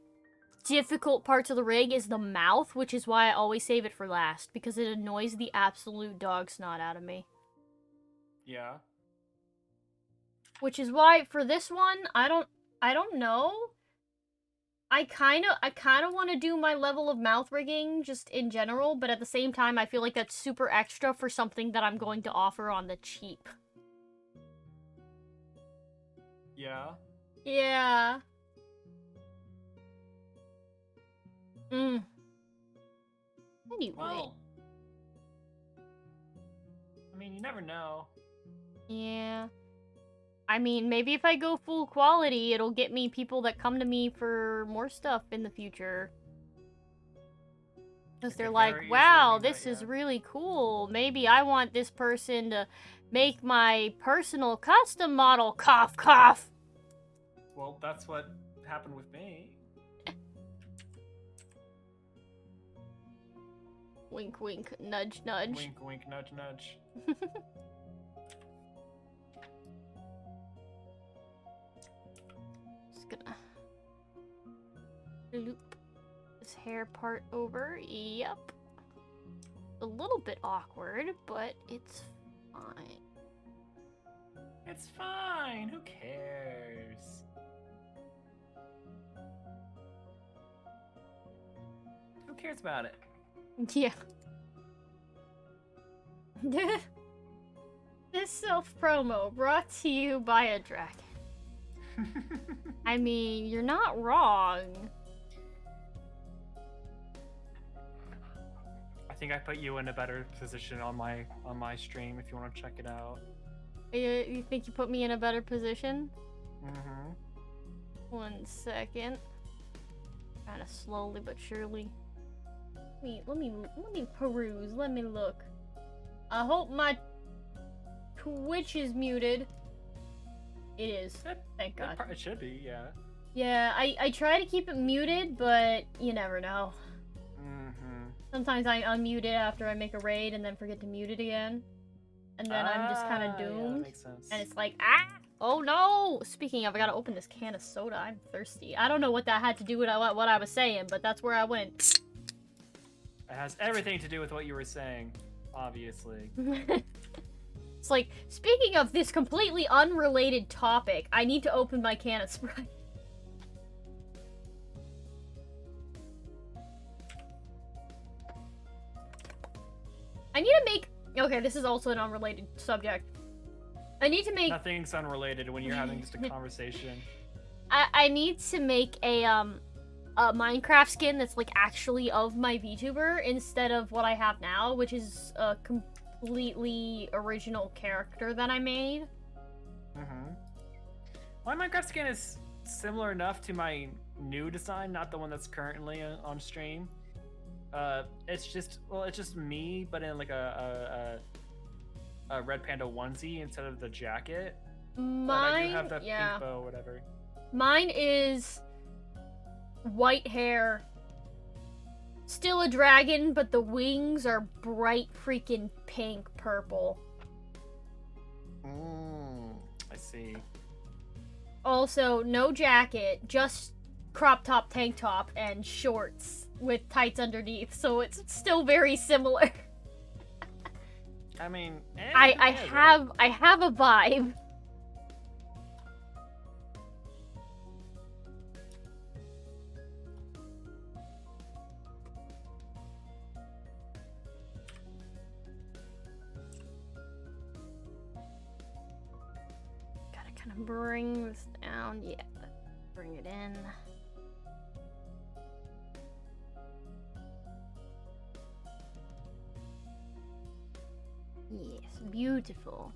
difficult parts of the rig is the mouth, which is why I always save it for last, because it annoys the absolute dog snot out of me. Yeah. Which is why, for this one, I don't know. I kind of want to do my level of mouth rigging just in general, but at the same time, I feel like that's super extra for something that I'm going to offer on the cheap. Yeah. Yeah. Anyway. Well, I mean, you never know. Yeah. I mean, maybe if I go full quality, it'll get me people that come to me for more stuff in the future. Because they're like, wow, this is really cool. Maybe I want this person to make my personal custom model. Cough, cough. Well, that's what happened with me. Wink, wink, nudge, nudge. Wink, wink, nudge, nudge. Just gonna loop this hair part over. Yep. A little bit awkward, but it's fine. It's fine. Who cares? Who cares about it? Yeah. This self-promo brought to you by a dragon. I mean, you're not wrong. I think I put you in a better position on my stream if you want to check it out. You think you put me in a better position? Mm-hmm. 1 second. Kind of slowly but surely. Let me peruse. Let me look. I hope my Twitch is muted. It is. Thank God. It should be, yeah. Yeah, I try to keep it muted, but you never know. Sometimes I unmute it after I make a raid and then forget to mute it again. And then I'm just kind of doomed. Yeah, that makes sense. And it's like, ah! Oh no! Speaking of, I gotta open this can of soda. I'm thirsty. I don't know what that had to do with what I was saying, but that's where I went. It has everything to do with what you were saying, obviously. It's like, speaking of this completely unrelated topic, I need to open my can of Sprite. I need to make... Okay, this is also an unrelated subject. I need to make... Nothing's unrelated when you're having just a conversation. I need to make a Minecraft skin that's, like, actually of my VTuber instead of what I have now, which is a completely original character that I made. My Minecraft skin is similar enough to my new design, not the one that's currently on stream. It's just me, but in like a red panda onesie instead of the jacket. Mine, I do have the pink bow, whatever. Mine is white hair, still a dragon, but the wings are bright freaking pink purple. I see. Also, no jacket, just crop top tank top and shorts with tights underneath, so it's still very similar. I mean, I have a vibe. Gotta kind of bring this down, yeah. Bring it in. Yes, beautiful.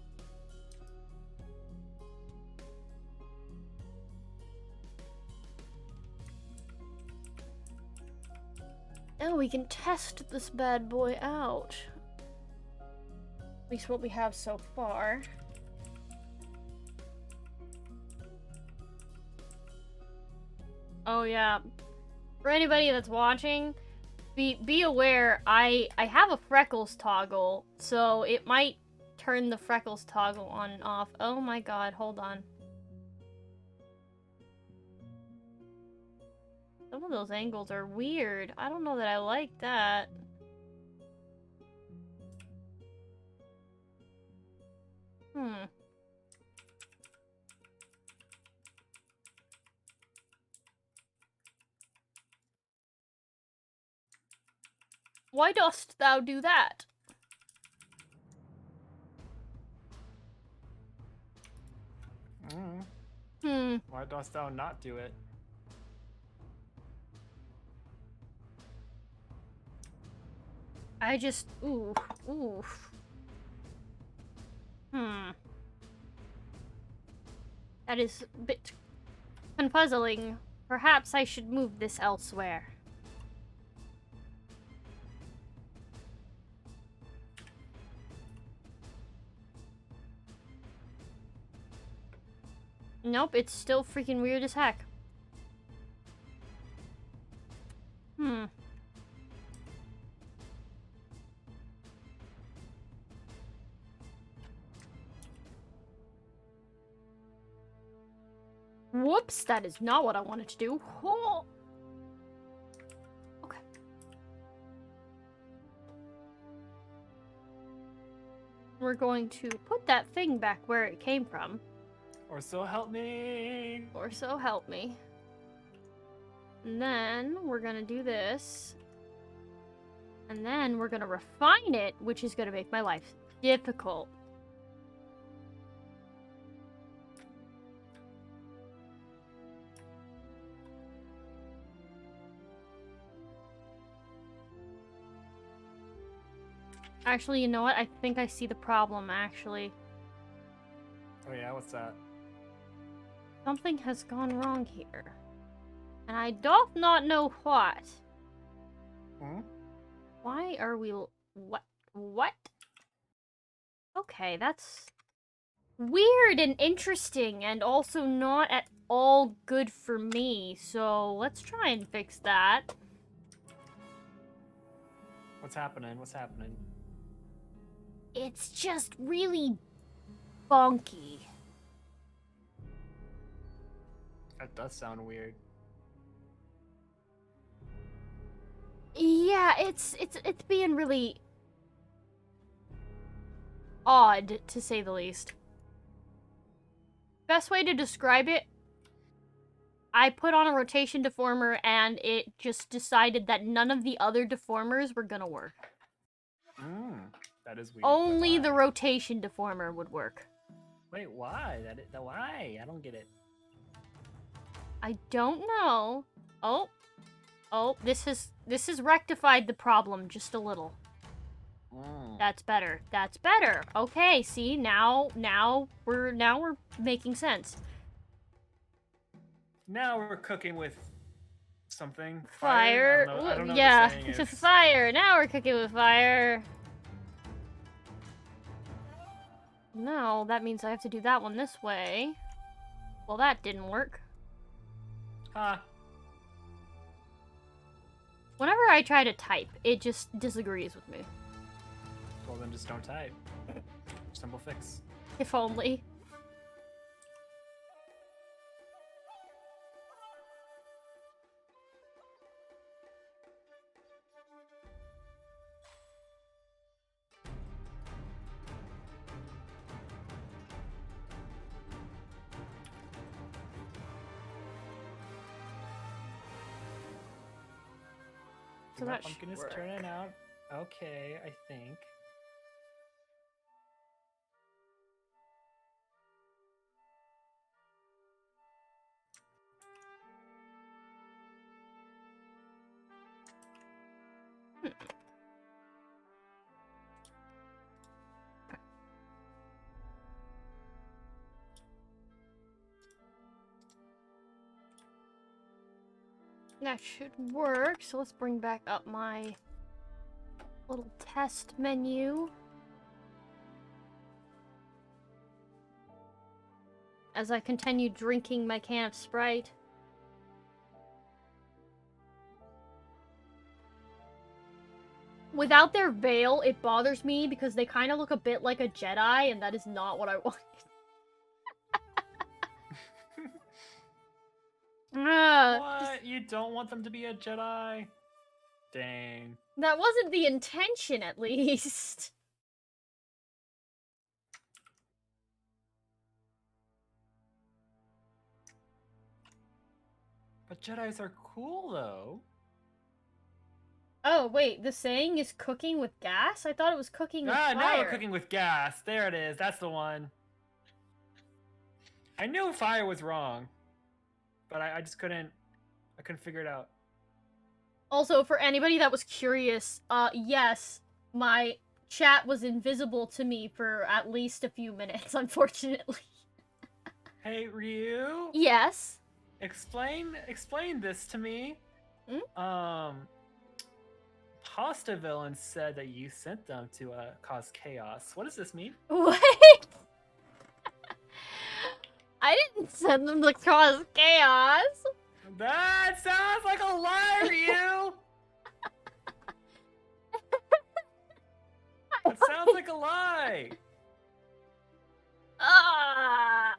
Now we can test this bad boy out. At least what we have so far. Oh yeah. For anybody that's watching, be aware, I have a freckles toggle, so it might turn the freckles toggle on and off. Oh my god, hold on. Some of those angles are weird. I don't know that I like that. Why dost thou do that? Why dost thou not do it? I just... oof. That is a bit confuzzling. Perhaps I should move this elsewhere. Nope, it's still freaking weird as heck. Whoops, that is not what I wanted to do. Oh. Okay. We're going to put that thing back where it came from. Or so help me. Or so help me. And then we're gonna do this. And then we're gonna refine it, which is gonna make my life difficult. Actually, you know what? I think I see the problem, actually. Oh yeah, what's that? Something has gone wrong here. And I doth not know what. Why are we... What? What? Okay, that's weird and interesting and also not at all good for me. So let's try and fix that. What's happening? What's happening? It's just really bonky. That does sound weird. Yeah, it's being really odd, to say the least. Best way to describe it, I put on a rotation deformer and it just decided that none of the other deformers were gonna work. That is weird. Only the Why? rotation deformer would work. Wait, why? Why? I don't get it. I don't know. Oh. Oh, this has rectified the problem just a little. That's better. That's better. Okay, see, now we're making sense. Now we're cooking with something. Fire. I don't know Yeah. what the saying is. Fire. Now we're cooking with fire. No, that means I have to do that one this way. Well, that didn't work. Huh. Whenever I try to type, it just disagrees with me. Well, then just don't type. Simple fix. If only. So My that pumpkin should is work. turning out okay, I think. That should work. So let's bring back up my little test menu. As I continue drinking my can of Sprite. Without their veil, it bothers me because they kind of look a bit like a Jedi, and that is not what I wanted. What? You don't want them to be a Jedi? Dang. That wasn't the intention, at least. But Jedis are cool, though. Oh, wait, the saying is cooking with gas? I thought it was cooking with fire. Now we're cooking with gas. There it is. That's the one. I knew fire was wrong, but I just couldn't figure it out. Also, for anybody that was curious, yes, my chat was invisible to me for at least a few minutes, unfortunately. Hey, Ryu? Yes? Explain this to me. Hmm? Pasta Villain said that you sent them to cause chaos. What does this mean? What? I didn't send them to cause chaos. That sounds like a lie, Ryu! That sounds like a lie! Ah!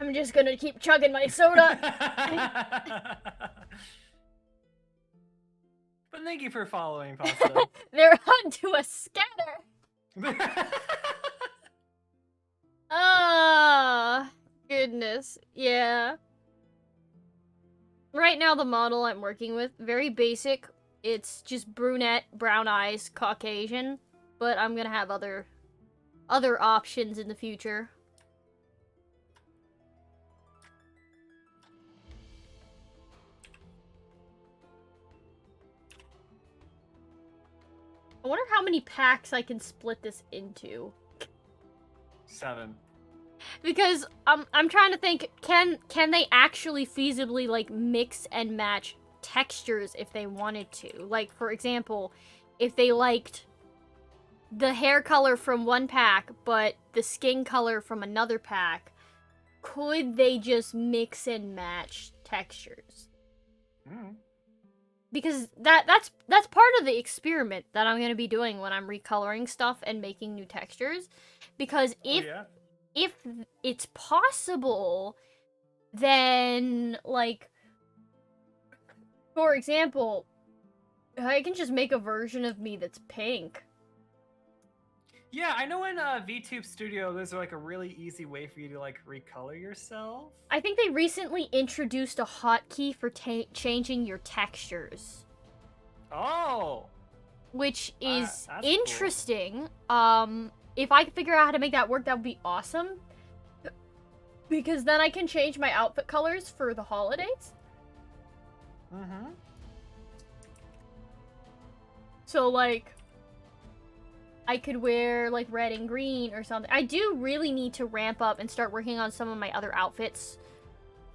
I'm just gonna keep chugging my soda. But thank you for following, Pasta. They're onto a scatter. Ah, goodness. Yeah. Right now, the model I'm working with, very basic. It's just brunette, brown eyes, Caucasian. But I'm gonna have other options in the future. I wonder how many packs I can split this into. 7. Because I'm trying to think, can they actually feasibly like mix and match textures if they wanted to? Like, for example, if they liked the hair color from one pack but the skin color from another pack, could they just mix and match textures? Because that's part of the experiment that I'm gonna be doing when I'm recoloring stuff and making new textures. Because if it's possible, then like, for example, I can just make a version of me that's pink. Yeah, I know in VTube Studio there's like a really easy way for you to like recolor yourself. I think they recently introduced a hotkey for changing your textures. Oh! Which is that's interesting. If I could figure out how to make that work, that would be awesome. Because then I can change my outfit colors for the holidays. Mm-hmm. So, like, I could wear, like, red and green or something. I do really need to ramp up and start working on some of my other outfits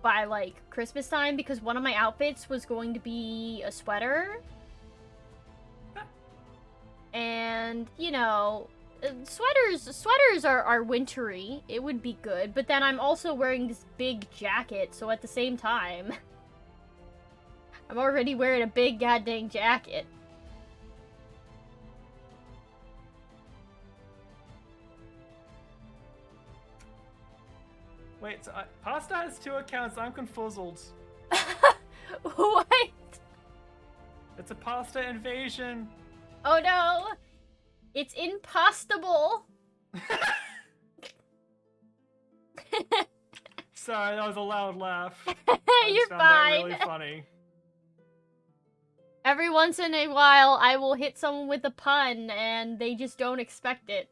by, like, Christmas time, because one of my outfits was going to be a sweater. And, you know, sweaters are wintry. It would be good, but then I'm also wearing this big jacket, so at the same time, I'm already wearing a big goddamn jacket. Wait, so Pasta has 2 accounts. I'm confuzzled. What? It's a Pasta invasion. Oh no! It's impostable! Sorry, that was a loud laugh. You're found fine. That really funny. Every once in a while, I will hit someone with a pun, and they just don't expect it.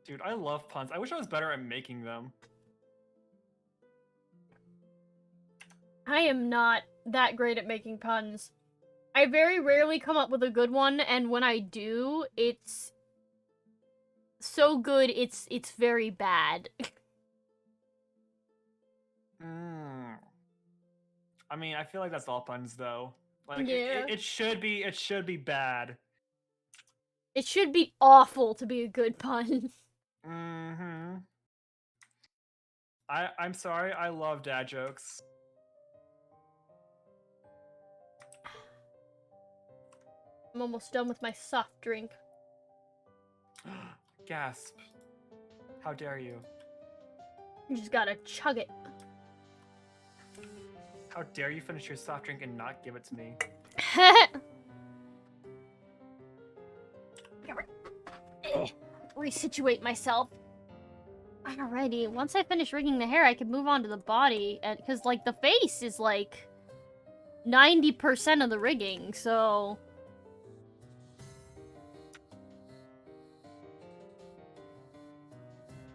Dude, I love puns. I wish I was better at making them. I am not that great at making puns. I very rarely come up with a good one, and when I do, it's so good, it's very bad. I mean, I feel like that's all puns, though. Like, Yeah. it should be bad. It should be awful to be a good pun. Mm-hmm. I'm sorry, I love dad jokes. I'm almost done with my soft drink. Gasp. How dare you? You just gotta chug it. How dare you finish your soft drink and not give it to me? Resituate myself. Alrighty, once I finish rigging the hair, I can move on to the body, and because like the face is like 90% of the rigging, so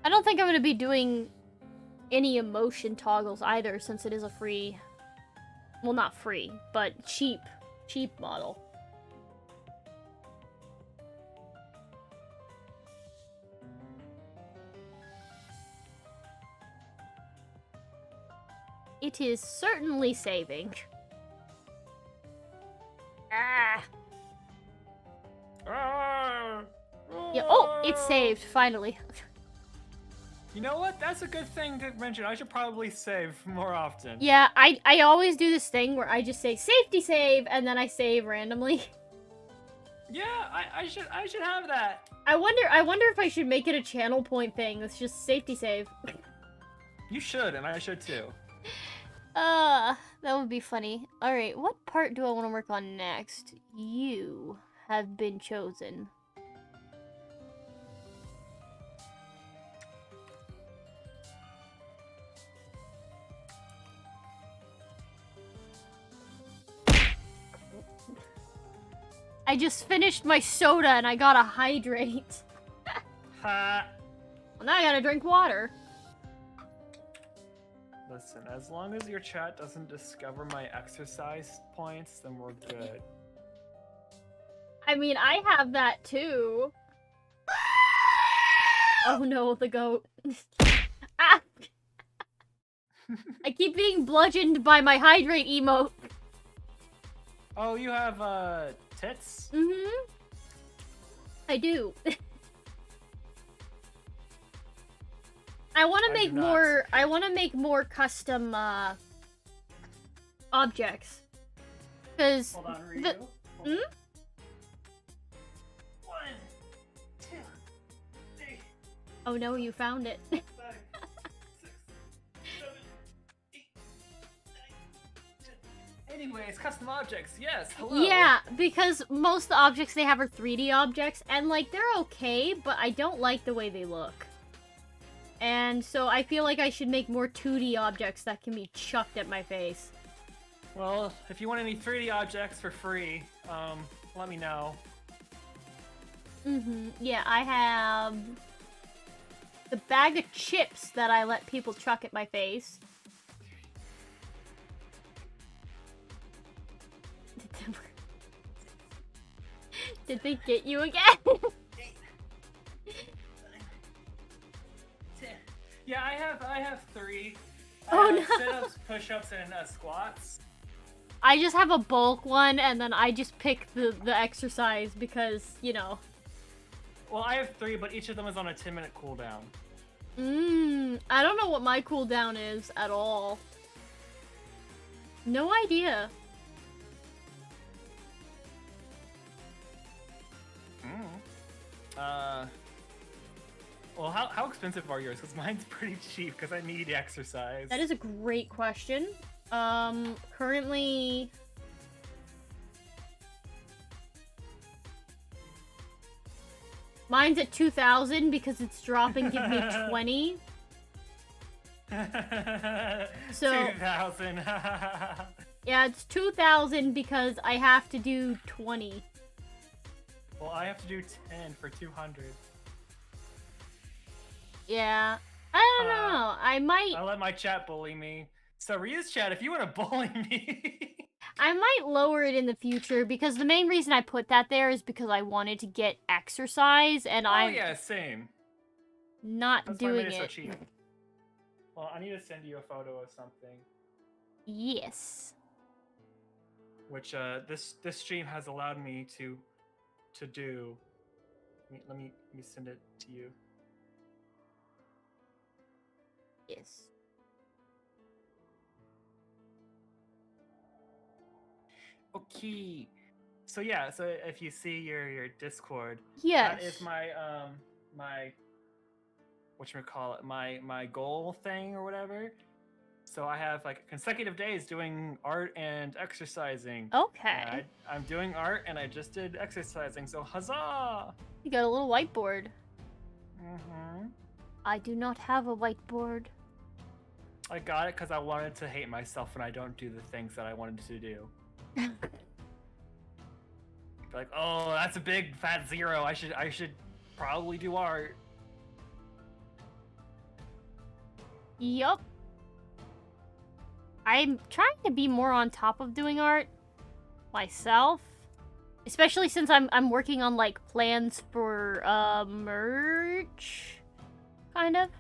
I don't think I'm gonna be doing any emotion toggles either, since it is a free, well, not free, but cheap model. It is certainly saving. Ah. Yeah, oh, it's saved, finally. You know what? That's a good thing to mention. I should probably save more often. Yeah, I always do this thing where I just say safety save and then I save randomly. Yeah, I should have that. I wonder if I should make it a channel point thing. That's just safety save. You should, and I should too. That would be funny. Alright, what part do I want to work on next? You have been chosen. I just finished my soda and I gotta hydrate. Ha! Well, now I gotta drink water. Listen, as long as your chat doesn't discover my exercise points, then we're good. I mean, I have that too. Oh no, the goat. Ah! I keep being bludgeoned by my hydrate emote. Oh, you have tits? Mm-hmm. I do. I want to make more. I want to make more custom objects. Cause Hold on, Ryu. the. Hmm? 1, 2, 3, Oh no, you found it. 5, 6, 7, 8, 9, 10. Anyways, custom objects. Yes. Hello. Yeah, because most of the objects they have are 3D objects, and like they're okay, but I don't like the way they look. And so I feel like I should make more 2D objects that can be chucked at my face. Well, if you want any 3D objects for free, let me know. Yeah, I have the bag of chips that I let people chuck at my face. Did they get you again? Yeah, I have 3. Oh, I have no. sit-ups, push-ups, and squats. I just have a bulk one, and then I just pick the exercise because, you know. Well, I have 3, but each of them is on a 10-minute cooldown. I don't know what my cooldown is at all. No idea. Well, how expensive are yours? Because mine's pretty cheap, because I need exercise. That is a great question. Currently... Mine's at 2,000 because it's dropping, give me 20. So... 2,000. Yeah, it's 2,000 because I have to do 20. Well, I have to do 10 for 200. Yeah. I don't know. I might... I let my chat bully me. So, Ryu's chat, if you want to bully me... I might lower it in the future because the main reason I put that there is because I wanted to get exercise and I'm yeah, same. not That's doing why I made it so it. cheap. Well, I need to send you a photo of something. Yes. Which this stream has allowed me to do. Let me send it to you. Yes. Okay. So yeah, so if you see your Discord, Yes. that is my my whatchamacallit, my goal thing or whatever. So I have like consecutive days doing art and exercising. Okay. I'm doing art and I just did exercising, so huzzah! You got a little whiteboard. Mm-hmm. I do not have a whiteboard. I got it because I wanted to hate myself when I don't do the things that I wanted to do. Like, oh, that's a big fat 0. I should probably do art. Yup. I'm trying to be more on top of doing art myself. Especially since I'm working on like plans for merch. Kind of.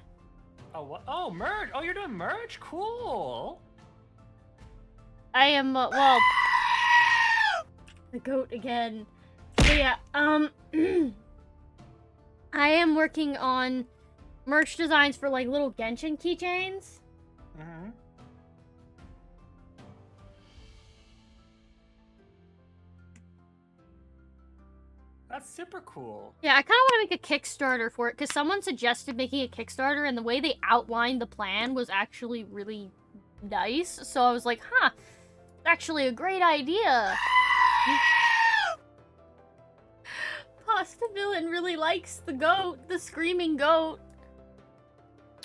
Oh, what? Oh, merch! Oh, you're doing merch? Cool! I am, well... The goat again. So yeah, I am working on merch designs for like little Genshin keychains. Mm-hmm. That's super cool. Yeah, I kind of want to make a Kickstarter for it, because someone suggested making a Kickstarter, and the way they outlined the plan was actually really nice. So I was like, huh, actually a great idea. Pasta Villain really likes the goat, the screaming goat.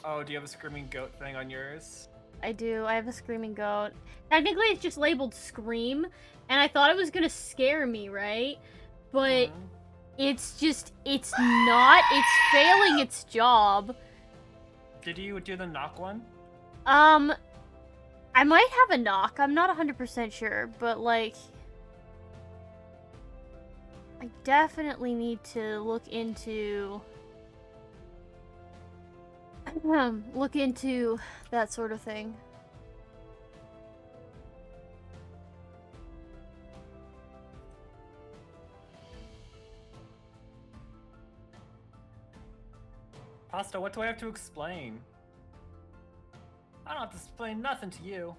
Oh, do you have a screaming goat thing on yours? I do, I have a screaming goat. Technically it's just labeled Scream, and I thought it was gonna scare me, right? But it's not, it's failing its job. Did you do the knock one? I might have a knock, I'm not 100% sure, but like... I definitely need to look into look into that sort of thing. Pasta, what do I have to explain? I don't have to explain nothing to you.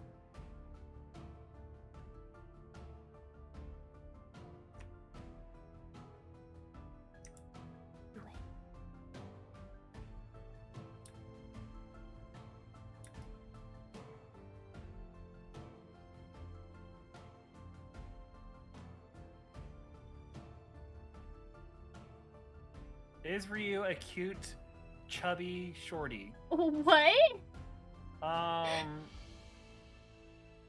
Is Ryu a cute, chubby shorty? What?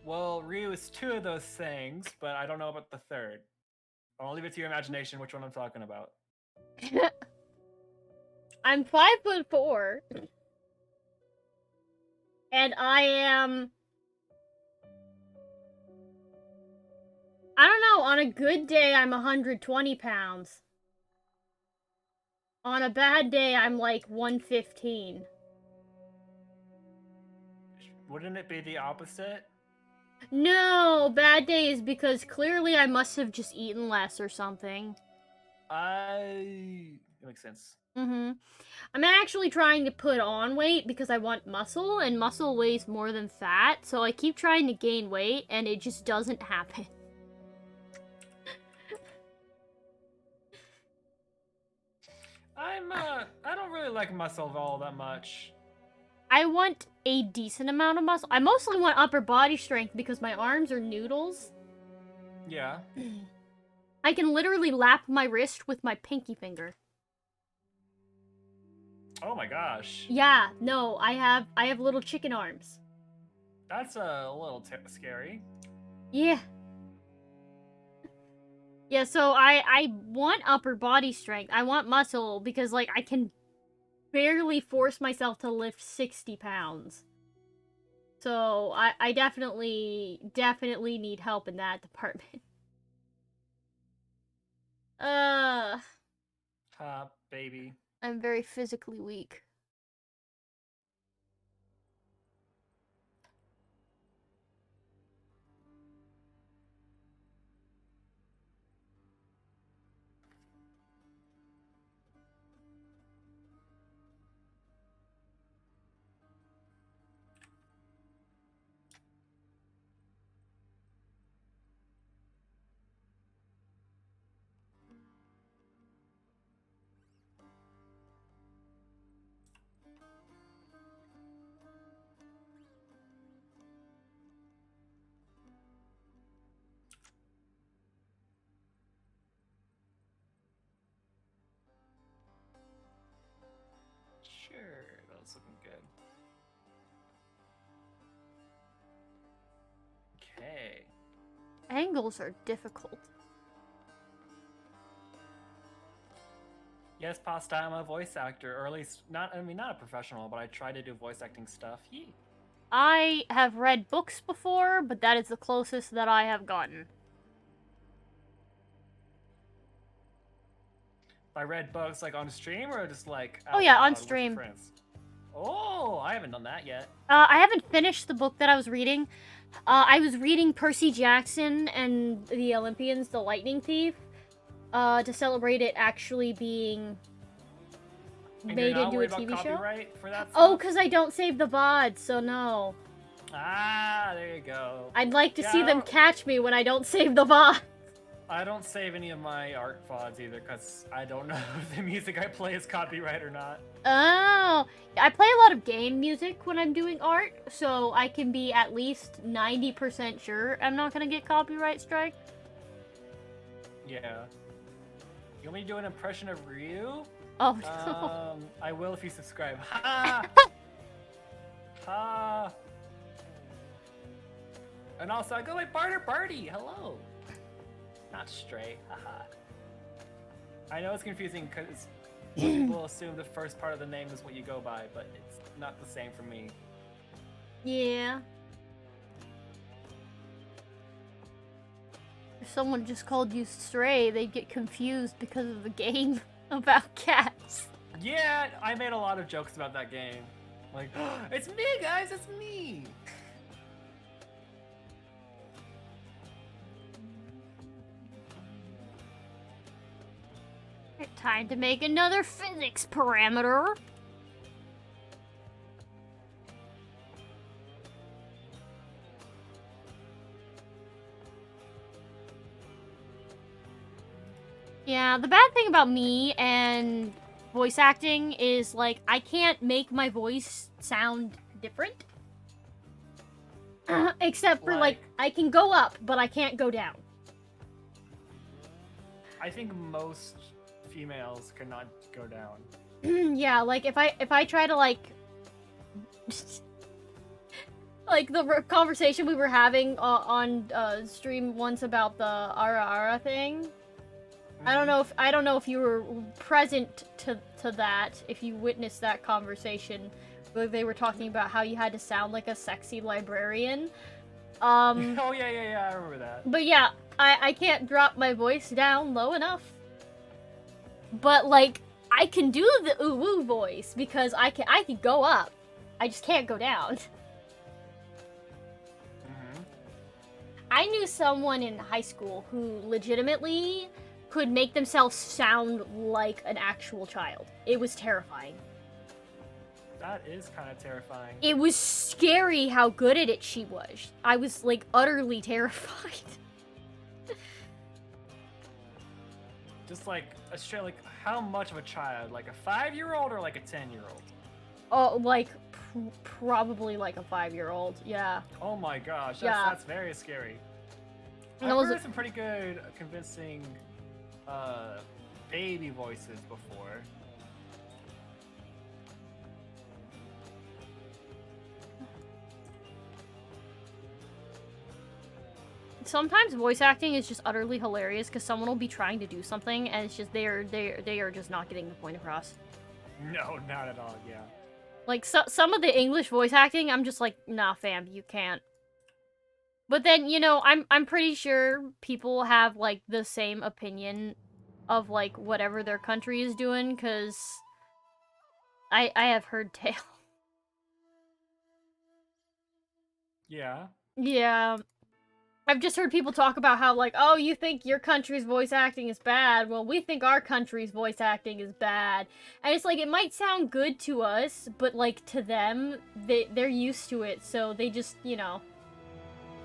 Well, Ryu is two of those things, but I don't know about the third. I'll leave it to your imagination which one I'm talking about. I'm 5'4", and I am. I don't know. On a good day, I'm 120 pounds. On a bad day, I'm like 115. Wouldn't it be the opposite? No, bad day is because clearly I must have just eaten less or something. That makes sense. I'm actually trying to put on weight because I want muscle, and muscle weighs more than fat, so I keep trying to gain weight, and it just doesn't happen. I don't really like muscle all that much. I want a decent amount of muscle. I mostly want upper body strength because my arms are noodles. Yeah. I can literally lap my wrist with my pinky finger. Oh my gosh. Yeah, no, I have little chicken arms. That's a little scary. Yeah. Yeah, so I want upper body strength. I want muscle because, like, I can barely force myself to lift 60 pounds. So I definitely need help in that department. Baby. I'm very physically weak. Sure, that's looking good. Okay. Angles are difficult. Yes, Pasta, I'm a voice actor, or at least not a professional, but I try to do voice acting stuff. Yee. I have read books before, but that is the closest that I have gotten. I read books like on stream or just like Oh yeah, on with your stream. friends? Oh, I haven't done that yet. I haven't finished the book that I was reading. I was reading Percy Jackson and the Olympians, The Lightning Thief, to celebrate it actually being And made you're not into a worried about TV show. copyright for that Oh, stuff? because I don't save the VOD, so no. Ah, there you go. I'd like to Yeah, see I them don't- catch me when I don't save the VOD. I don't save any of my art VODs either because I don't know if the music I play is copyright or not. Oh, I play a lot of game music when I'm doing art, so I can be at least 90% sure I'm not gonna get copyright strike. Yeah. You want me to do an impression of Ryu? Oh no. I will if you subscribe. Ha! Ha! And also, I go by Barter Barty. Hello. Not Stray. Haha. I know it's confusing because people assume the first part of the name is what you go by, but it's not the same for me. Yeah. If someone just called you Stray, they'd get confused because of the game about cats. Yeah, I made a lot of jokes about that game. Like, it's me, guys, it's me. Time to make another physics parameter. Yeah, the bad thing about me and voice acting is, like, I can't make my voice sound different. Except for, like, I can go up, but I can't go down. I think most females cannot go down. Yeah, like, if I try to, like... like, the conversation we were having on stream once about the Ara Ara thing... I don't know if you were present to that, if you witnessed that conversation, where they were talking about how you had to sound like a sexy librarian. Oh yeah, I remember that. But yeah, I can't drop my voice down low enough. But like, I can do the ooh-woo voice because I can go up. I just can't go down. I knew someone in high school who legitimately could make themselves sound like an actual child. It was terrifying. That is kind of terrifying. It was scary how good at it she was. I was, like, utterly terrified. Just like, how much of a child? Like a 5-year-old or like a 10-year-old? Oh, like, probably like a 5-year-old, yeah. Oh my gosh, Yeah. That's very scary. And I've it was heard some pretty good, convincing baby voices before. Sometimes voice acting is just utterly hilarious because someone will be trying to do something and it's just they are just not getting the point across. No, not at all, yeah. Like, some of the English voice acting, I'm just like, nah, fam, you can't. But then, you know, I'm pretty sure people have, like, the same opinion of, like, whatever their country is doing, because I have heard tales. Yeah. Yeah. I've just heard people talk about how, like, oh, you think your country's voice acting is bad? Well, we think our country's voice acting is bad. And it's like, it might sound good to us, but, like, to them, they're used to it, so they just, you know,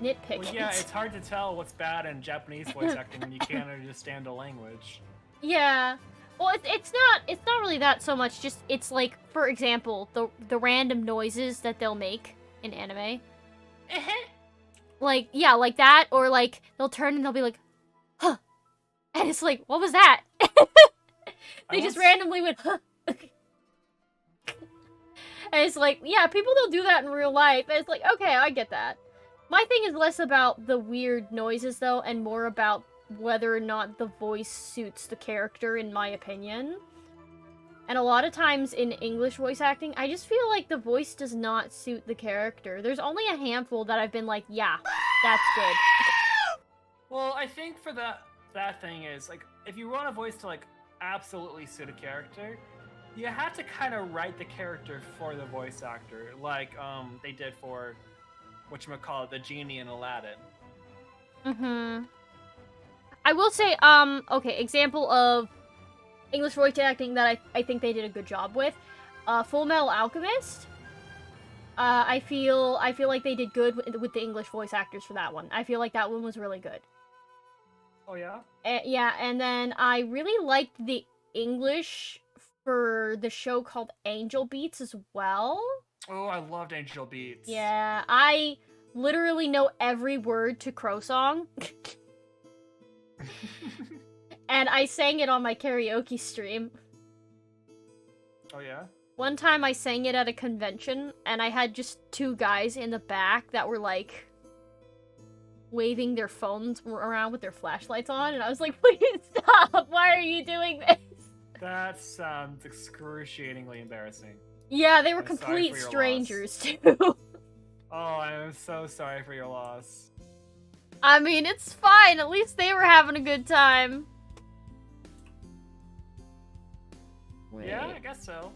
nitpick. Well, yeah, it's hard to tell what's bad in Japanese voice acting when you can't understand the language. Yeah. Well, it's not really that so much, just, it's like, for example, the random noises that they'll make in anime. Like, yeah, like that, or like, they'll turn and they'll be like, huh. And it's like, what was that? They just randomly went, huh. And it's like, yeah, people don't do that in real life. And it's like, okay, I get that. My thing is less about the weird noises, though, and more about whether or not the voice suits the character, in my opinion. And a lot of times in English voice acting, I just feel like the voice does not suit the character. There's only a handful that I've been like, yeah, that's good. Well, I think for that thing is, like, if you want a voice to, like, absolutely suit a character, you have to kind of write the character for the voice actor, like, they did for, whatchamacallit, the genie in Aladdin. Mm-hmm. I will say, okay, example of English voice acting that I think they did a good job with. Full Metal Alchemist. I feel like they did good with the English voice actors for that one. I feel like that one was really good. Oh, yeah? Yeah, and then I really liked the English for the show called Angel Beats as well. Oh, I loved Angel Beats. Yeah, I literally know every word to Crow Song. And I sang it on my karaoke stream. Oh, yeah? One time I sang it at a convention, and I had just 2 guys in the back that were, like, waving their phones around with their flashlights on, and I was like, please stop! Why are you doing this? That sounds excruciatingly embarrassing. Yeah, they were I'm complete sorry for your strangers, too. Oh, I am so sorry for your loss. I mean, it's fine. At least they were having a good time. Yeah, I guess so.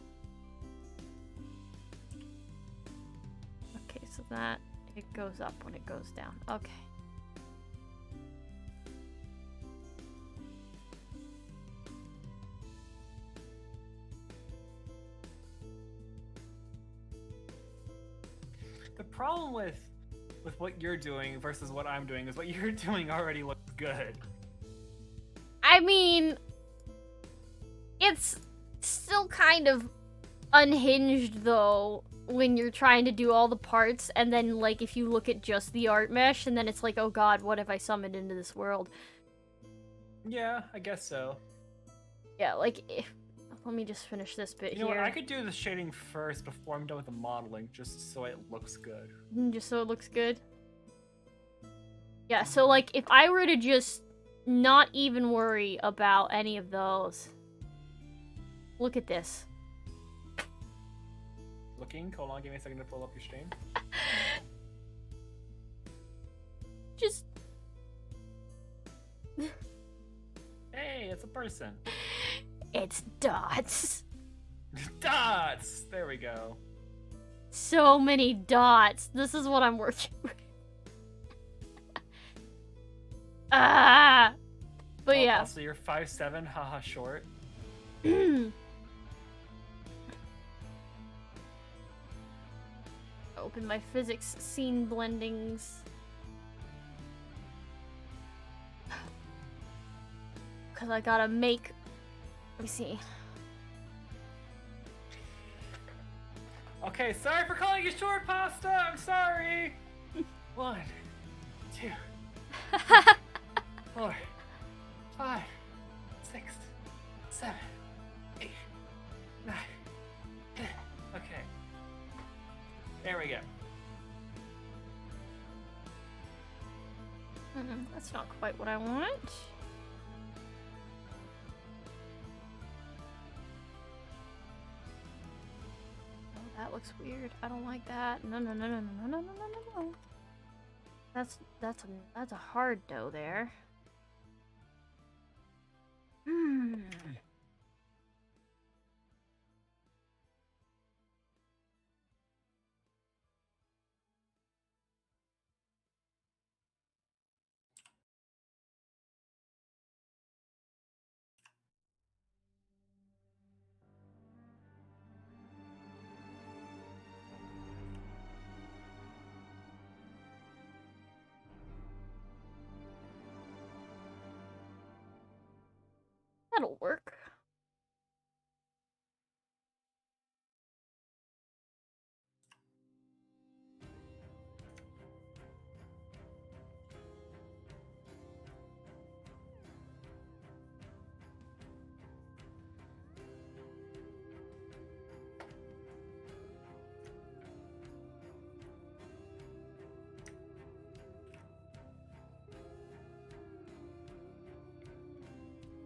So that it goes up when it goes down. Okay. The problem with what you're doing versus what I'm doing is what you're doing already looks good. I mean, it's still kind of unhinged though when you're trying to do all the parts, and then like if you look at just the art mesh, and then it's like, oh god, what have I summoned into this world? Yeah, I guess so. Yeah, like let me just finish this bit You know here. what? I could do the shading first before I'm done with the modeling, just so it looks good. Just so it looks good. Yeah, so like if I were to just not even worry about any of those. Look at this. Looking? Hold on, give me a second to pull up your stream. Just... Hey, it's a person. It's dots. Dots! There we go. So many dots. This is what I'm working with. Ah! But yeah. Also, you're 5'7", haha, short. Open my physics scene blendings. Cause I gotta make... Let me see. Okay, sorry for calling you short, Pasta! I'm sorry! 1, 2, 4, 5, 6, 7, 8, 9, 10. Okay. There we go. That's not quite what I want. Oh, that looks weird. I don't like that. No, no, no, no, no, no, no, no, no, no. That's a hard no there. That'll work.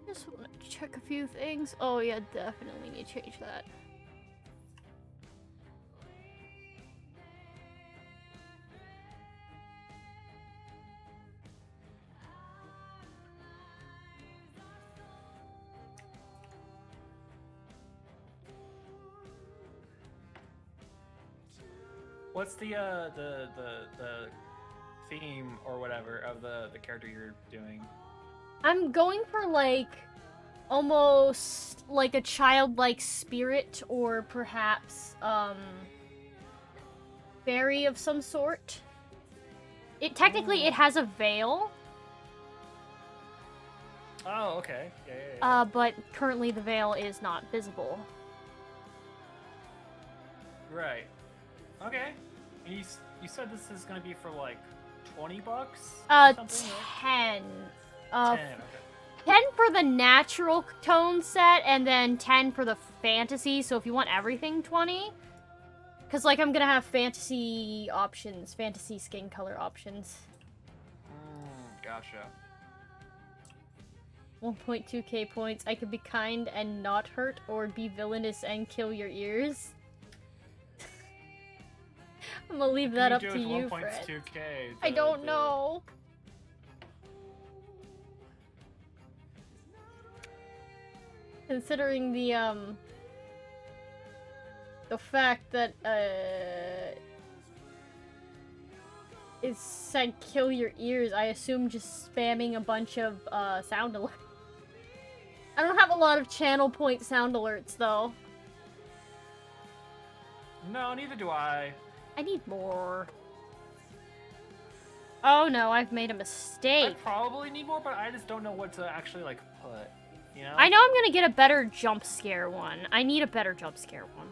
Just want to check a few things. Oh yeah, definitely need to change that. What's the theme or whatever of the character you're doing? I'm going for like almost like a childlike spirit, or perhaps fairy of some sort. It technically it has a veil. Oh, okay. Yeah. But currently the veil is not visible. Right. Okay. And you said this is gonna be for like $20 or something, right? 10. 10. Okay. 10 for the natural tone set, and then 10 for the fantasy. So if you want everything, 20. Because, like, I'm gonna have fantasy options, fantasy skin color options. Gotcha. 1.2k points. I could be kind and not hurt, or be villainous and kill your ears. I'm gonna leave that up to you, Fred. 1.2k. I don't know. Considering the fact that It said kill your ears. I assume just spamming a bunch of sound alerts. I don't have a lot of channel point sound alerts though. No, neither do I. I need more. Oh no, I've made a mistake. I probably need more, but I just don't know what to actually like put. You know? I know I'm gonna get a better jump scare one. I need a better jump scare one.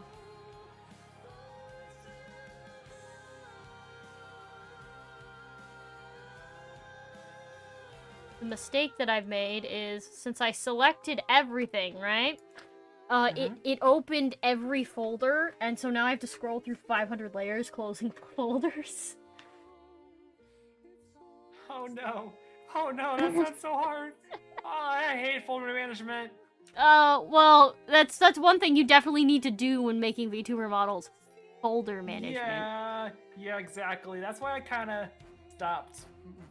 The mistake that I've made is, since I selected everything, right? It opened every folder, and so now I have to scroll through 500 layers closing folders. Oh no. Oh no, that sounds so hard. Oh, I hate folder management. Well, that's one thing you definitely need to do when making VTuber models. Folder management. Yeah, exactly. That's why I kind of stopped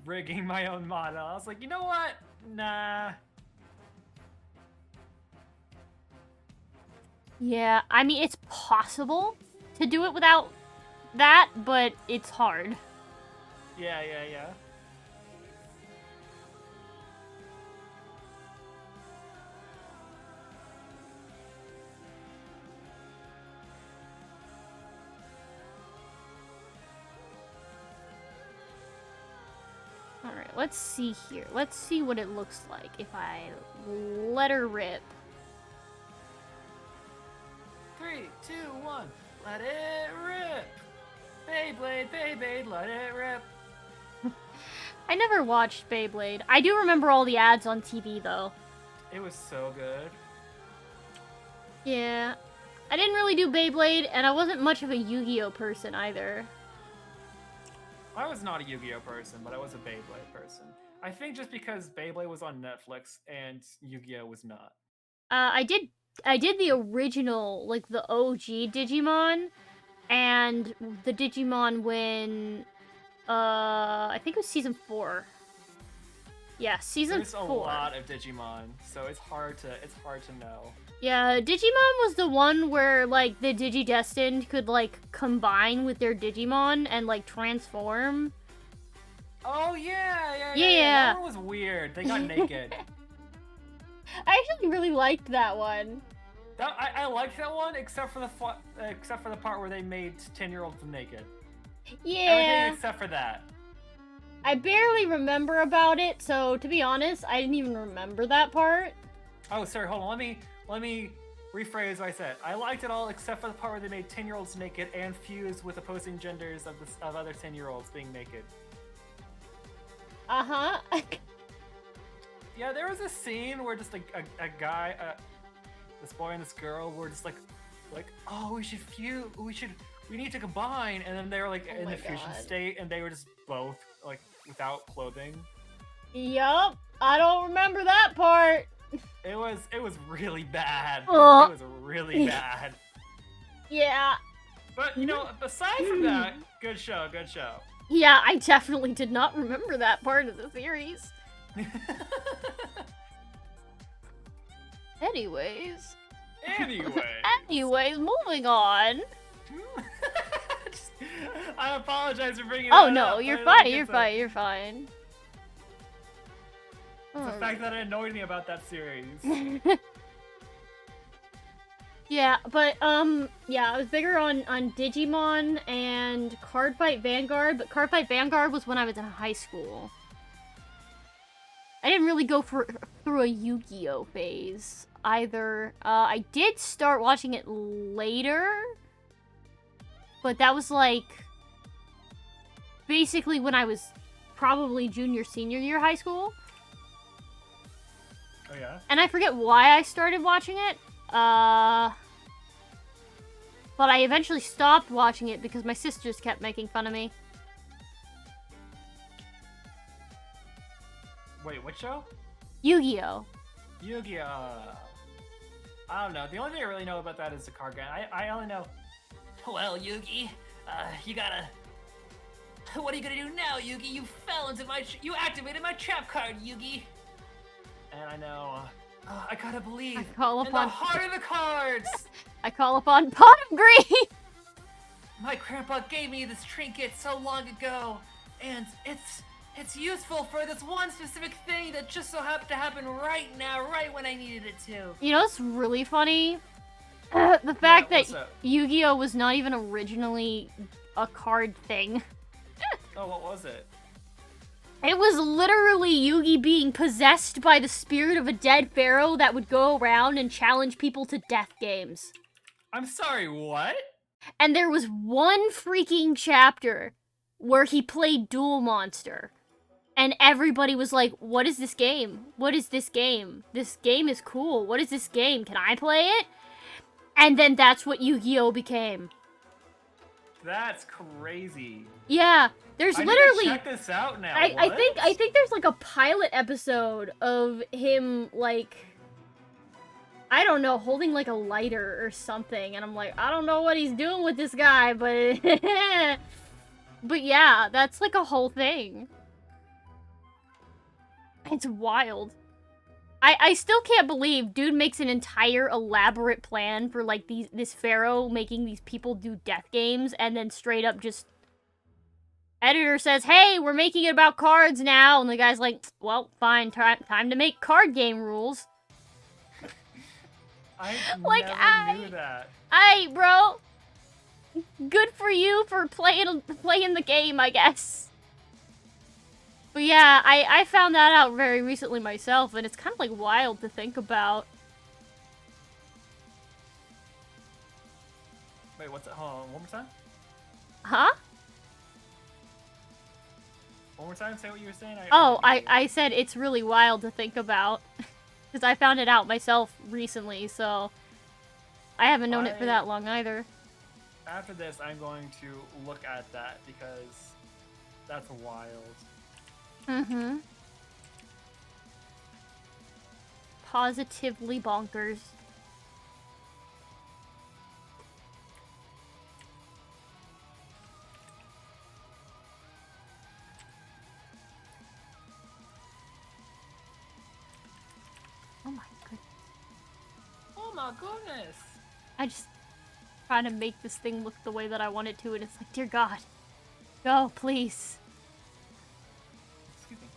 rigging my own model. I was like, you know what? Nah. Yeah, I mean, it's possible to do it without that, but it's hard. Yeah. Alright, let's see here. Let's see what it looks like if I let her rip. 3, 2, 1, let it rip. Beyblade, let it rip. I never watched Beyblade. I do remember all the ads on TV, though. It was so good. Yeah. I didn't really do Beyblade, and I wasn't much of a Yu-Gi-Oh person either. I was not a Yu-Gi-Oh person, but I was a Beyblade person. I think just because Beyblade was on Netflix and Yu-Gi-Oh was not. I did the original, like the OG Digimon, and the Digimon when, I think it was season 4. Yeah, season 4. There's a lot of Digimon, so it's hard to know. Yeah, Digimon was the one where, like, the Digidestined could, like, combine with their Digimon and, like, transform. Oh, yeah. Yeah. That one was weird. They got naked. I actually really liked that one. I liked that one, except for the part where they made 10-year-olds naked. Yeah. Everything except for that. I barely remember about it, so to be honest, I didn't even remember that part. Oh, sorry, hold on. Let me rephrase what I said. I liked it all except for the part where they made 10-year-olds naked and fused with opposing genders of other 10-year-olds being naked. Uh-huh. Yeah, there was a scene where just a guy, this boy and this girl were just like, oh, we should fuse, we need to combine, and then they were like in the fusion state, and they were just both like without clothing. Yup, I don't remember that part. It was really bad. Ugh. It was really bad. Yeah. But you know, aside from that, good show. Yeah, I definitely did not remember that part of the series. Anyways, moving on. I apologize for bringing Oh that no, up. you're I fine, think you're it's fine, you're fine. The fact that it annoyed me about that series. Yeah, but yeah, I was bigger on Digimon and Cardfight Vanguard, but Cardfight Vanguard was when I was in high school. I didn't really go through a Yu-Gi-Oh phase either. I did start watching it later, but that was like basically when I was probably senior year high school. Oh yeah? And I forget why I started watching it. But I eventually stopped watching it because my sisters kept making fun of me. Wait, what show? Yu-Gi-Oh! Yu-Gi-Oh! I don't know. The only thing I really know about that is the card game. I only know. Well, Yugi, you gotta. What are you gonna do now, Yugi? You fell into you activated my trap card, Yugi. And I know. I gotta believe I call in upon the heart of the cards. I call upon Pot of Greed. My grandpa gave me this trinket so long ago. and it's useful for this one specific thing that just so happened to happen right now, right when I needed it to. You know what's really funny? The fact what's that up? Yu-Gi-Oh was not even originally a card thing. Oh, what was it? It was literally Yugi being possessed by the spirit of a dead pharaoh that would go around and challenge people to death games. I'm sorry, what? And there was one freaking chapter where he played Duel Monster. And everybody was like, what is this game? What is this game? This game is cool. What is this game? Can I play it? And then that's what Yu-Gi-Oh became. That's crazy. Yeah, there's I literally... need to check this out now. I think there's like a pilot episode of him, like... I don't know, holding like a lighter or something. And I'm like, I don't know what he's doing with this guy, but... but yeah, that's like a whole thing. It's wild. I still can't believe dude makes an entire elaborate plan for like this pharaoh making these people do death games, and then straight up just editor says, hey, we're making it about cards now, and the guy's like, well, fine, time to make card game rules. I like, never knew that. Bro, good for you for playing the game, I guess. But yeah, I found that out very recently myself, and it's kind of like wild to think about. Wait, what's that? Hold on, one more time? Huh? One more time, say what you were saying. I said it's really wild to think about. Because I found it out myself recently, so I haven't known it for that long either. After this, I'm going to look at that, because that's wild. Mm-hmm. Positively bonkers. Oh my goodness. Oh my goodness! I just trying to make this thing look the way that I want it to, and it's like, dear God, go, please. Excuse me.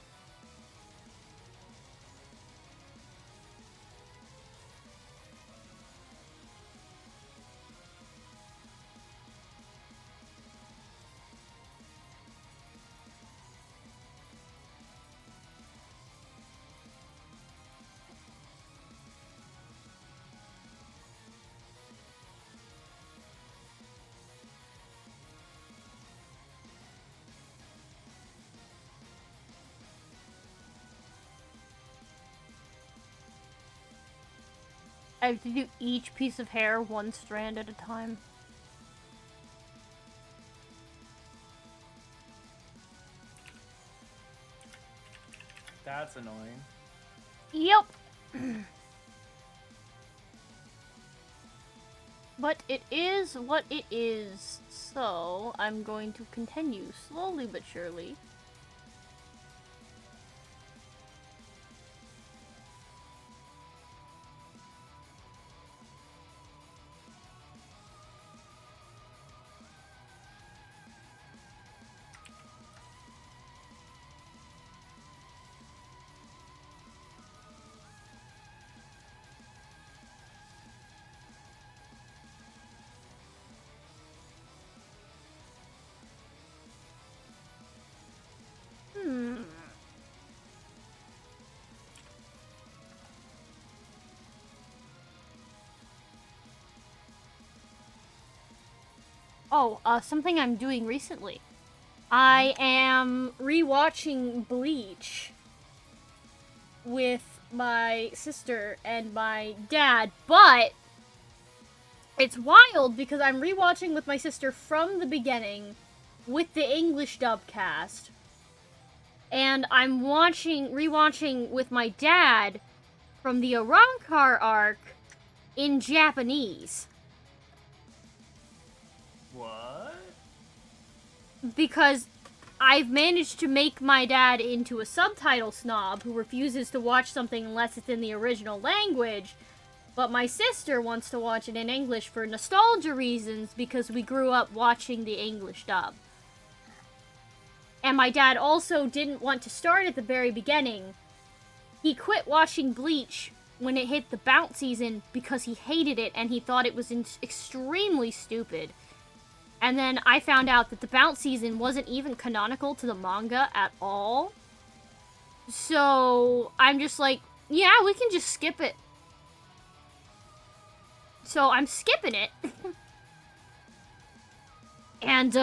I have to do each piece of hair one strand at a time. That's annoying. Yep. But it is what it is, so I'm going to continue slowly but surely. Oh, something I'm doing recently. I am rewatching Bleach with my sister and my dad, but it's wild because I'm rewatching with my sister from the beginning with the English dub cast, and I'm rewatching with my dad from the Arrancar arc in Japanese. What? Because I've managed to make my dad into a subtitle snob who refuses to watch something unless it's in the original language, but my sister wants to watch it in English for nostalgia reasons because we grew up watching the English dub. And my dad also didn't want to start at the very beginning. He quit watching Bleach when it hit the bounce season because he hated it and he thought it was extremely stupid. And then I found out that the bounce season wasn't even canonical to the manga at all. So I'm just like, yeah, we can just skip it. So I'm skipping it. And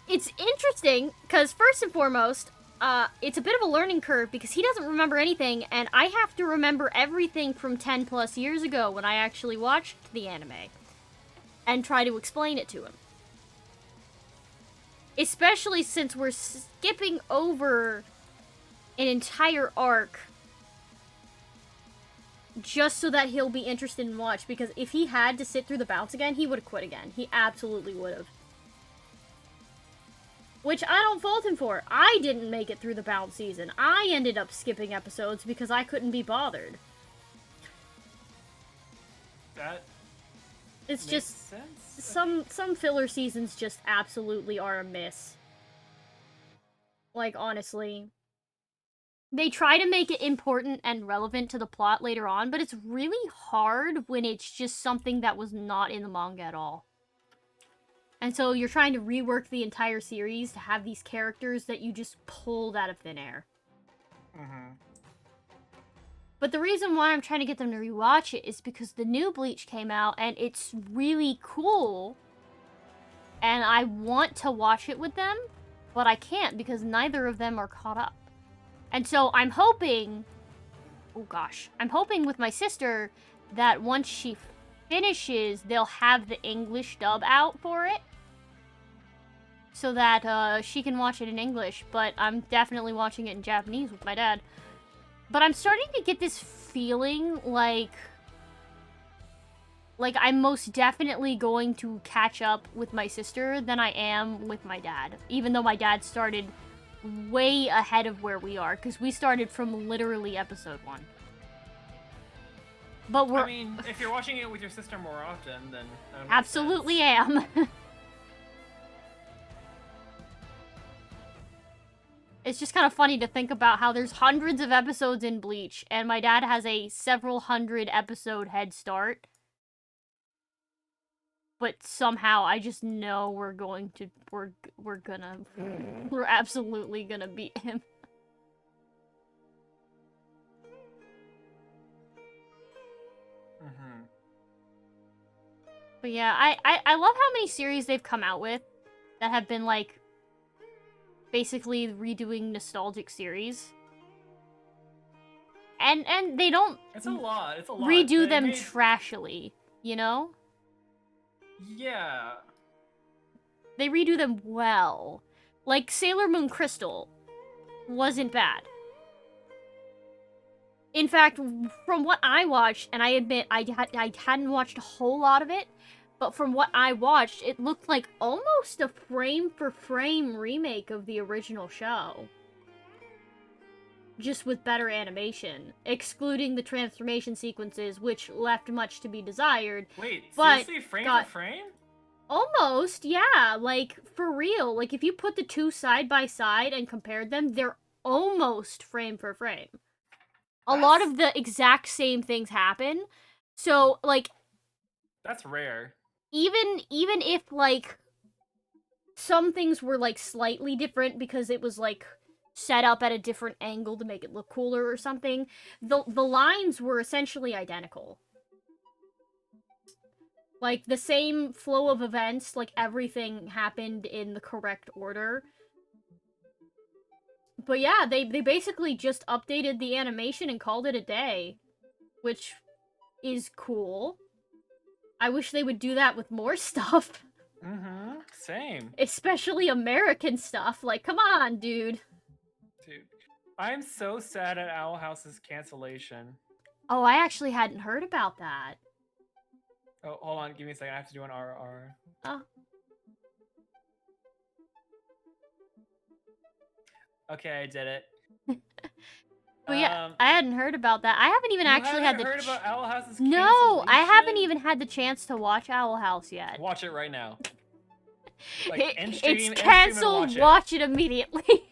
it's interesting because first and foremost, it's a bit of a learning curve because he doesn't remember anything, and I have to remember everything from 10 plus years ago when I actually watched the anime and try to explain it to him. Especially since we're skipping over an entire arc just so that he'll be interested in watch, because if he had to sit through the bounce again, he would have quit again. He absolutely would have. Which I don't fault him for. I didn't make it through the bounce season. I ended up skipping episodes because I couldn't be bothered. That it's makes just sense. some filler seasons just absolutely are a miss. Like, honestly. They try to make it important and relevant to the plot later on, but it's really hard when it's just something that was not in the manga at all. And so you're trying to rework the entire series to have these characters that you just pulled out of thin air. Mm-hmm. But the reason why I'm trying to get them to rewatch it is because the new Bleach came out and it's really cool. And I want to watch it with them, but I can't because neither of them are caught up. And so I'm hoping, I'm hoping with my sister that once she finishes, they'll have the English dub out for it. So that she can watch it in English, but I'm definitely watching it in Japanese with my dad. But I'm starting to get this feeling like I'm most definitely going to catch up with my sister than I am with my dad. Even though my dad started way ahead of where we are, because we started from literally episode 1. But I mean, if you're watching it with your sister more often, then that makes absolutely sense. am. It's just kind of funny to think about how there's hundreds of episodes in Bleach, and my dad has a several hundred episode head start. But somehow I just know we're absolutely gonna beat him. Mm-hmm. But yeah, I love how many series they've come out with that have been like basically redoing nostalgic series. And they don't It's a lot. redo them trashily, you know? Yeah. They redo them well. Like Sailor Moon Crystal wasn't bad. In fact, from what I watched, and I admit I hadn't watched a whole lot of it, but from what I watched, it looked like almost a frame-for-frame remake of the original show. Just with better animation, excluding the transformation sequences, which left much to be desired. Wait, but seriously, frame for frame? Almost, yeah. Like, for real. Like, if you put the two side by side and compared them, they're almost frame for frame. A lot of the exact same things happen. So, like... That's rare. Even if, like, some things were, like, slightly different because it was, like, set up at a different angle to make it look cooler or something, the lines were essentially identical. Like, the same flow of events, like, everything happened in the correct order. But yeah, they basically just updated the animation and called it a day. Which is cool. I wish they would do that with more stuff. Mm-hmm, same. Especially American stuff. Like, come on, dude. Dude, I'm so sad at Owl House's cancellation. Oh, I actually hadn't heard about that. Oh, hold on, give me a second. I have to do an RR. Oh. Okay, I did it. But yeah, I hadn't heard about that. I haven't even actually had the heard about Owl House's No, I haven't even had the chance to watch Owl House yet. Watch it right now. Like, end stream, It's end stream and canceled. Watch it immediately.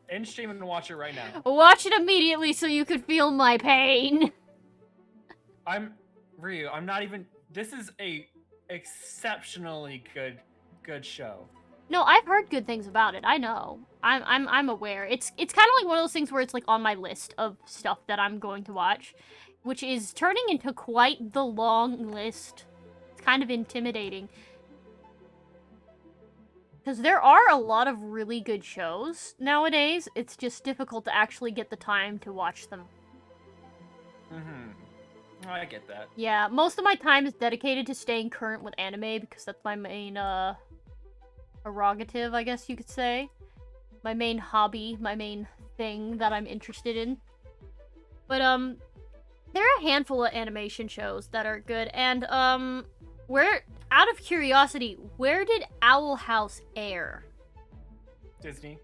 End stream and watch it right now. Watch it immediately so you can feel my pain. Ryu, I'm not even. This is a exceptionally good show. No, I've heard good things about it. I know. I'm aware. It's kind of like one of those things where it's like on my list of stuff that I'm going to watch, which is turning into quite the long list. It's kind of intimidating. Because there are a lot of really good shows nowadays. It's just difficult to actually get the time to watch them. I get that. Yeah, most of my time is dedicated to staying current with anime because that's my main, prerogative, I guess you could say. My main hobby, my main thing that I'm interested in. But, there are a handful of animation shows that are good, and, out of curiosity, where did Owl House air? Disney.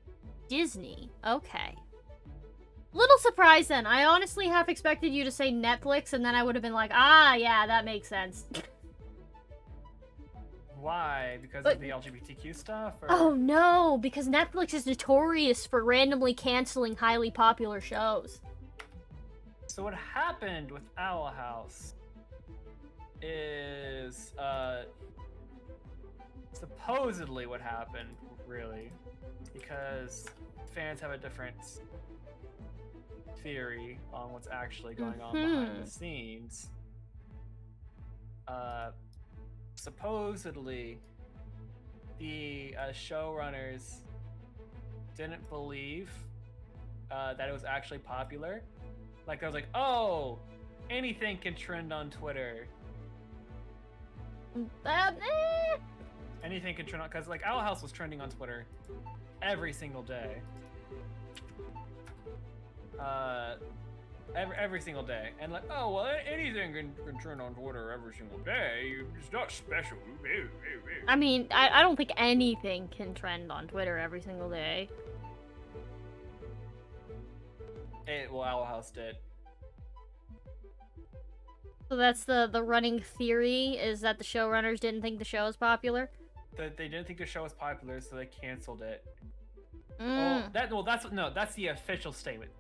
Disney, okay. Little surprised then. I honestly half expected you to say Netflix, and then I would have been like, ah, yeah, that makes sense. Why? Because of the LGBTQ stuff? Or? Oh no, because Netflix is notorious for randomly canceling highly popular shows. So what happened with Owl House is, supposedly what happened, really, because fans have a different theory on what's actually going on behind the scenes. Supposedly, the showrunners didn't believe that it was actually popular. Like, I was like, oh, anything can trend on Twitter. Anything can trend on, because like Owl House was trending on Twitter every single day. Every single day, and like, oh well, anything can trend on Twitter every single day. It's not special. I mean, I don't think anything can trend on Twitter every single day. Well, Owl House did. So that's the running theory, is that the showrunners didn't think the show was popular? They didn't think the show was popular, so they canceled it. Mm. That's the official statement.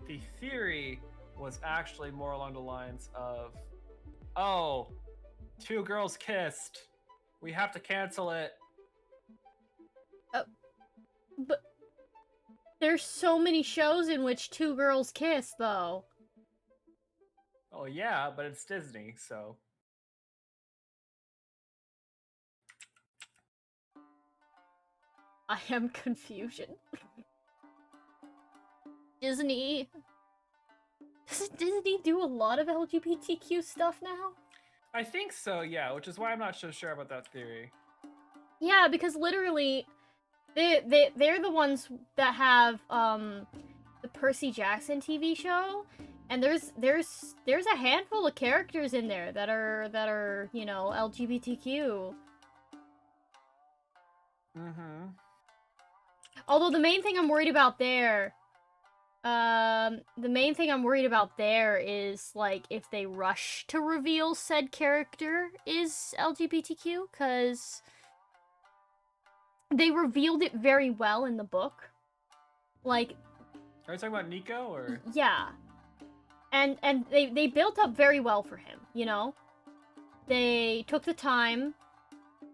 The theory was actually more along the lines of, oh, two girls kissed. We have to cancel it. But there's so many shows in which two girls kiss, though. Oh yeah, but it's Disney, so. I am confusion. Disney. Does Disney do a lot of LGBTQ stuff now? I think so, yeah, which is why I'm not so sure about that theory. Yeah, because literally, they're the ones that have the Percy Jackson TV show, and there's a handful of characters in there that are you know, LGBTQ. Although the main thing I'm worried about there, is like if they rush to reveal said character is LGBTQ, because they revealed it very well in the book. Like, are you talking about Nico, or? Yeah. And they built up very well for him, you know? They took the time.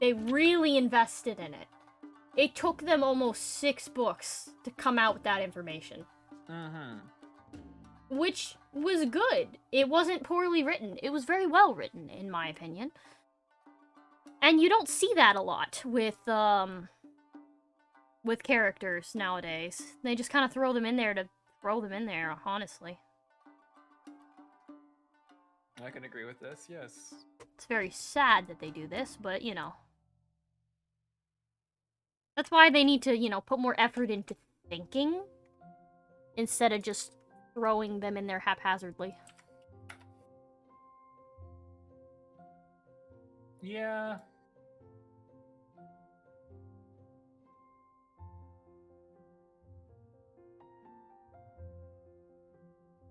They really invested in it. It took them almost 6 books to come out with that information. Which was good. It wasn't poorly written. It was very well written, in my opinion. And you don't see that a lot with characters nowadays. They just kind of throw them in there to throw them in there, honestly. I can agree with this, yes. It's very sad that they do this, but, you know. That's why they need to, you know, put more effort into thinking instead of just throwing them in there haphazardly. Yeah.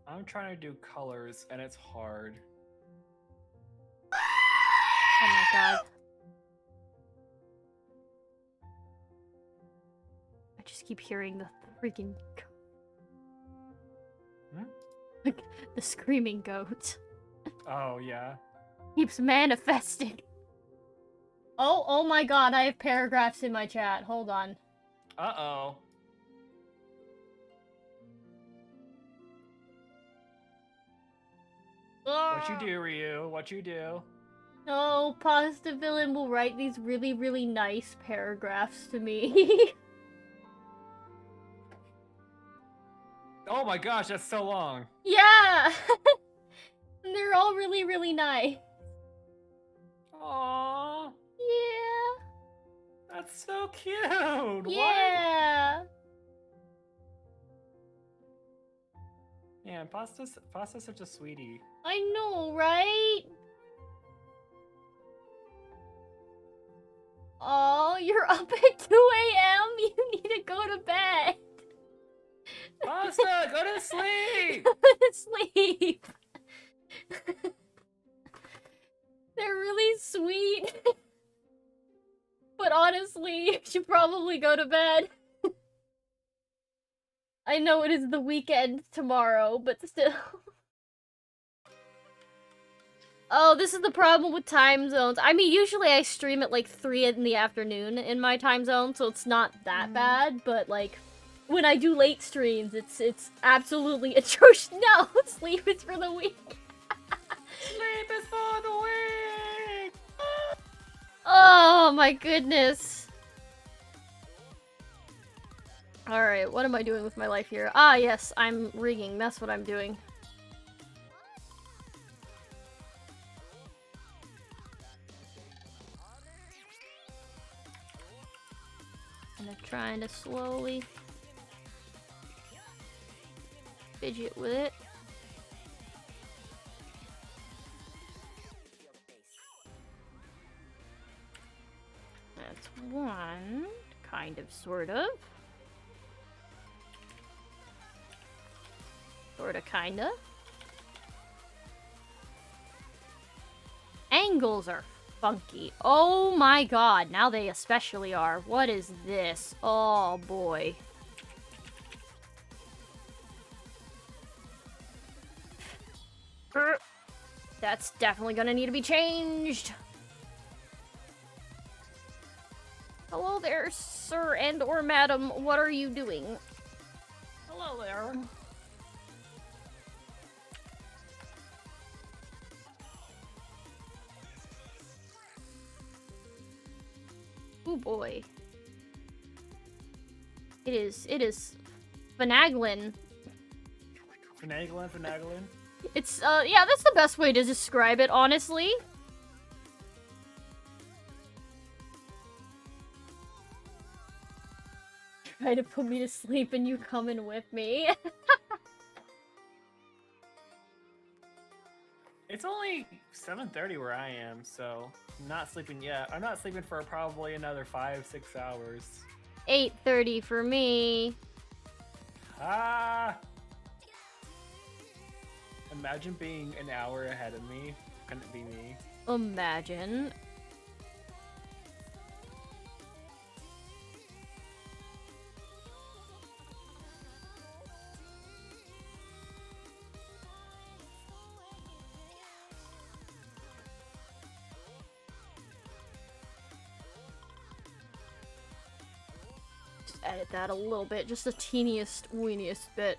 I'm trying to do colors, and it's hard. Oh my god. just keep hearing the freaking Hmm? like the screaming goat Oh yeah. keeps manifesting. Oh my god, I have paragraphs in my chat. Hold on. Uh-oh. What you do, Ryu? What you do? No, Pasta Villain will write these really, really nice paragraphs to me. Oh my gosh, that's so long. Yeah! And they're all really, really nice. Aww. Yeah. That's so cute. Yeah. What? Man, Pasta's such a sweetie. I know, right? Oh, you're up at 2 a.m.? You need to go to bed. Pasta, go to sleep! Go to sleep. They're really sweet. But honestly, you should probably go to bed. I know it is the weekend tomorrow, but still. Oh, this is the problem with time zones. I mean, usually I stream at like 3 in the afternoon in my time zone, so it's not that bad, but like, when I do late streams, it's absolutely atrocious. No, sleep is for the week. Sleep is for the weak! Oh my goodness. Alright, what am I doing with my life here? Ah, yes, I'm rigging. That's what I'm doing. And I'm trying to slowly fidget with it. That's one. Kind of, sort of. Sorta, kinda. Angles are funky. Oh my god, now they especially are. What is this? Oh boy. That's definitely gonna need to be changed. Hello there, sir and or madam. What are you doing? Hello there. Oh boy. It is finagling. Finagling. It's, yeah, that's the best way to describe it, honestly. Try to put me to sleep and you coming with me. It's only 7:30 where I am, so I'm not sleeping yet. I'm not sleeping for probably another 5-6 hours. 8:30 for me. Ah! Imagine being an hour ahead of me. Couldn't be me. Imagine. Just edit that a little bit, just the teeniest, weeniest bit.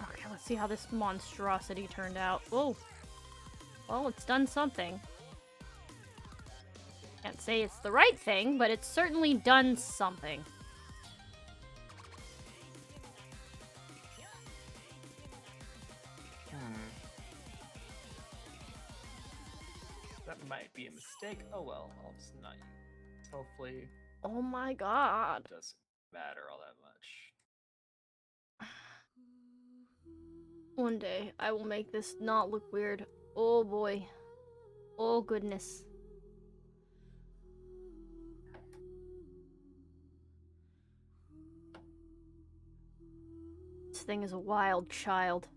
Okay, let's see how this monstrosity turned out. Oh. Well, it's done something. Can't say it's the right thing, but it's certainly done something. That might be a mistake. Oh well, I'll just not use it. Hopefully Oh my god. it doesn't matter all that much. One day, I will make this not look weird. Oh boy. Oh, goodness. This thing is a wild child.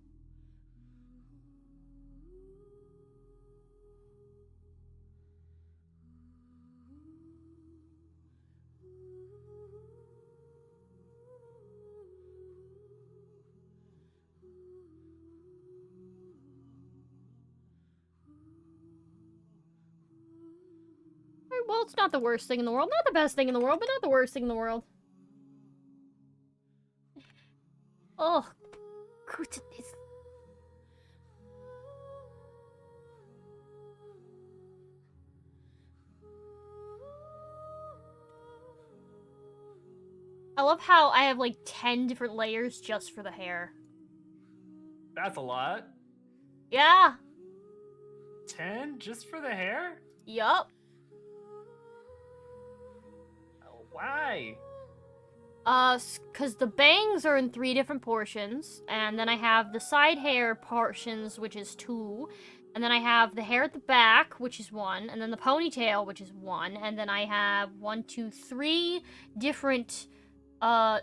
Well, it's not the worst thing in the world. Not the best thing in the world, but not the worst thing in the world. Oh, goodness. I love how I have like 10 different layers just for the hair. That's a lot. Yeah. 10 just for the hair? Yup. Why? Cause the bangs are in 3 different portions, and then I have the side hair portions, which is 2, and then I have the hair at the back, which is 1, and then the ponytail, which is 1, and then I have 3 different,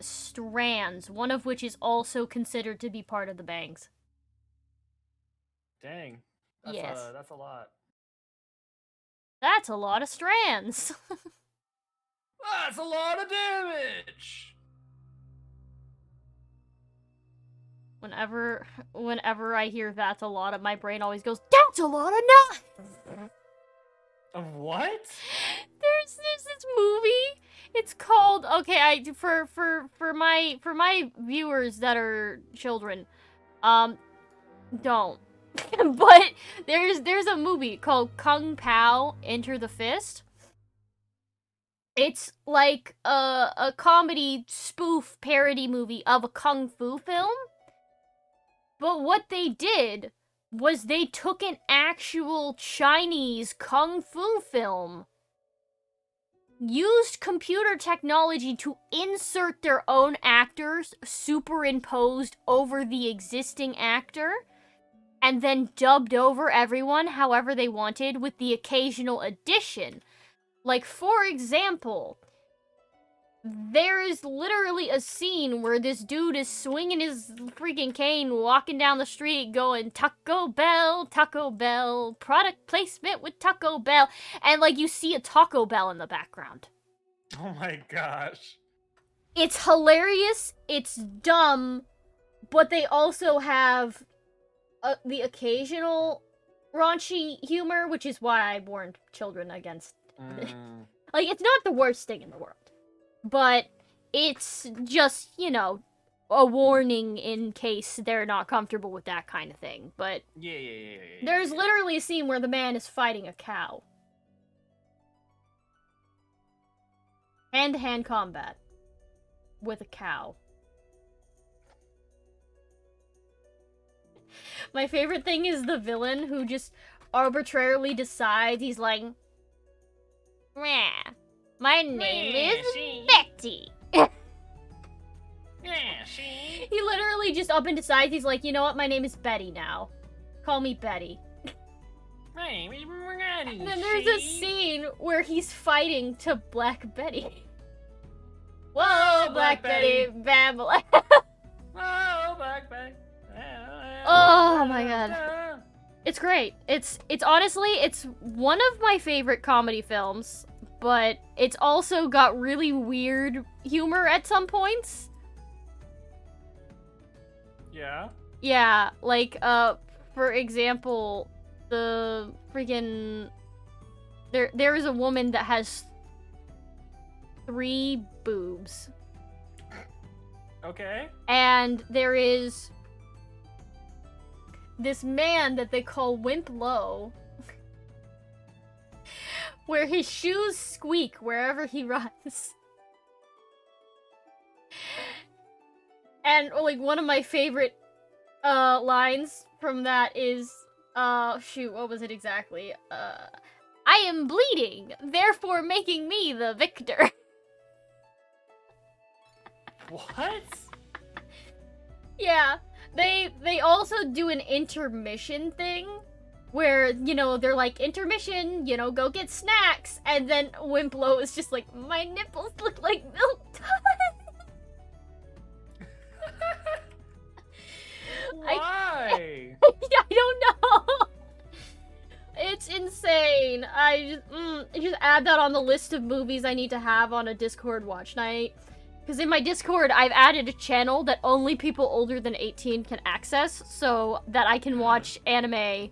strands, one of which is also considered to be part of the bangs. Dang. That's Yes. That's a lot. That's a lot of strands. That's a lot of damage! Whenever I hear that's a lot of, my brain always goes, that's a lot of knives! Of what? There's this movie. It's called, okay, for my viewers that are children, don't. But there's a movie called Kung Pao Enter the Fist. It's like a comedy spoof parody movie of a kung fu film. But what they did was they took an actual Chinese kung fu film, used computer technology to insert their own actors superimposed over the existing actor, and then dubbed over everyone however they wanted with the occasional addition. Like, for example, there is literally a scene where this dude is swinging his freaking cane, walking down the street, going, Taco Bell, product placement with Taco Bell, and, like, you see a Taco Bell in the background. Oh my gosh. It's hilarious, it's dumb, but they also have the occasional raunchy humor, which is why I warned children against like, it's not the worst thing in the world. But it's just, you know, a warning in case they're not comfortable with that kind of thing. But Yeah. there's literally a scene where the man is fighting a cow. Hand-to-hand combat with a cow. My favorite thing is the villain who just arbitrarily decides, he's like, "Meh, my name is Betty." Yeah, see? He literally just up and decides, he's like, you know what, my name is Betty now. Call me Betty. My name is Marty. And then there's a scene where he's fighting to Black Betty. Whoa, Black Betty, Babylon. Oh, Black Betty. Oh my god. It's great. It's honestly, it's one of my favorite comedy films, but it's also got really weird humor at some points. Yeah? Yeah, like, for example, the freaking... There is a woman that has 3 boobs. Okay. And there is this man that they call Wimp Low, where his shoes squeak wherever he runs. And, like, one of my favorite lines from that is, shoot, what was it exactly? I am bleeding, therefore making me the victor. What? Yeah, they also do an intermission thing where, you know, they're like, intermission, you know, go get snacks, and then Wimplo is just like, my nipples look like milk Why? I don't know. It's insane. I just add that on the list of movies I need to have on a Discord watch night. Because in my Discord, I've added a channel that only people older than 18 can access, so that I can watch anime.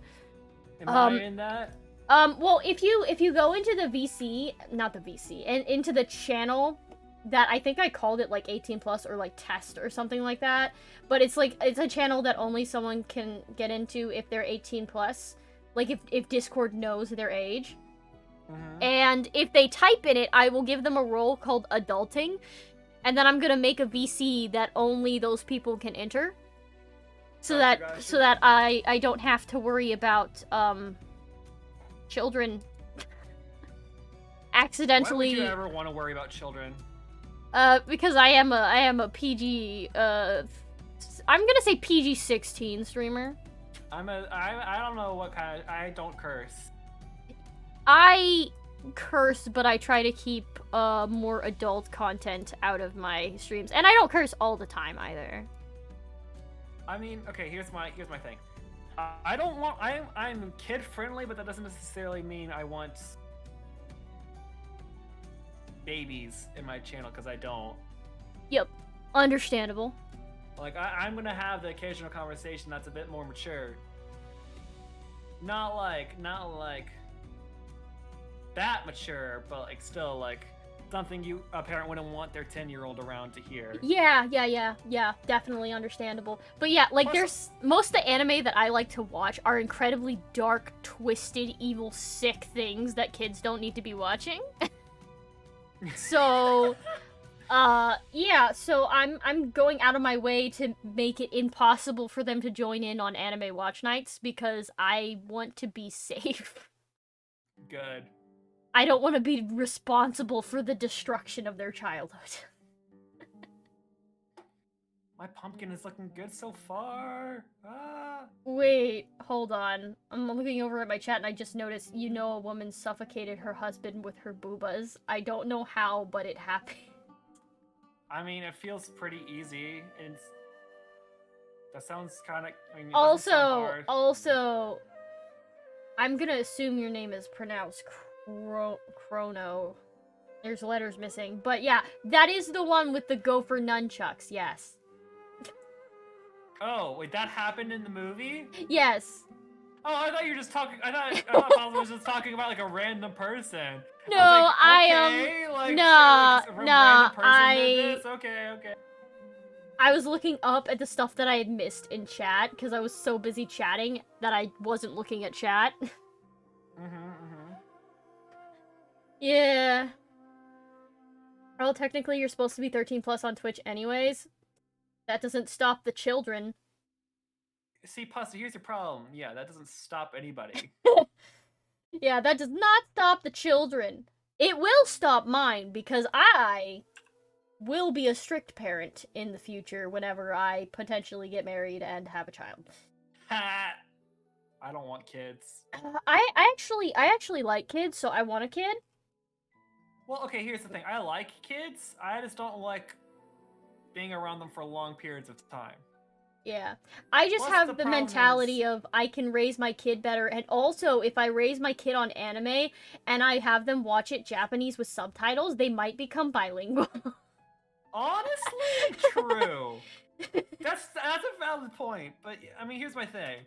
Am I in that? Well, if you go into the VC, not the VC, and into the channel that I think I called it like 18 plus or like test or something like that, but it's like it's a channel that only someone can get into if they're 18 plus, like if Discord knows their age. And if they type in it, I will give them a role called adulting, and then I'm gonna make a VC that only those people can enter, so that I don't have to worry about children accidentally. Why would you ever want to worry about children? Because I am a PG I'm gonna say PG-16 streamer. I don't know what kind of, I don't curse. I curse, but I try to keep more adult content out of my streams, and I don't curse all the time either. I mean, okay, here's my thing. I don't want, I'm kid friendly, but that doesn't necessarily mean I want babies in my channel, because I don't. Yep, understandable. Like, I'm gonna have the occasional conversation that's a bit more mature. Not like that mature, but like still like something a parent wouldn't want their 10-year-old around to hear. Yeah, definitely understandable. But yeah, like there's most of the anime that I like to watch are incredibly dark, twisted, evil, sick things that kids don't need to be watching. So yeah, so I'm going out of my way to make it impossible for them to join in on anime watch nights because I want to be safe. Good. I don't want to be responsible for the destruction of their childhood. My pumpkin is looking good so far. Wait, hold on. I'm looking over at my chat and I just noticed, you know, a woman suffocated her husband with her boobas. I don't know how, but it happened. I mean, it feels pretty easy. That sounds kind of. I mean, also, I'm gonna assume your name is pronounced Chrono. There's letters missing, but yeah, that is the one with the gopher nunchucks. Yes. Oh, wait, that happened in the movie? Yes. Oh, I thought you were just talking. I thought Bob was just talking about like a random person. No, I was looking up at the stuff that I had missed in chat because I was so busy chatting that I wasn't looking at chat. Yeah. Well, technically you're supposed to be 13 plus on Twitch anyways. That doesn't stop the children. See, Pussy, here's your problem. Yeah, that doesn't stop anybody. Yeah, that does not stop the children. It will stop mine, because I will be a strict parent in the future whenever I potentially get married and have a child. I don't want kids. I actually like kids, so I want a kid. Well, okay, here's the thing. I like kids. I just don't like being around them for long periods of time. Yeah. I just have the mentality of I can raise my kid better, and also if I raise my kid on anime and I have them watch it Japanese with subtitles, they might become bilingual. Honestly, true. That's a valid point, but I mean, here's my thing.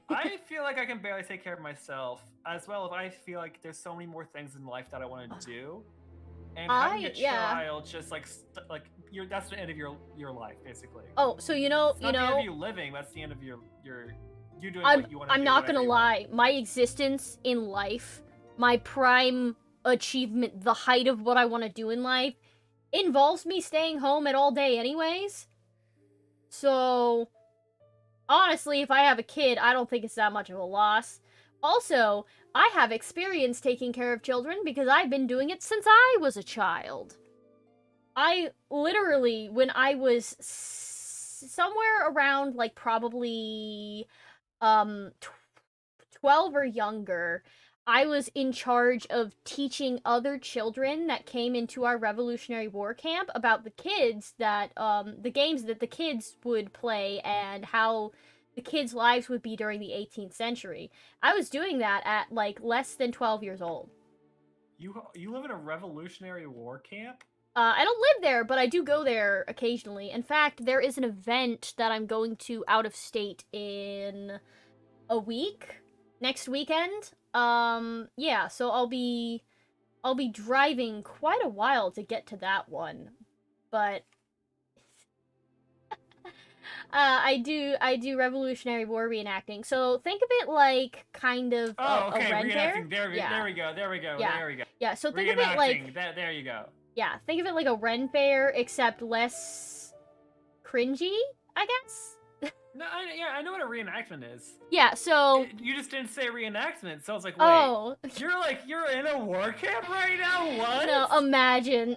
I feel like I can barely take care of myself, as well as I feel like there's so many more things in life that I want to do. And having a child just that's the end of your life, basically. Oh, so you know, it's not the end of you living. That's the end of you doing what you want to do. I'm not gonna lie. My existence in life, my prime achievement, the height of what I want to do in life, involves me staying home all day, anyways. So, honestly, if I have a kid, I don't think it's that much of a loss. Also, I have experience taking care of children because I've been doing it since I was a child. I literally, when I was somewhere around, like, probably, 12 or younger, I was in charge of teaching other children that came into our Revolutionary War camp about the kids that, the games that the kids would play and how the kids' lives would be during the 18th century. I was doing that at, like, less than 12 years old. You live in a Revolutionary War camp? I don't live there, but I do go there occasionally. In fact, there is an event that I'm going to out of state in a week, next weekend. Yeah, so I'll be driving quite a while to get to that one. But I do Revolutionary War reenacting. So think of it like kind of Oh, a okay, Ren Fair. reenacting. There we go. Yeah. There we go. Yeah, so think of it like There you go. yeah, think of it like a Ren Fair except less cringy, I guess. No, I know what a reenactment is. Yeah, so You just didn't say reenactment, so I was like, wait. oh, You're in a war camp right now? What? no, imagine.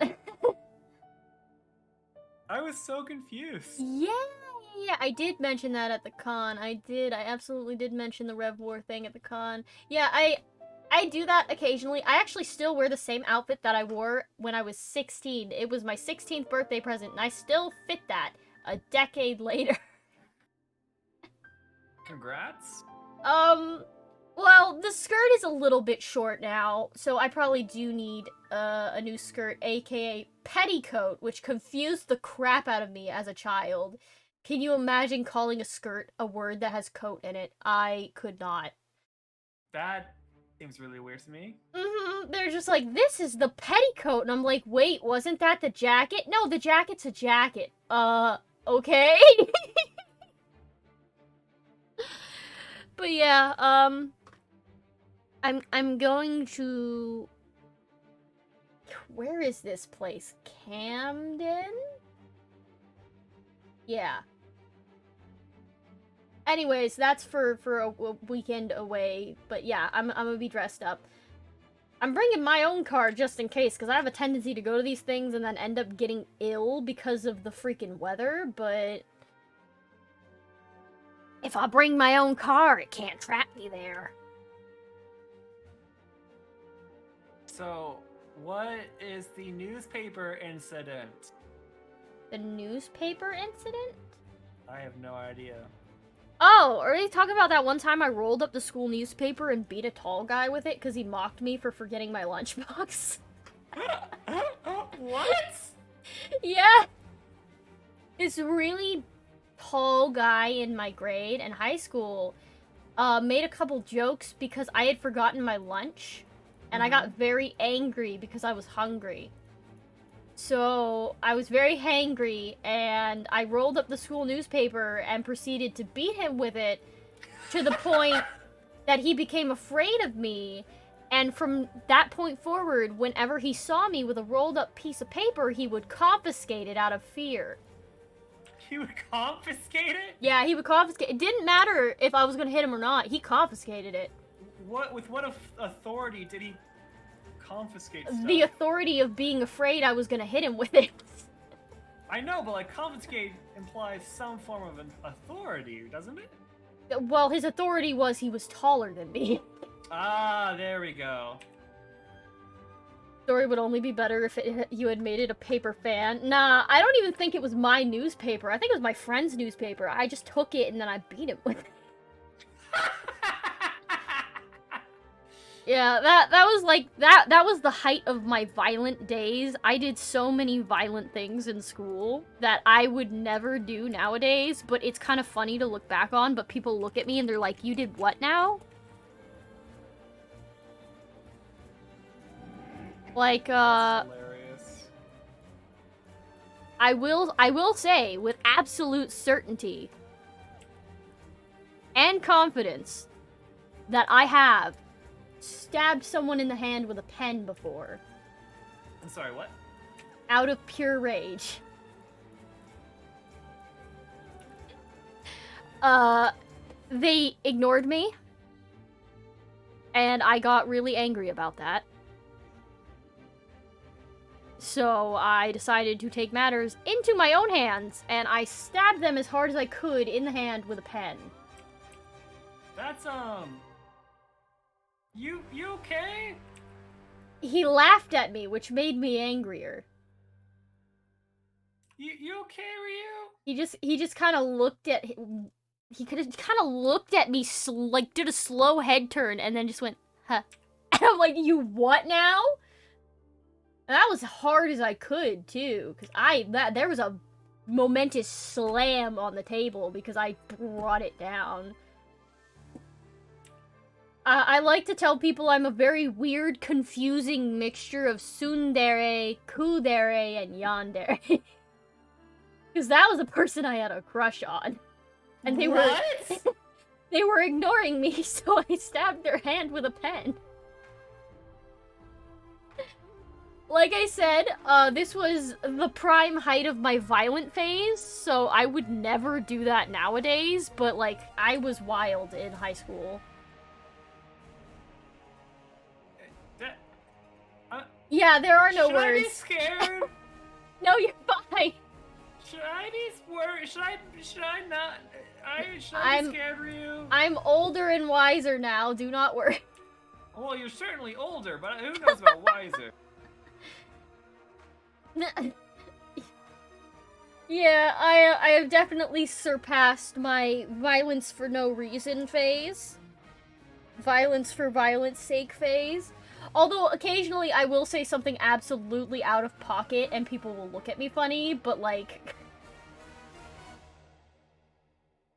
I was so confused. Yeah, I did mention that at the con. I absolutely did mention the Rev War thing at the con. Yeah, I do that occasionally. I actually still wear the same outfit that I wore when I was 16. It was my 16th birthday present, and I still fit that a decade later. Congrats. Well, the skirt is a little bit short now, so I probably do need a new skirt, aka petticoat, which confused the crap out of me as a child. Can you imagine calling a skirt a word that has coat in it? I could not. That seems really weird to me. They're just like, this is the petticoat, and I'm like, wait, wasn't that the jacket? No, the jacket's a jacket. Okay. But yeah, I'm going to... Where is this place? Camden? Yeah. Anyways, that's for a weekend away, but yeah, I'm gonna be dressed up. I'm bringing my own car just in case, because I have a tendency to go to these things and then end up getting ill because of the freaking weather, but... If I bring my own car, it can't trap me there. So, what is the newspaper incident? The newspaper incident? I have no idea. Oh, are they talking about that one time I rolled up the school newspaper and beat a tall guy with it because he mocked me for forgetting my lunchbox? What? Yeah. This really tall guy in my grade in high school made a couple jokes because I had forgotten my lunch, and I got very angry because I was hungry. So I was very hangry, and I rolled up the school newspaper and proceeded to beat him with it to the point that he became afraid of me. And from that point forward, whenever he saw me with a rolled up piece of paper, he would confiscate it out of fear. He would confiscate it? Yeah, he would confiscate. It didn't matter if I was gonna hit him or not. He confiscated it. With what authority did he confiscate stuff? The authority of being afraid I was gonna hit him with it. I know, but like confiscate implies some form of an authority, doesn't it? Well, his authority was he was taller than me. Ah, there we go. Story would only be better if you had made it a paper fan. Nah, I don't even think it was my newspaper. I think it was my friend's newspaper. I just took it and then I beat him with it. Yeah, that was like, that was the height of my violent days. I did so many violent things in school that I would never do nowadays, but it's kind of funny to look back on, but people look at me and they're like, you did what now? Like, That's hilarious. I will say with absolute certainty and confidence that I have stabbed someone in the hand with a pen before. I'm sorry, what? Out of pure rage. They ignored me, and I got really angry about that. So I decided to take matters into my own hands, and I stabbed them as hard as I could in the hand with a pen. That's You okay? He laughed at me, which made me angrier. You okay, Ryu? He just kind of looked at he kind of looked at me like did a slow head turn and then just went, "Huh." And I'm like, "You what now?" And that was hard as I could too, cuz there was a momentous slam on the table because I brought it down. I like to tell people I'm a very weird, confusing mixture of tsundere, kudere, and yandere. Because that was a person I had a crush on. And they were they were ignoring me, so I stabbed their hand with a pen. Like I said, this was the prime height of my violent phase, so I would never do that nowadays, but like, I was wild in high school. Yeah, there are no words. Should I be scared? No, you're fine. Should I be worried? Should I not? Should I be scared, Ryu? I'm older and wiser now, do not worry. Well, you're certainly older, but who knows about wiser? Yeah, I have definitely surpassed my violence for no reason phase. Violence for violence sake phase. Although, occasionally I will say something absolutely out of pocket and people will look at me funny, but like...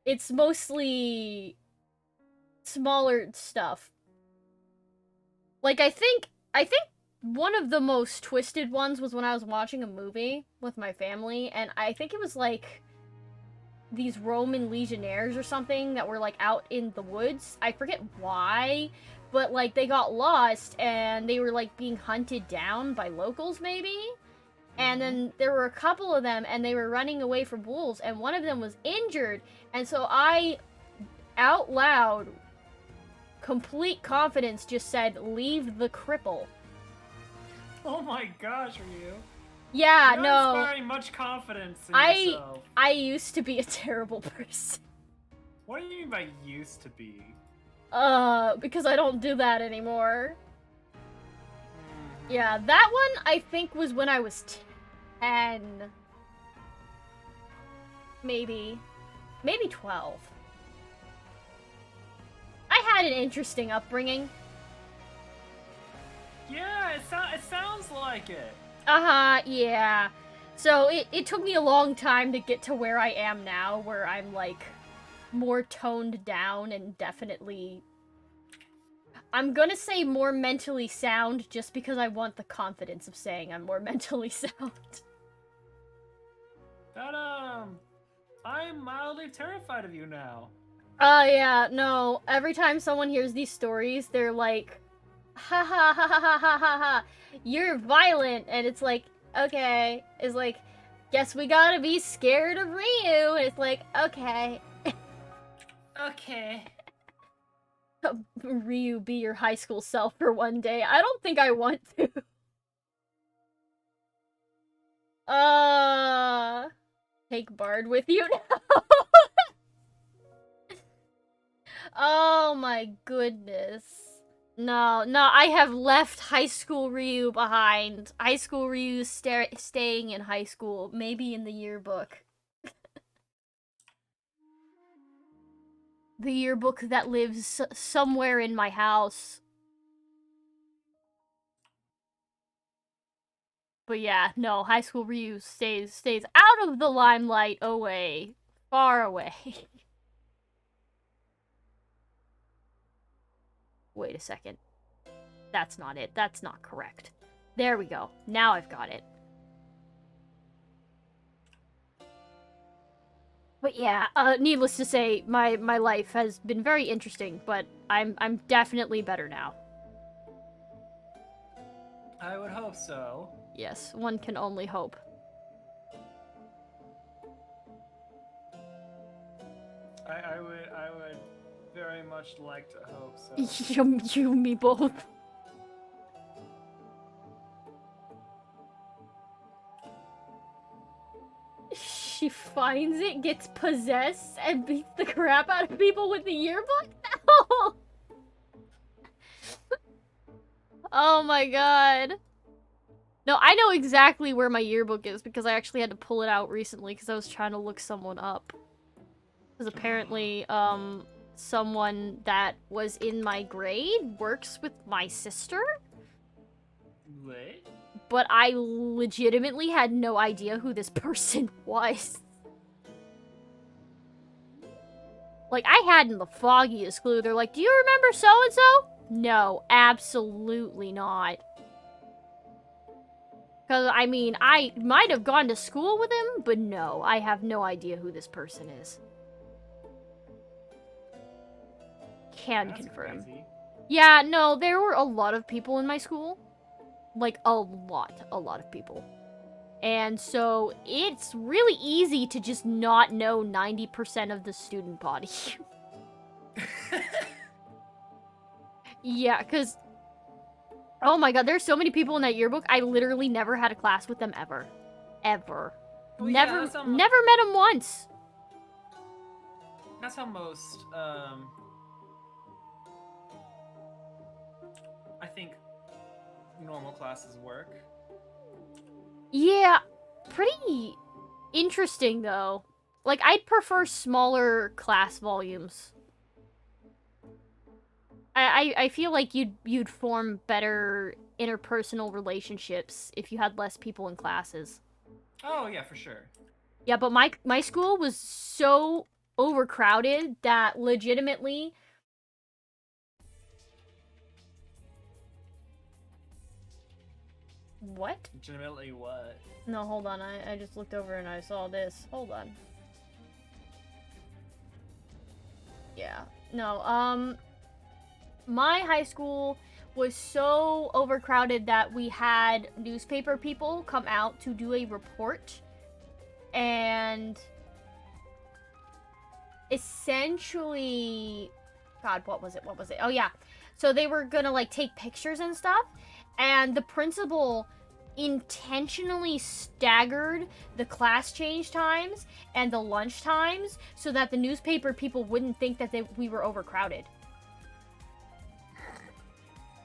It's mostly... smaller stuff. Like, I think one of the most twisted ones was when I was watching a movie with my family, and I think it was like... these Roman legionnaires or something that were like out in the woods. I forget why, but like they got lost and they were like being hunted down by locals maybe. And then there were a couple of them and they were running away from wolves and one of them was injured. And so I, out loud, complete confidence, just said, "Leave the cripple." Oh my gosh, Ryu. Yeah, You're no. not inspiring much confidence in yourself. I used to be a terrible person. What do you mean by used to be? Because I don't do that anymore. Yeah, that one I think was when I was 10. Maybe 12. I had an interesting upbringing. Yeah, it sounds like it. Yeah. So it took me a long time to get to where I am now, where I'm like more toned down and definitely, I'm gonna say more mentally sound just because I want the confidence of saying I'm more mentally sound. That, I'm mildly terrified of you now. Yeah, no. Every time someone hears these stories, they're like, ha ha ha ha ha ha ha ha, you're violent, and it's like, okay. It's like, guess we gotta be scared of Ryu, and it's like, okay. Okay. Ryu, be your high school self for one day. I don't think I want to. Take Bard with you now. Oh my goodness. No, I have left high school Ryu behind. High school Ryu staying in high school, maybe in the yearbook. The yearbook that lives somewhere in my house. But yeah, no, high school Ryu stays out of the limelight, away. Far away. Wait a second. That's not it. That's not correct. There we go. Now I've got it. But yeah, needless to say, my life has been very interesting, but I'm definitely better now. I would hope so. Yes, one can only hope. I would very much like to hope so. You and me both. She finds it, gets possessed, and beats the crap out of people with the yearbook? No! Oh my god. No, I know exactly where my yearbook is because I actually had to pull it out recently because I was trying to look someone up. Because apparently, someone that was in my grade works with my sister. Lit? But I legitimately had no idea who this person was. Like, I hadn't the foggiest clue. They're like, do you remember so-and-so? No, absolutely not. Because, I mean, I might have gone to school with him, but no, I have no idea who this person is. Can That's confirm. crazy. Yeah, no, there were a lot of people in my school. Like, a lot of people. And so, it's really easy to just not know 90% of the student body. Yeah, because... Oh my god, there's so many people in that yearbook, I literally never had a class with them ever. Ever. Well, yeah, never that's how never met them once. That's how most, I think normal classes work. Yeah, pretty interesting though. Like, I'd prefer smaller class volumes. I feel like you'd form better interpersonal relationships if you had less people in classes. Oh, yeah, for sure. Yeah, but my school was so overcrowded that legitimately... What? Legitimately what? No, hold on. I just looked over and I saw this. Hold on. Yeah. No, my high school was so overcrowded that we had newspaper people come out to do a report. And essentially... God, what was it? What was it? Oh, yeah. So they were gonna, like, take pictures and stuff. And the principal intentionally staggered the class change times and the lunch times so that the newspaper people wouldn't think that we were overcrowded.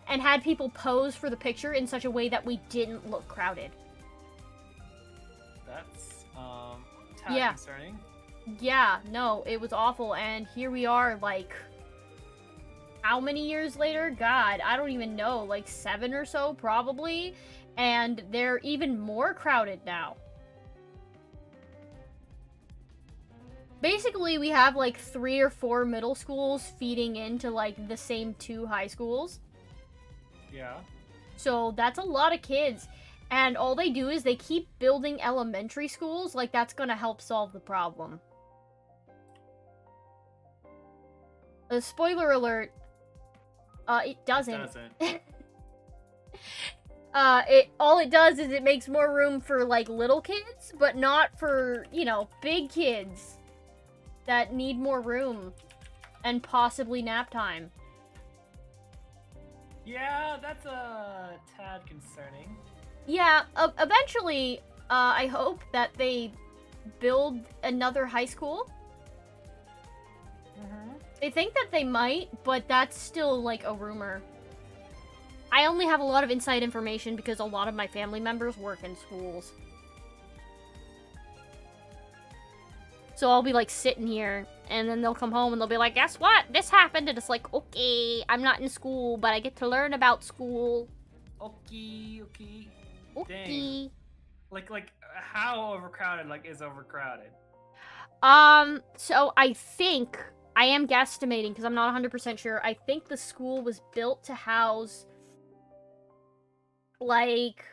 And had people pose for the picture in such a way that we didn't look crowded. That's, tad concerning. Yeah, no, it was awful, and here we are, like... How many years later? God, I don't even know. Like 7 or so, probably. And they're even more crowded now. Basically, we have like 3 or 4 middle schools feeding into like the same 2 high schools. Yeah. So that's a lot of kids. And all they do is they keep building elementary schools. Like, that's gonna help solve the problem. Spoiler alert. It doesn't. It doesn't. All it does is it makes more room for, like, little kids, but not for, you know, big kids that need more room and possibly nap time. Yeah, that's a tad concerning. Yeah, eventually, I hope that they build another high school. They think that they might, but that's still, like, a rumor. I only have a lot of inside information because a lot of my family members work in schools. So I'll be, like, sitting here, and then they'll come home and they'll be like, guess what? This happened! And it's like, okay, I'm not in school, but I get to learn about school. Okay. Okay. Dang. Like, how overcrowded, like, is overcrowded? So I think... I am guesstimating, because I'm not 100% sure. I think the school was built to house, like,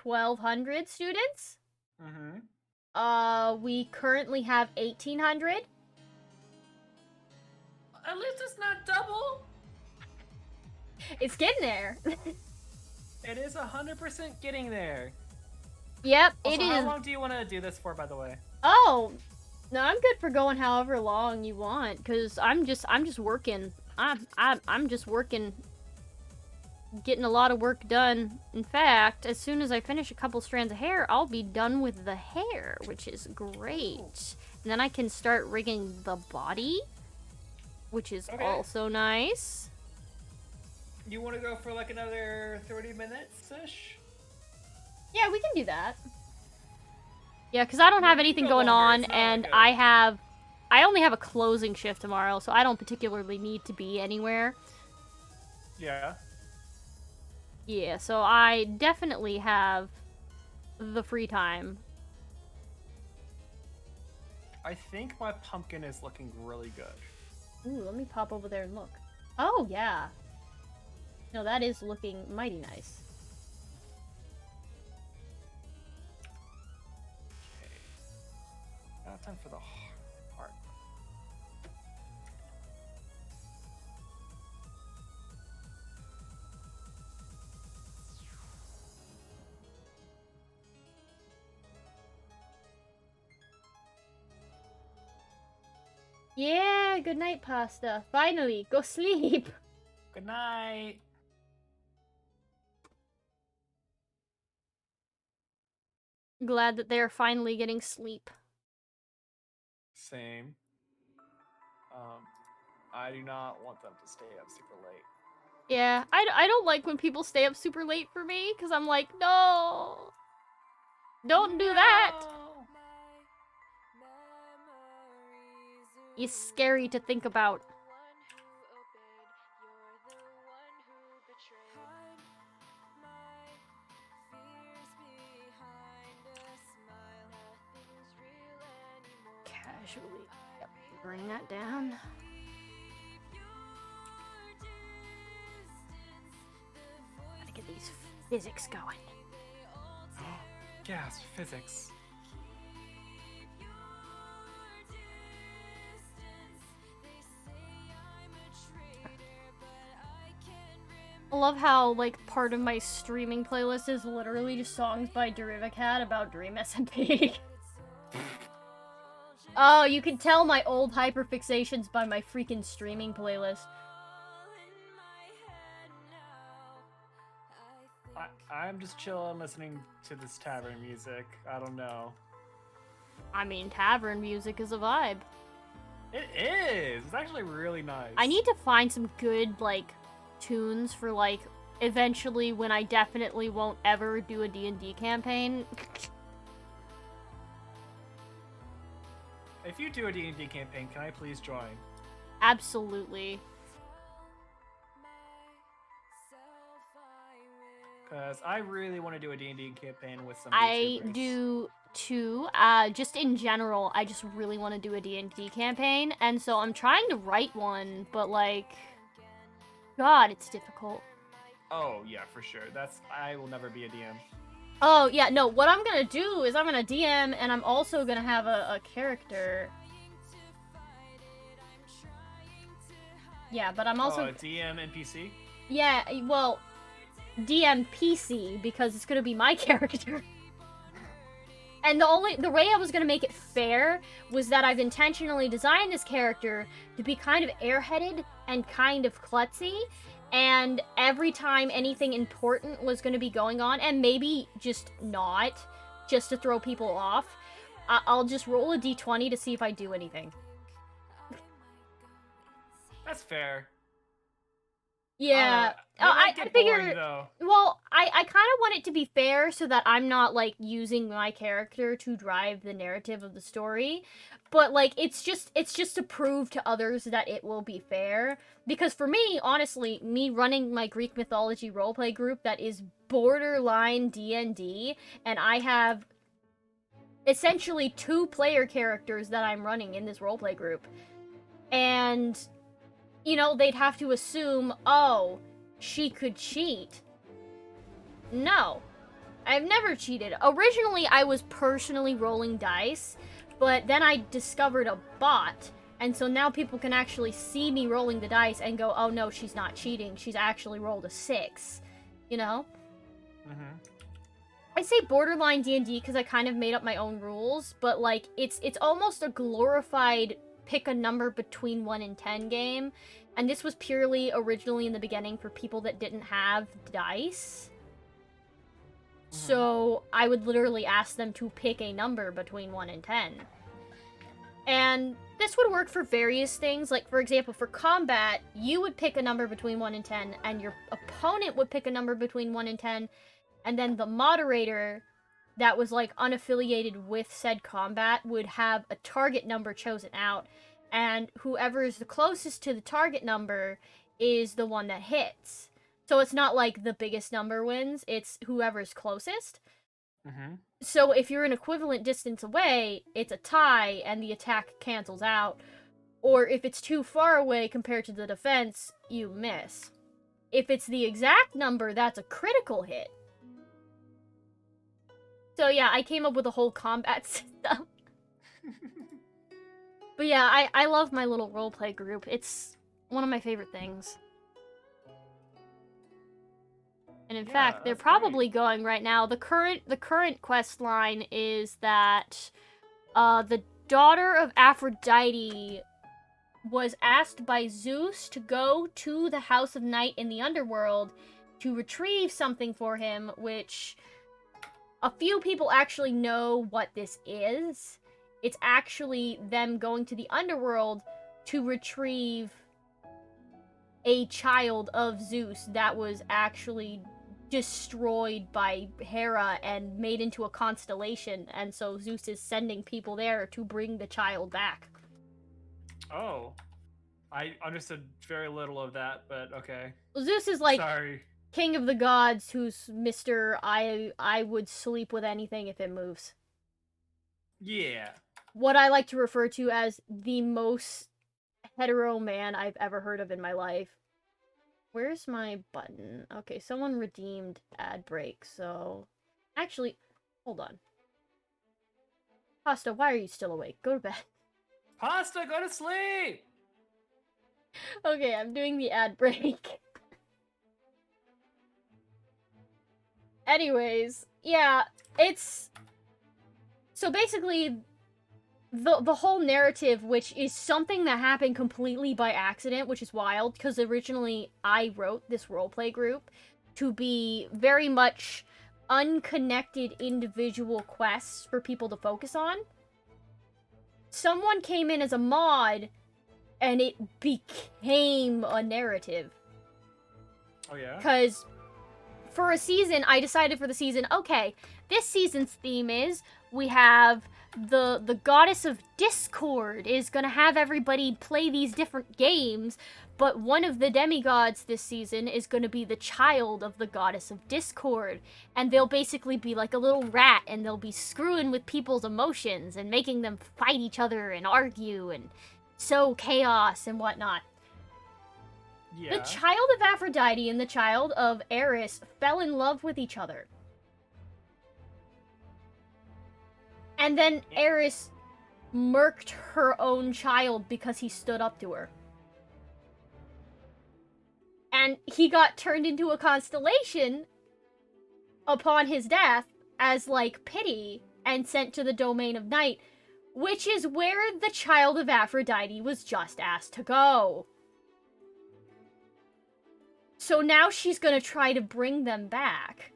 1,200 students. We currently have 1,800. At least it's not double. It's getting there. It is 100% getting there. Yep, also, it is. How long do you want to do this for, by the way? Oh, no, I'm good for going however long you want, cause I'm just working. I'm just working, getting a lot of work done. In fact, as soon as I finish a couple strands of hair, I'll be done with the hair, which is great. And then I can start rigging the body, which is also nice. You want to go for like another 30 minutes ish? Yeah, we can do that. Yeah, because I don't have anything go going longer, on, it's not and like a- I only have a closing shift tomorrow, so I don't particularly need to be anywhere. Yeah. Yeah, so I definitely have the free time. I think my pumpkin is looking really good. Ooh, let me pop over there and look. Oh, yeah. No, that is looking mighty nice. Okay. Now time for the heart. Yeah, good night, pasta. Finally, go sleep. Good night. Glad that they're finally getting sleep. Same. I do not want them to stay up super late. Yeah, I don't like when people stay up super late for me, because I'm like, no. Don't do that. It's scary to think about. Casually. Yep, bring that down. Gotta get these physics going. Yes, physics. I love how, like, part of my streaming playlist is literally just songs by Derivacat about Dream SMP. Oh, you can tell my old hyperfixations by my freaking streaming playlist. I'm just chilling listening to this tavern music. I don't know. I mean, tavern music is a vibe. It is! It's actually really nice. I need to find some good, like, tunes for, like, eventually when I definitely won't ever do a D&D campaign. If you do a D&D campaign, can I please join? Absolutely. Because I really want to do a D&D campaign with some I VTubers. do too. Just in general, I just really want to do a D&D campaign, and so I'm trying to write one, but like, God, it's difficult. Oh, yeah, for sure. I will never be a DM. Oh, yeah, no, what I'm gonna do is I'm gonna DM, and I'm also gonna have a character. Yeah, but I'm also... DM NPC? Yeah, well, DM PC, because it's gonna be my character. And the way I was gonna make it fair was that I've intentionally designed this character to be kind of airheaded and kind of klutzy, and every time anything important was gonna be going on, and maybe just not, just to throw people off, I'll just roll a d20 to see if I do anything. That's fair. Yeah, I figure. Boring, though. Well, I kind of want it to be fair so that I'm not like using my character to drive the narrative of the story, but like it's just to prove to others that it will be fair. Because for me, honestly, me running my Greek mythology roleplay group that is borderline D&D, and I have essentially 2 player characters that I'm running in this roleplay group, and you know, they'd have to assume, oh, she could cheat. No. I've never cheated. Originally, I was personally rolling dice, but then I discovered a bot, and so now people can actually see me rolling the dice and go, oh no, she's not cheating, she's actually rolled a 6. You know? I say borderline D&D because I kind of made up my own rules, but like, it's almost a glorified pick a number between 1 and 10 game, and this was purely originally in the beginning for people that didn't have dice. So I would literally ask them to pick a number between 1 and 10. And this would work for various things. Like, for example, for combat, you would pick a number between 1 and 10, and your opponent would pick a number between 1 and 10, and then the moderator that was, like, unaffiliated with said combat would have a target number chosen out, and whoever is the closest to the target number is the one that hits. So it's not like the biggest number wins, it's whoever's closest. Mm-hmm. So if you're an equivalent distance away, it's a tie and the attack cancels out. Or if it's too far away compared to the defense, you miss. If it's the exact number, that's a critical hit. So yeah, I came up with a whole combat system. But yeah, I love my little roleplay group. It's one of my favorite things. And in fact, they're probably going right now. The current quest line is that the daughter of Aphrodite was asked by Zeus to go to the House of Night in the underworld to retrieve something for him, which a few people actually know what this is. It's actually them going to the underworld to retrieve a child of Zeus that was actually destroyed by Hera and made into a constellation, and so Zeus is sending people there to bring the child back. Oh. I understood very little of that, but okay. Well, Zeus is like Sorry. king of the gods, who's Mr. I would sleep with anything if it moves. Yeah. What I like to refer to as the most hetero man I've ever heard of in my life. Where's my button? Okay, someone redeemed ad break, so... Actually, hold on. Pasta, why are you still awake? Go to bed. Pasta, go to sleep! Okay, I'm doing the ad break. Anyways, yeah, it's... So basically, the whole narrative, which is something that happened completely by accident, which is wild, because originally I wrote this roleplay group to be very much unconnected individual quests for people to focus on. Someone came in as a mod, and it became a narrative. Oh yeah? Because for a season, I decided for the season, okay, this season's theme is we have the goddess of discord is gonna have everybody play these different games, but one of the demigods this season is gonna be the child of the goddess of discord, and they'll basically be like a little rat, and they'll be screwing with people's emotions and making them fight each other and argue and sow chaos and whatnot. Yeah. The child of Aphrodite and the child of Eris fell in love with each other. And then Eris murked her own child because he stood up to her. And he got turned into a constellation upon his death as, like, pity and sent to the domain of night, which is where the child of Aphrodite was just asked to go. So now she's gonna try to bring them back.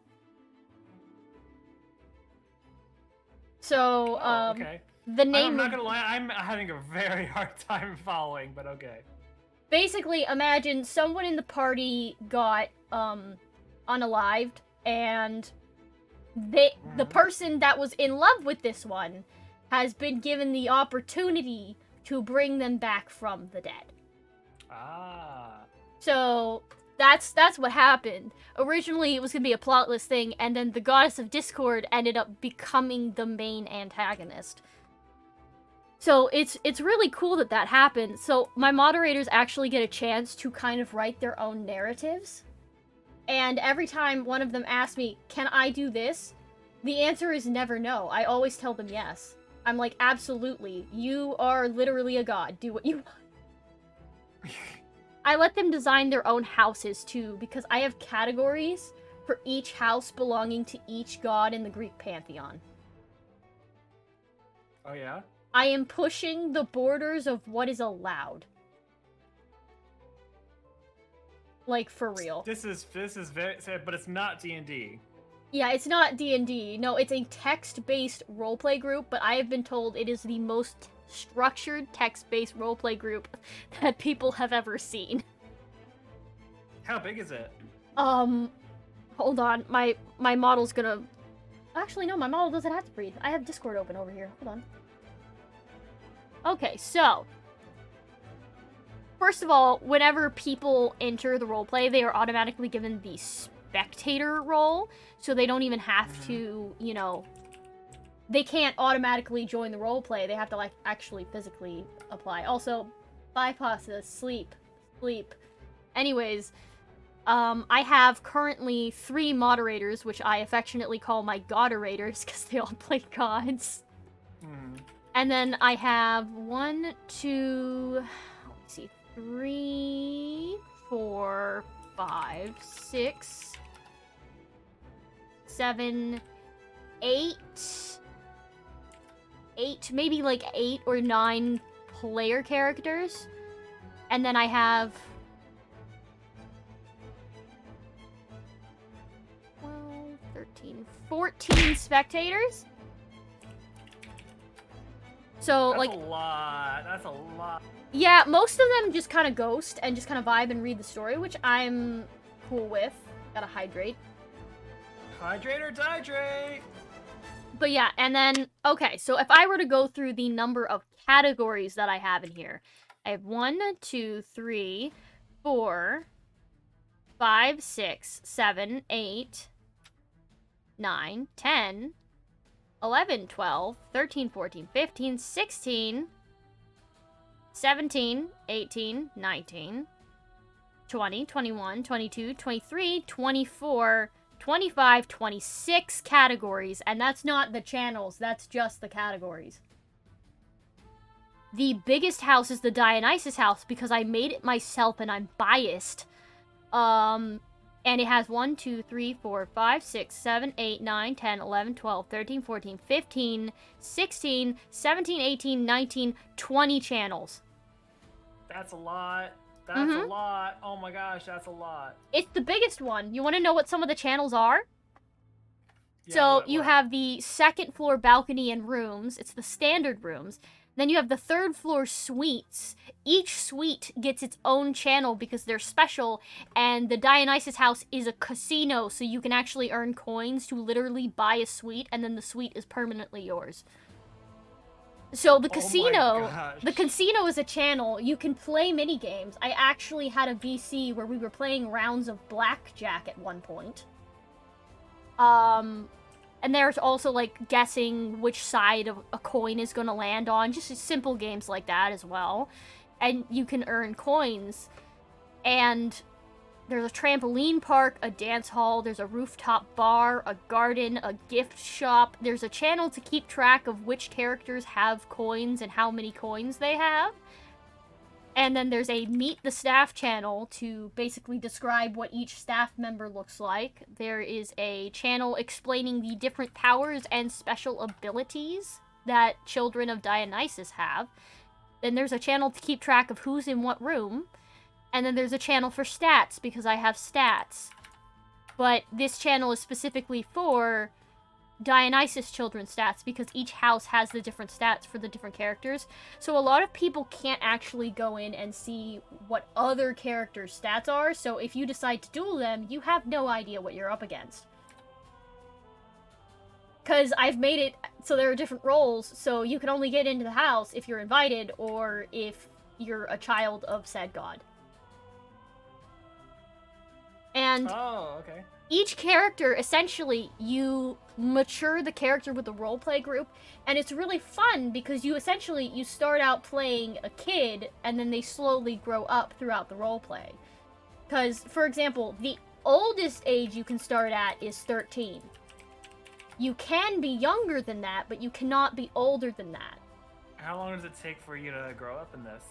So, okay. the name I'm not of... gonna lie, I'm having a very hard time following, but okay. Basically, imagine someone in the party got, unalived, and the person that was in love with this one has been given the opportunity to bring them back from the dead. Ah. So, that's what happened. Originally, it was gonna be a plotless thing, and then the Goddess of Discord ended up becoming the main antagonist. So, it's really cool that that happened. So, my moderators actually get a chance to kind of write their own narratives. And every time one of them asks me, can I do this? The answer is never no. I always tell them yes. I'm like, absolutely. You are literally a god. Do what you want. I let them design their own houses, too, because I have categories for each house belonging to each god in the Greek pantheon. Oh, yeah? I am pushing the borders of what is allowed. Like, for real. This is very, but it's not D&D. Yeah, it's not D&D. No, it's a text-based roleplay group, but I have been told it is the most structured text-based roleplay group that people have ever seen. How big is it? Hold on. My model's gonna... Actually, no, my model doesn't have to breathe. I have Discord open over here. Hold on. Okay, so... First of all, whenever people enter the roleplay, they are automatically given the spectator role, so they don't even have to, you know... They can't automatically join the roleplay. They have to, like, actually physically apply. Also, bypass this. Sleep. Anyways... I have currently 3 moderators, which I affectionately call my goderators, because they all play gods. And then I have 1, 2, let me see, 3, 4, 5, 6, 7, 8, maybe like 8 or 9 player characters. And then I have 13, 14 spectators. So, That's like... a lot. That's a lot. Yeah, most of them just kind of ghost and just kind of vibe and read the story, which I'm cool with. Gotta hydrate. Hydrate or dihydrate? But yeah, and then... Okay, so if I were to go through the number of categories that I have in here, I have 1, 2, 3, 4, 5, 6, 7, 8... 9, 10, 11, 12, 13, 14, 15, 16, 17, 18, 19, 20, 21, 22, 23, 24, 25, 26 categories. And that's not the channels, that's just the categories. The biggest house is the Dionysus house because I made it myself and I'm biased. And it has 1, 2, 3, 4, 5, 6, 7, 8, 9, 10, 11, 12, 13, 14, 15, 16, 17, 18, 19, 20 channels. That's a lot. That's a lot. Oh my gosh, that's a lot. It's the biggest one. You want to know what some of the channels are? Yeah, So you have the second floor balcony and rooms. It's the standard rooms. Then you have the third floor suites. Each suite gets its own channel because they're special, and the Dionysus house is a casino, so you can actually earn coins to literally buy a suite, and then the suite is permanently yours. So the casino, is a channel. You can play mini games. I actually had a VC where we were playing rounds of blackjack at one point. And there's also, like, guessing which side of a coin is going to land on. Just simple games like that as well. And you can earn coins. And there's a trampoline park, a dance hall, there's a rooftop bar, a garden, a gift shop. There's a channel to keep track of which characters have coins and how many coins they have. And then there's a Meet the Staff channel to basically describe what each staff member looks like. There is a channel explaining the different powers and special abilities that children of Dionysus have. Then there's a channel to keep track of who's in what room. And then there's a channel for stats, because I have stats. But this channel is specifically for Dionysus children's stats, because each house has the different stats for the different characters. So a lot of people can't actually go in and see what other characters' stats are, so if you decide to duel them, you have no idea what you're up against. Because I've made it so there are different roles, so you can only get into the house if you're invited, or if you're a child of said god. And each character, essentially, you mature the character with the roleplay group, and it's really fun because you start out playing a kid, and then they slowly grow up throughout the roleplay. Because, for example, the oldest age you can start at is 13. You can be younger than that, but you cannot be older than that. How long does it take for you to grow up in this?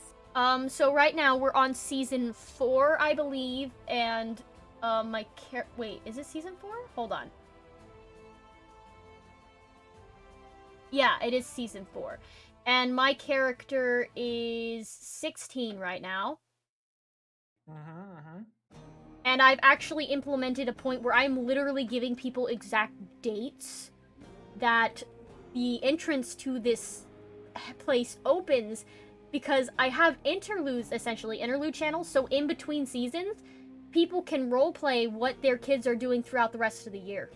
So right now we're on season 4, I believe, and wait, is it season 4? Hold on. Yeah, it is season 4. And my character is 16 right now. And I've actually implemented a point where I'm literally giving people exact dates that the entrance to this place opens because I have interludes, essentially, interlude channels, so in between seasons, people can roleplay what their kids are doing throughout the rest of the year.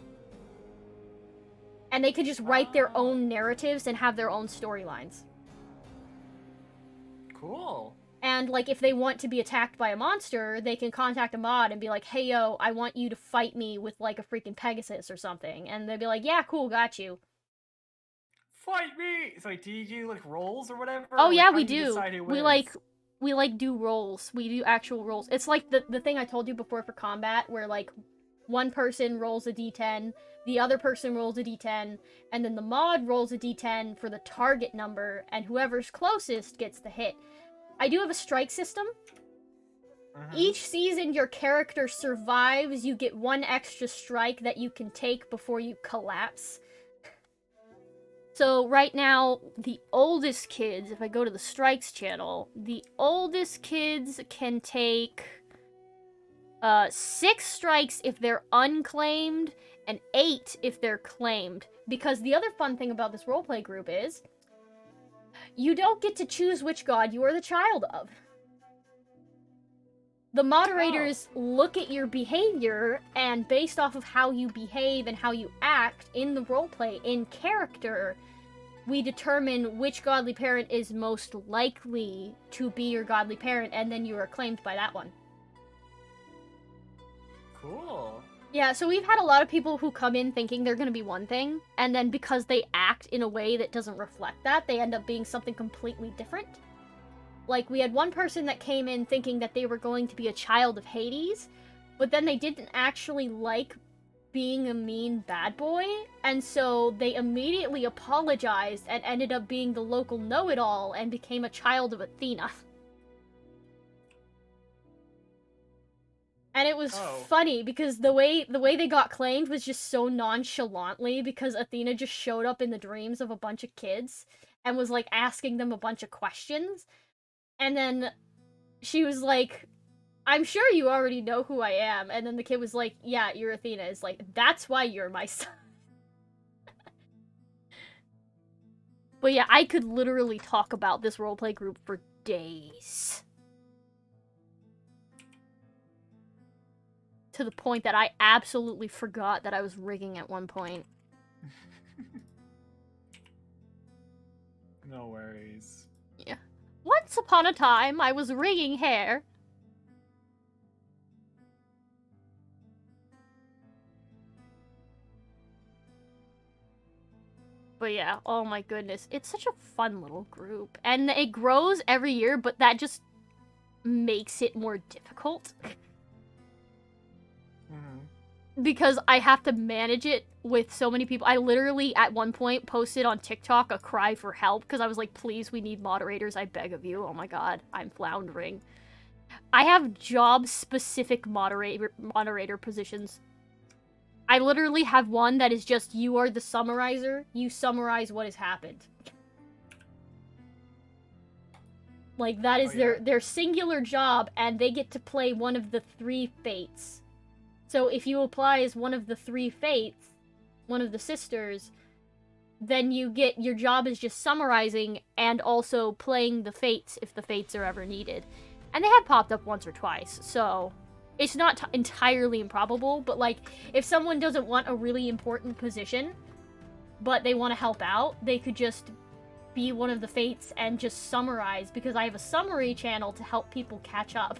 And they could just write their own narratives and have their own storylines. Cool. And, like, if they want to be attacked by a monster, they can contact a mod and be like, hey, yo, I want you to fight me with, like, a freaking Pegasus or something. And they'd be like, yeah, cool, got you. Fight me! So, do you do, like, rolls or whatever? Oh, Or, yeah, like, we how do you do. decide who We, wins? like, do rolls. We do actual rolls. It's like the thing I told you before for combat, where, like, one person rolls a d10, the other person rolls a d10, and then the mod rolls a d10 for the target number, and whoever's closest gets the hit. I do have a strike system. Each season your character survives, you get one extra strike that you can take before you collapse. So right now, the oldest kids, if I go to the strikes channel, the oldest kids can take 6 strikes if they're unclaimed, and 8 if they're claimed. Because the other fun thing about this roleplay group is, you don't get to choose which god you are the child of. The moderators look at your behavior, and based off of how you behave and how you act in the roleplay, in character, we determine which godly parent is most likely to be your godly parent, and then you are claimed by that one. Cool. Yeah, so we've had a lot of people who come in thinking they're gonna be one thing, and then because they act in a way that doesn't reflect that, they end up being something completely different. Like, we had one person that came in thinking that they were going to be a child of Hades, but then they didn't actually like being a mean bad boy, and so they immediately apologized and ended up being the local know-it-all and became a child of Athena. And it was funny because the way they got claimed was just so nonchalantly, because Athena just showed up in the dreams of a bunch of kids and was like asking them a bunch of questions. And then she was like, I'm sure you already know who I am. And then the kid was like, yeah, you're Athena. It's like, that's why you're my son. But yeah, I could literally talk about this roleplay group for days. To the point that I absolutely forgot that I was rigging at one point. No worries. Yeah. Once upon a time, I was rigging hair. But yeah, oh my goodness. It's such a fun little group. And it grows every year, but that just makes it more difficult. Because I have to manage it with so many people. I literally, at one point, posted on TikTok a cry for help, because I was like, please, we need moderators, I beg of you. Oh my god, I'm floundering. I have job-specific moderator positions. I literally have one that is just, you are the summarizer, you summarize what has happened. Like, that is their singular job, and they get to play one of the 3 fates. So if you apply as one of the 3 fates, one of the sisters, then you get, your job is just summarizing and also playing the fates if the fates are ever needed. And they have popped up once or twice, so it's not entirely improbable, but like, if someone doesn't want a really important position, but they want to help out, they could just be one of the fates and just summarize, because I have a summary channel to help people catch up.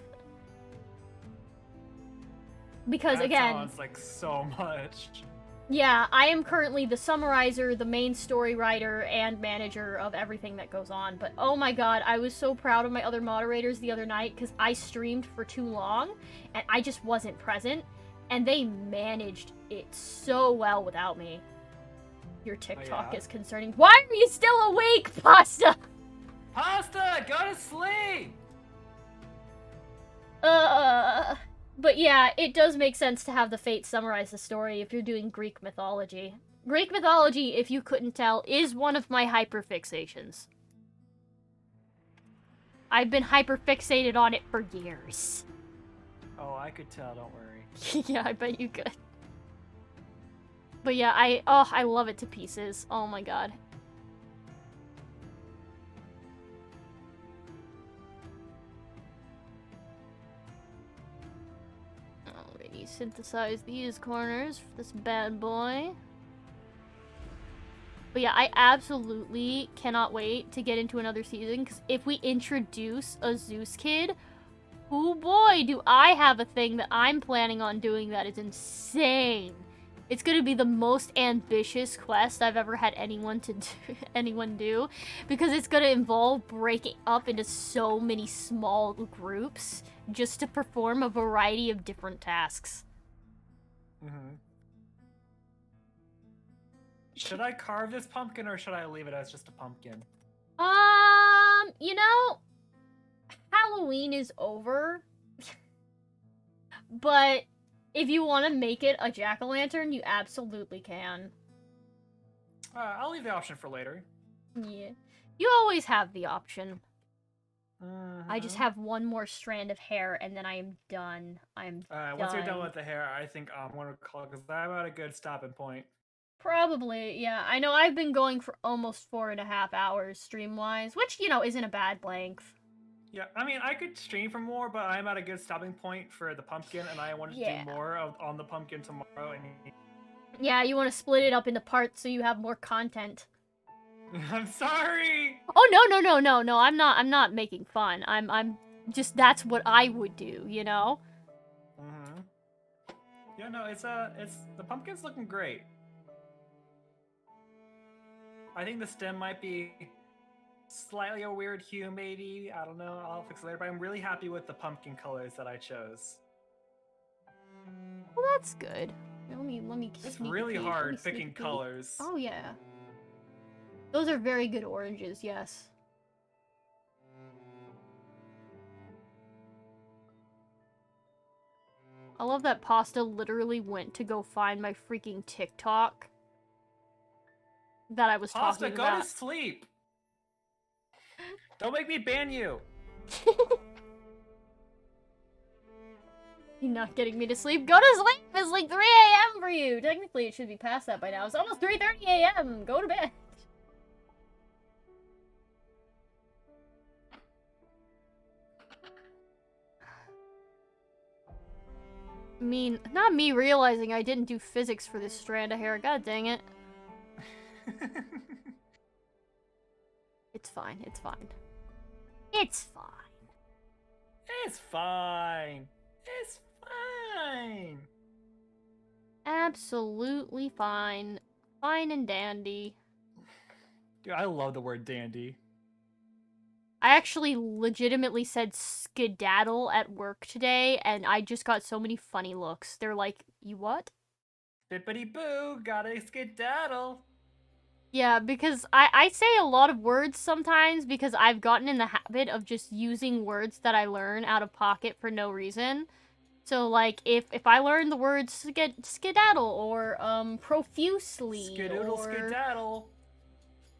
Because that again, sounds like so much. Yeah, I am currently the summarizer, the main story writer, and manager of everything that goes on. But oh my god, I was so proud of my other moderators the other night, because I streamed for too long, and I just wasn't present, and they managed it so well without me. Your TikTok is concerning. Why are you still awake, Pasta? Pasta, go to sleep! But yeah, it does make sense to have the Fates summarize the story if you're doing Greek mythology. Greek mythology, if you couldn't tell, is one of my hyperfixations. I've been hyperfixated on it for years. Oh, I could tell, don't worry. Yeah, I bet you could. But yeah, I love it to pieces. Oh my god. me synthesize these corners for this bad boy. But yeah, I absolutely cannot wait to get into another season, because if we introduce a Zeus kid, oh boy, do I have a thing that I'm planning on doing that is insane. It's gonna be the most ambitious quest I've ever had anyone do, because it's gonna involve breaking up into so many small groups just to perform a variety of different tasks. Mm-hmm. Should I carve this pumpkin or should I leave it as just a pumpkin? You know, Halloween is over, but if you want to make it a jack-o'-lantern, you absolutely can. I'll leave the option for later. Yeah. You always have the option. I just have one more strand of hair, and then I am done. Once you're done with the hair, I think I'm going to call it, because I'm at a good stopping point. Probably, yeah. I know I've been going for almost 4.5 hours stream-wise, which, you know, isn't a bad length. Yeah, I mean, I could stream for more, but I'm at a good stopping point for the pumpkin, and I wanted to do more on the pumpkin tomorrow. And yeah, you want to split it up into parts so you have more content. I'm sorry. Oh no! I'm not making fun. I'm just, that's what I would do, you know. Mm-hmm. Yeah, no, it's the pumpkin's looking great. I think the stem might be slightly a weird hue, maybe. I don't know. I'll fix it later. But I'm really happy with the pumpkin colors that I chose. Well, that's good. Let me. It's really hard picking colors. Oh yeah. Those are very good oranges. Yes. I love that Pasta literally went to go find my freaking TikTok that I was Pasta, talking about. go to sleep. Don't make me ban you. You're not getting me to sleep. Go to sleep! It's like 3 a.m. for you! Technically, it should be past that by now. It's almost 3:30 a.m. Go to bed. I mean, not me realizing I didn't do physics for this strand of hair. God dang it. It's fine. It's fine. It's fine. It's fine. It's fine. Absolutely fine. Fine and dandy. Dude, I love the word dandy. I actually legitimately said skedaddle at work today, and I just got so many funny looks. They're like, you what? Bippity boo, gotta skedaddle. Yeah, because I say a lot of words sometimes because I've gotten in the habit of just using words that I learn out of pocket for no reason. So, like, if I learn the words skedaddle or, profusely Skedoodle, or skedaddle.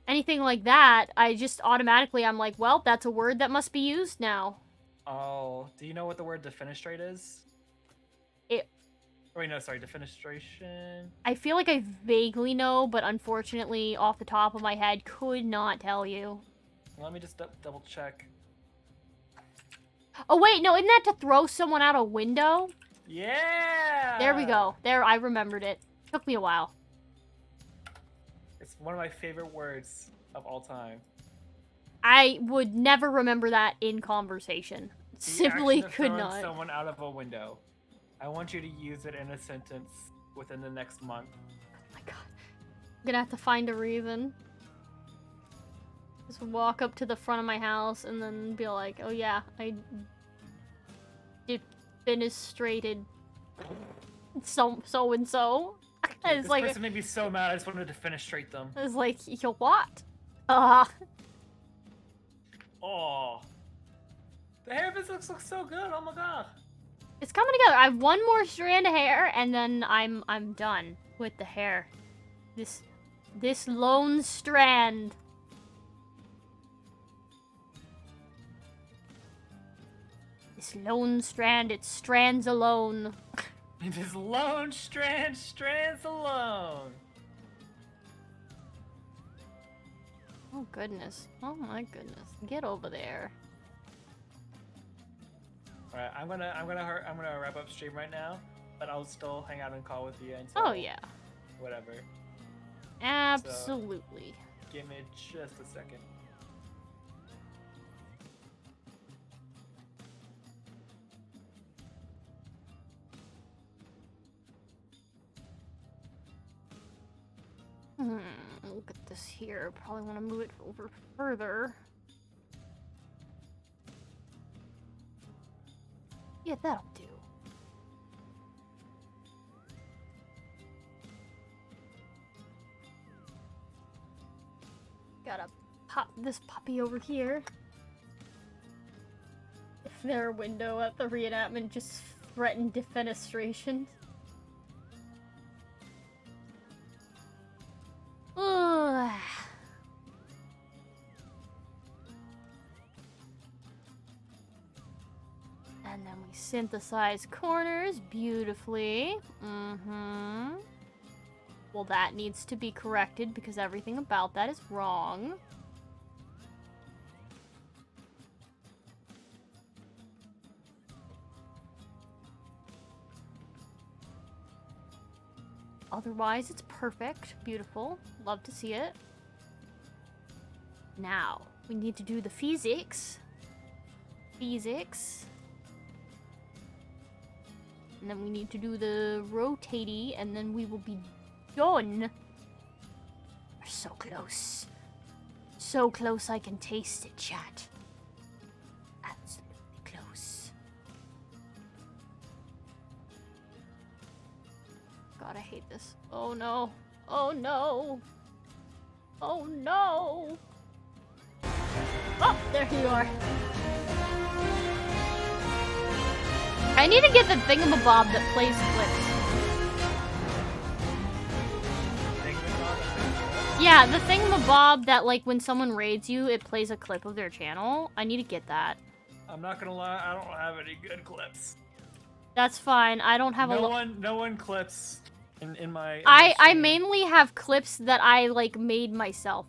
anything like that, I just automatically, I'm like, well, that's a word that must be used now. Oh, do you know what the word defenestrate is? Wait, no, sorry, defenestration. I feel like I vaguely know, but unfortunately, off the top of my head, could not tell you. Let me just double check. Oh wait, no, isn't that to throw someone out a window? Yeah! There we go. There, I remembered it. Took me a while. It's one of my favorite words of all time. I would never remember that in conversation. Simply could not. Someone out of a window. I want you to use it in a sentence within the next month. Oh my god. I'm gonna have to find a reason. Just walk up to the front of my house and then be like, oh yeah, I defenestrated so-and-so. This person made me so mad, I just wanted to defenestrate them. I was like, you what? Oh. The hair of this looks so good, oh my god. It's coming together. I have one more strand of hair, and then I'm done with the hair. This lone strand. This lone strand, it strands alone. This lone strand strands alone. Oh goodness. Oh my goodness. Get over there. Alright, I'm gonna wrap up stream right now. but I'll still hang out and call with you until Oh yeah, whatever. absolutely. Give me just a second. Look at this here. Probably want to move it over further. Yeah, that'll do. Gotta pop this puppy over here. If their window at the reenactment just threatened defenestration. Ugh. And then we synthesize corners beautifully. Well, that needs to be corrected because everything about that is wrong. Otherwise, it's perfect. Beautiful. Love to see it. Now, we need to do the physics. Physics. And then we need to do the rotatey, and then we will be done. We're so close. So close I can taste it, chat. Absolutely close. God, I hate this. Oh no. Oh no. Oh no. Oh, there you are. I need to get the thingamabob that plays clips. Yeah, the thingamabob that, like, when someone raids you, it plays a clip of their channel. I need to get that. I'm not gonna lie, I don't have any good clips. That's fine. I don't have No one clips in my. I mainly have clips that I, like, made myself.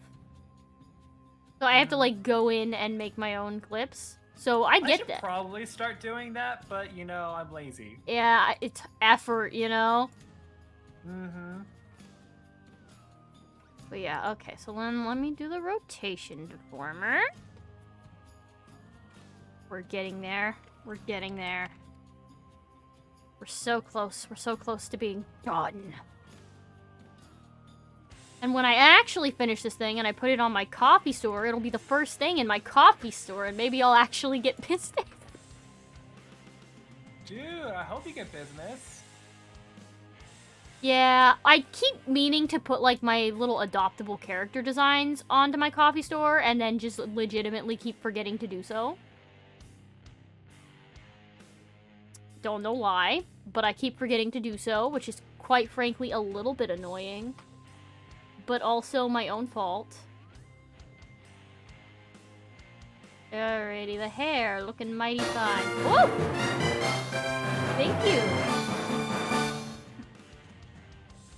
So I have to, like, go in and make my own clips. So I get that. Probably start doing that, but you know, I'm lazy. Yeah, it's effort, you know? But yeah, okay, so then let me do the rotation deformer. We're getting there. We're getting there. We're so close. We're so close to being done. And when I actually finish this thing and I put it on my coffee store, it'll be the first thing in my coffee store, and maybe I'll actually get business. Dude, I hope you get business. Yeah, I keep meaning to put, like, my little adoptable character designs onto my coffee store, and then just legitimately keep forgetting to do so. Don't know why, but I keep forgetting to do so, which is quite frankly a little bit annoying. But also my own fault. Alrighty, the hair looking mighty fine. Woo! Thank you.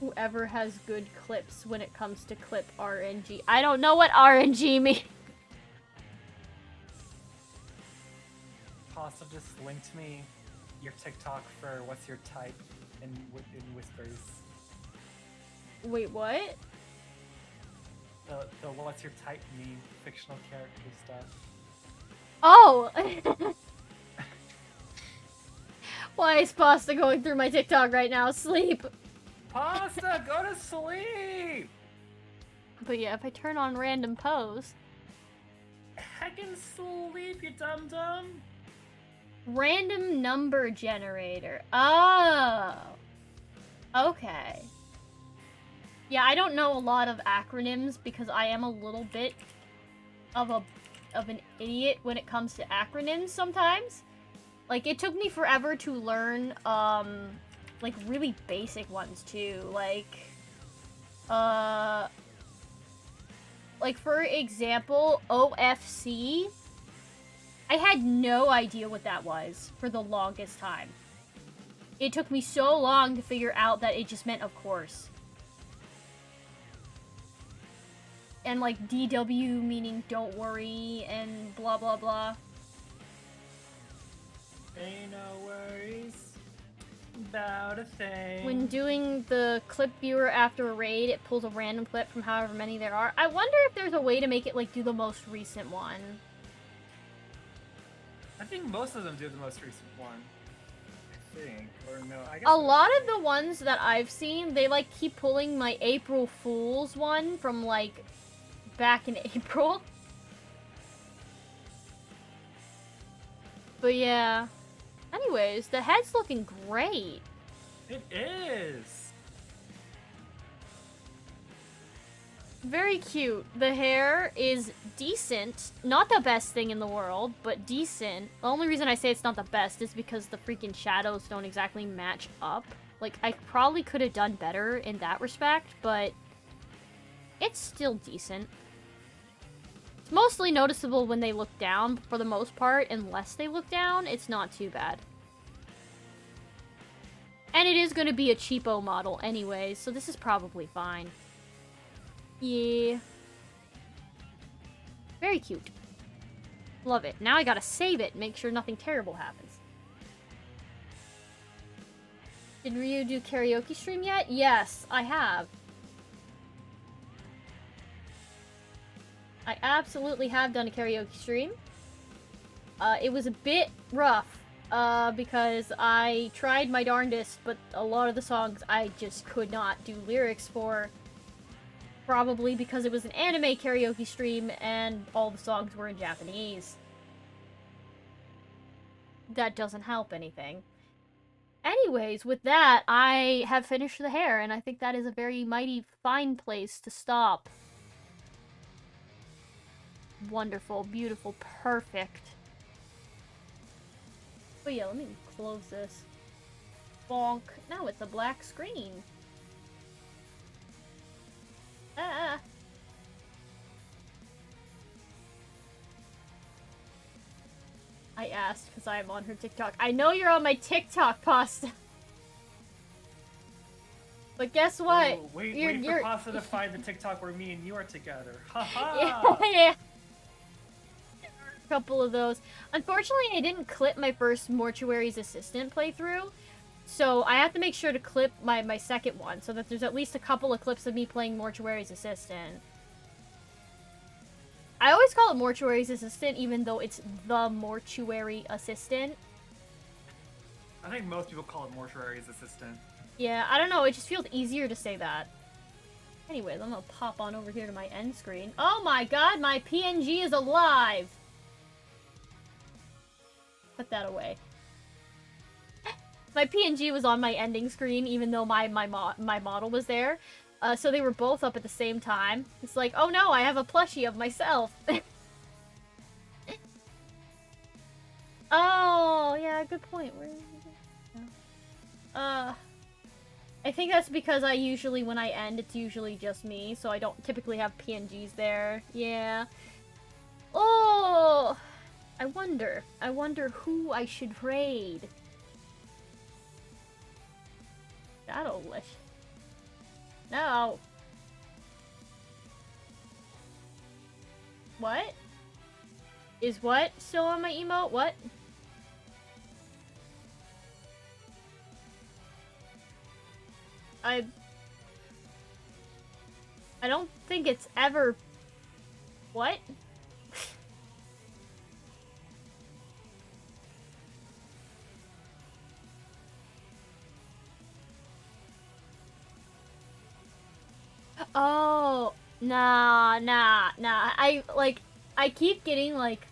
Whoever has good clips when it comes to clip RNG. I don't know what RNG means. Pasta just linked me your TikTok for what's your type in whispers. Wait, what? The what's your type meme, fictional character stuff. Oh! Why is Pasta going through my TikTok right now? Sleep! Pasta, go to sleep! But yeah, if I turn on random pose... Heckin' sleep, you dum-dum! Random number generator. Oh! Okay. Yeah, I don't know a lot of acronyms because I am a little bit of an idiot when it comes to acronyms sometimes. Like, it took me forever to learn, like, really basic ones, too. Like, for example, OFC. I had no idea what that was for the longest time. It took me so long to figure out that it just meant of course. And, like, DW meaning don't worry, and blah blah blah. Ain't no worries. about a thing. When doing the clip viewer after a raid, it pulls a random clip from however many there are. I wonder if there's a way to make it, like, do the most recent one. I think most of them do the most recent one. I think. Or no, I guess A lot of the ones that I've seen, they, like, keep pulling my April Fool's one from, like, back in April. But yeah. Anyways, the head's looking great. It is. Very cute. The hair is decent. Not the best thing in the world, but decent. The only reason I say it's not the best is because the freaking shadows don't exactly match up. Like, I probably could have done better in that respect, but it's still decent. It's mostly noticeable when they look down, but for the most part, unless they look down, it's not too bad. And it is going to be a cheapo model anyway, so this is probably fine. Yeah. Very cute. Love it. Now I gotta save it, make sure nothing terrible happens. Did Ryu do karaoke stream yet? Yes, I have. I absolutely have done a karaoke stream. It was a bit rough, because I tried my darndest, but a lot of the songs I just could not do lyrics for. Probably because it was an anime karaoke stream and all the songs were in Japanese. That doesn't help anything. Anyways, with that, I have finished the hair, and I think that is a very mighty fine place to stop. Wonderful, beautiful, perfect. But yeah, let me close this. Bonk. Now it's a black screen. Ah. I asked because I am on her TikTok. I know you're on my TikTok, Pasta. But guess what? Ooh, wait for Pasta to find the TikTok where me and you are together. Haha. Yeah. A couple of those. Unfortunately, I didn't clip my first Mortuary's Assistant playthrough. So I have to make sure to clip my second one so that there's at least a couple of clips of me playing Mortuary's Assistant. I always call it Mortuary's Assistant even though it's the Mortuary Assistant. I think most people call it Mortuary's Assistant. Yeah, I don't know, it just feels easier to say that. Anyways, I'm gonna pop on over here to my end screen. Oh my god, my PNG is alive! Put that away. My PNG was on my ending screen, even though my model was there. So they were both up at the same time. It's like, oh no, I have a plushie of myself. Oh, yeah, good point. Where is it? I think that's because I usually, when I end, it's usually just me, so I don't typically have PNGs there. Yeah. Oh! I wonder who I should raid. Shadowlish. No. What? Is what still on my emote? What? I don't think it's ever... What? Oh, nah. I keep getting like,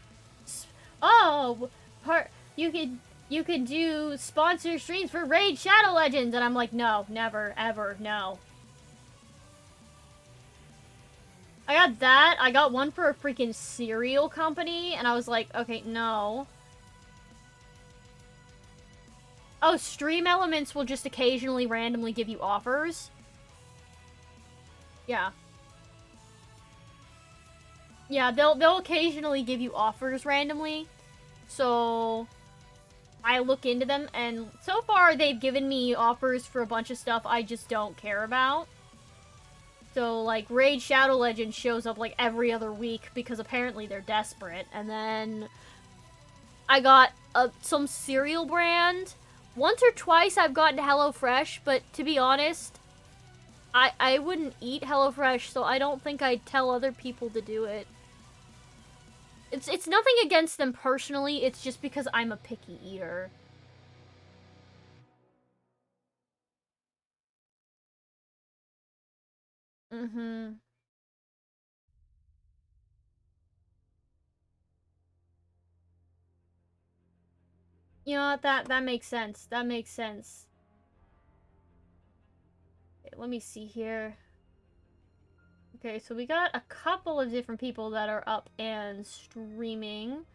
oh, you could do sponsor streams for Raid Shadow Legends, and I'm like, no, never, ever, no. I got that. I got one for a freaking cereal company, and I was like, okay, no. Oh, Stream Elements will just occasionally randomly give you offers. Yeah. Yeah, they'll occasionally give you offers randomly. So I look into them, and so far they've given me offers for a bunch of stuff I just don't care about. So like Raid Shadow Legends shows up like every other week because apparently they're desperate. And then I got some cereal brand Once or twice I've gotten HelloFresh, but to be honest, I wouldn't eat HelloFresh, so I don't think I'd tell other people to do it. It's nothing against them personally, it's just because I'm a picky eater. Mm-hmm. You know what, that makes sense. That makes sense. Okay, let me see here. Okay, so we got a couple of different people that are up and streaming.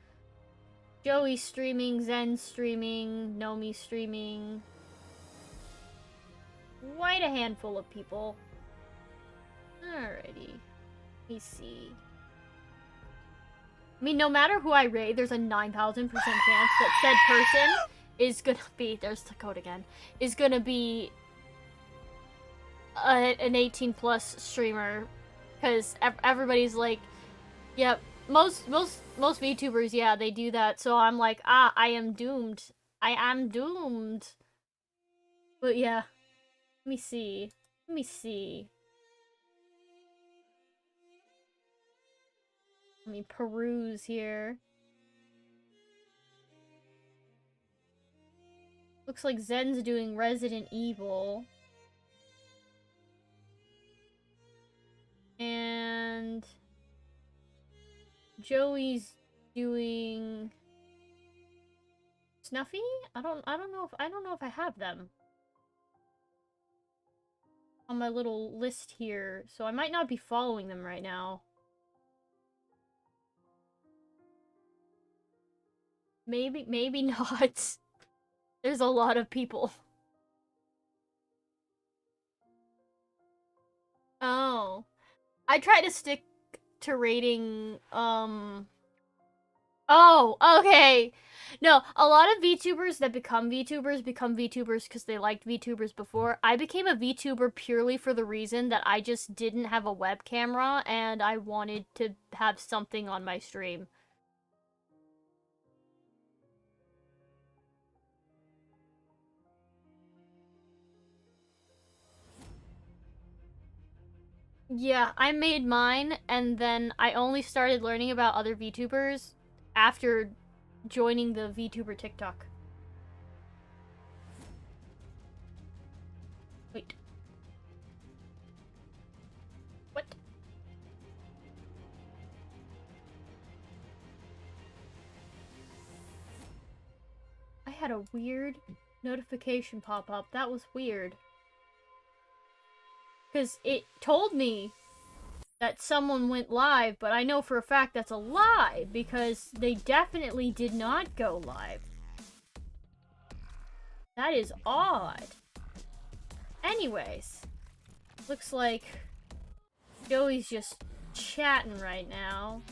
Joey's streaming, Zen's streaming, Nomi's streaming. Quite a handful of people. Alrighty. Let me see. I mean, no matter who I raid, there's a 9,000% chance that said person is gonna be, there's the code again, is gonna be an 18 plus streamer. Because everybody's like, yep, most VTubers, yeah, they do that. So I'm like, I am doomed. I am doomed. But yeah, let me see. Let me see. Let me peruse here. Looks like Zen's doing Resident Evil. And Joey's doing Snuffy? I don't know if I have them on my little list here, so I might not be following them right now. Maybe not. There's a lot of people. Oh. I try to stick to rating, Oh, okay. No, a lot of VTubers that become VTubers because they liked VTubers before. I became a VTuber purely for the reason that I just didn't have a web camera and I wanted to have something on my stream. Yeah, I made mine, and then I only started learning about other VTubers after joining the VTuber TikTok. Wait. What? I had a weird notification pop up. That was weird. Because it told me that someone went live, but I know for a fact that's a lie, because they definitely did not go live. That is odd. Anyways, looks like Joey's just chatting right now.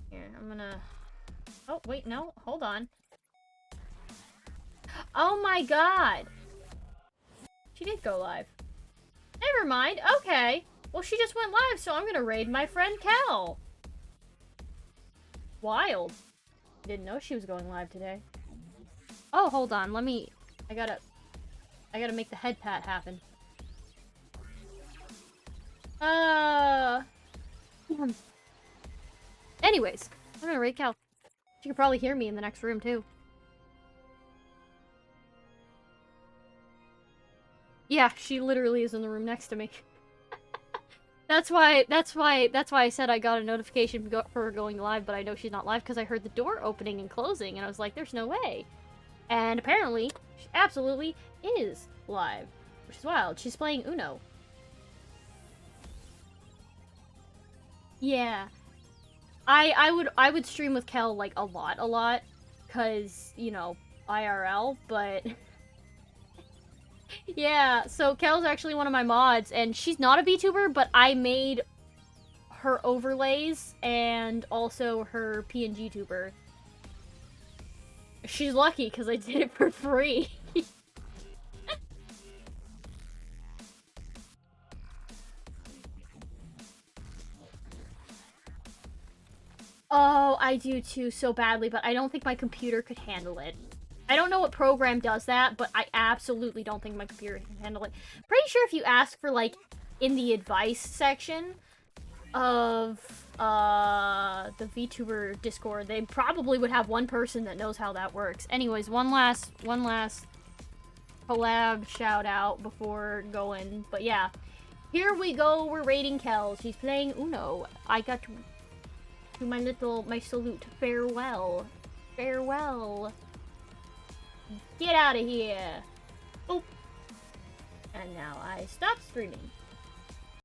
Here, I'm gonna... Oh, wait, no, hold on. Oh my god! She did go live. Never mind, okay. Well, she just went live, so I'm gonna raid my friend Kel. Wild. Didn't know she was going live today. Oh, hold on, let me... I gotta make the head pat happen. Anyways, I'm gonna raid Kel. She could probably hear me in the next room, too. Yeah, she literally is in the room next to me. That's why I said I got a notification for her going live, but I know she's not live because I heard the door opening and closing, and I was like, there's no way. And apparently, she absolutely is live, which is wild. She's playing Uno. Yeah. I would stream with Kel, like, a lot, because, you know, IRL, but... Yeah, so Kel's actually one of my mods, and she's not a VTuber, but I made her overlays and also her PNG tuber. She's lucky, because I did it for free. Oh, I do too, so badly, but I don't think my computer could handle it. I don't know what program does that, but I absolutely don't think my computer can handle it. Pretty sure if you ask for, like, in the advice section of the VTuber Discord, they probably would have one person that knows how that works. Anyways, one last collab shout out before going. But yeah, here we go. We're raiding Kel. She's playing Uno. I got to do my salute. Farewell. Farewell. Get out of here. Boop. And now I stop streaming.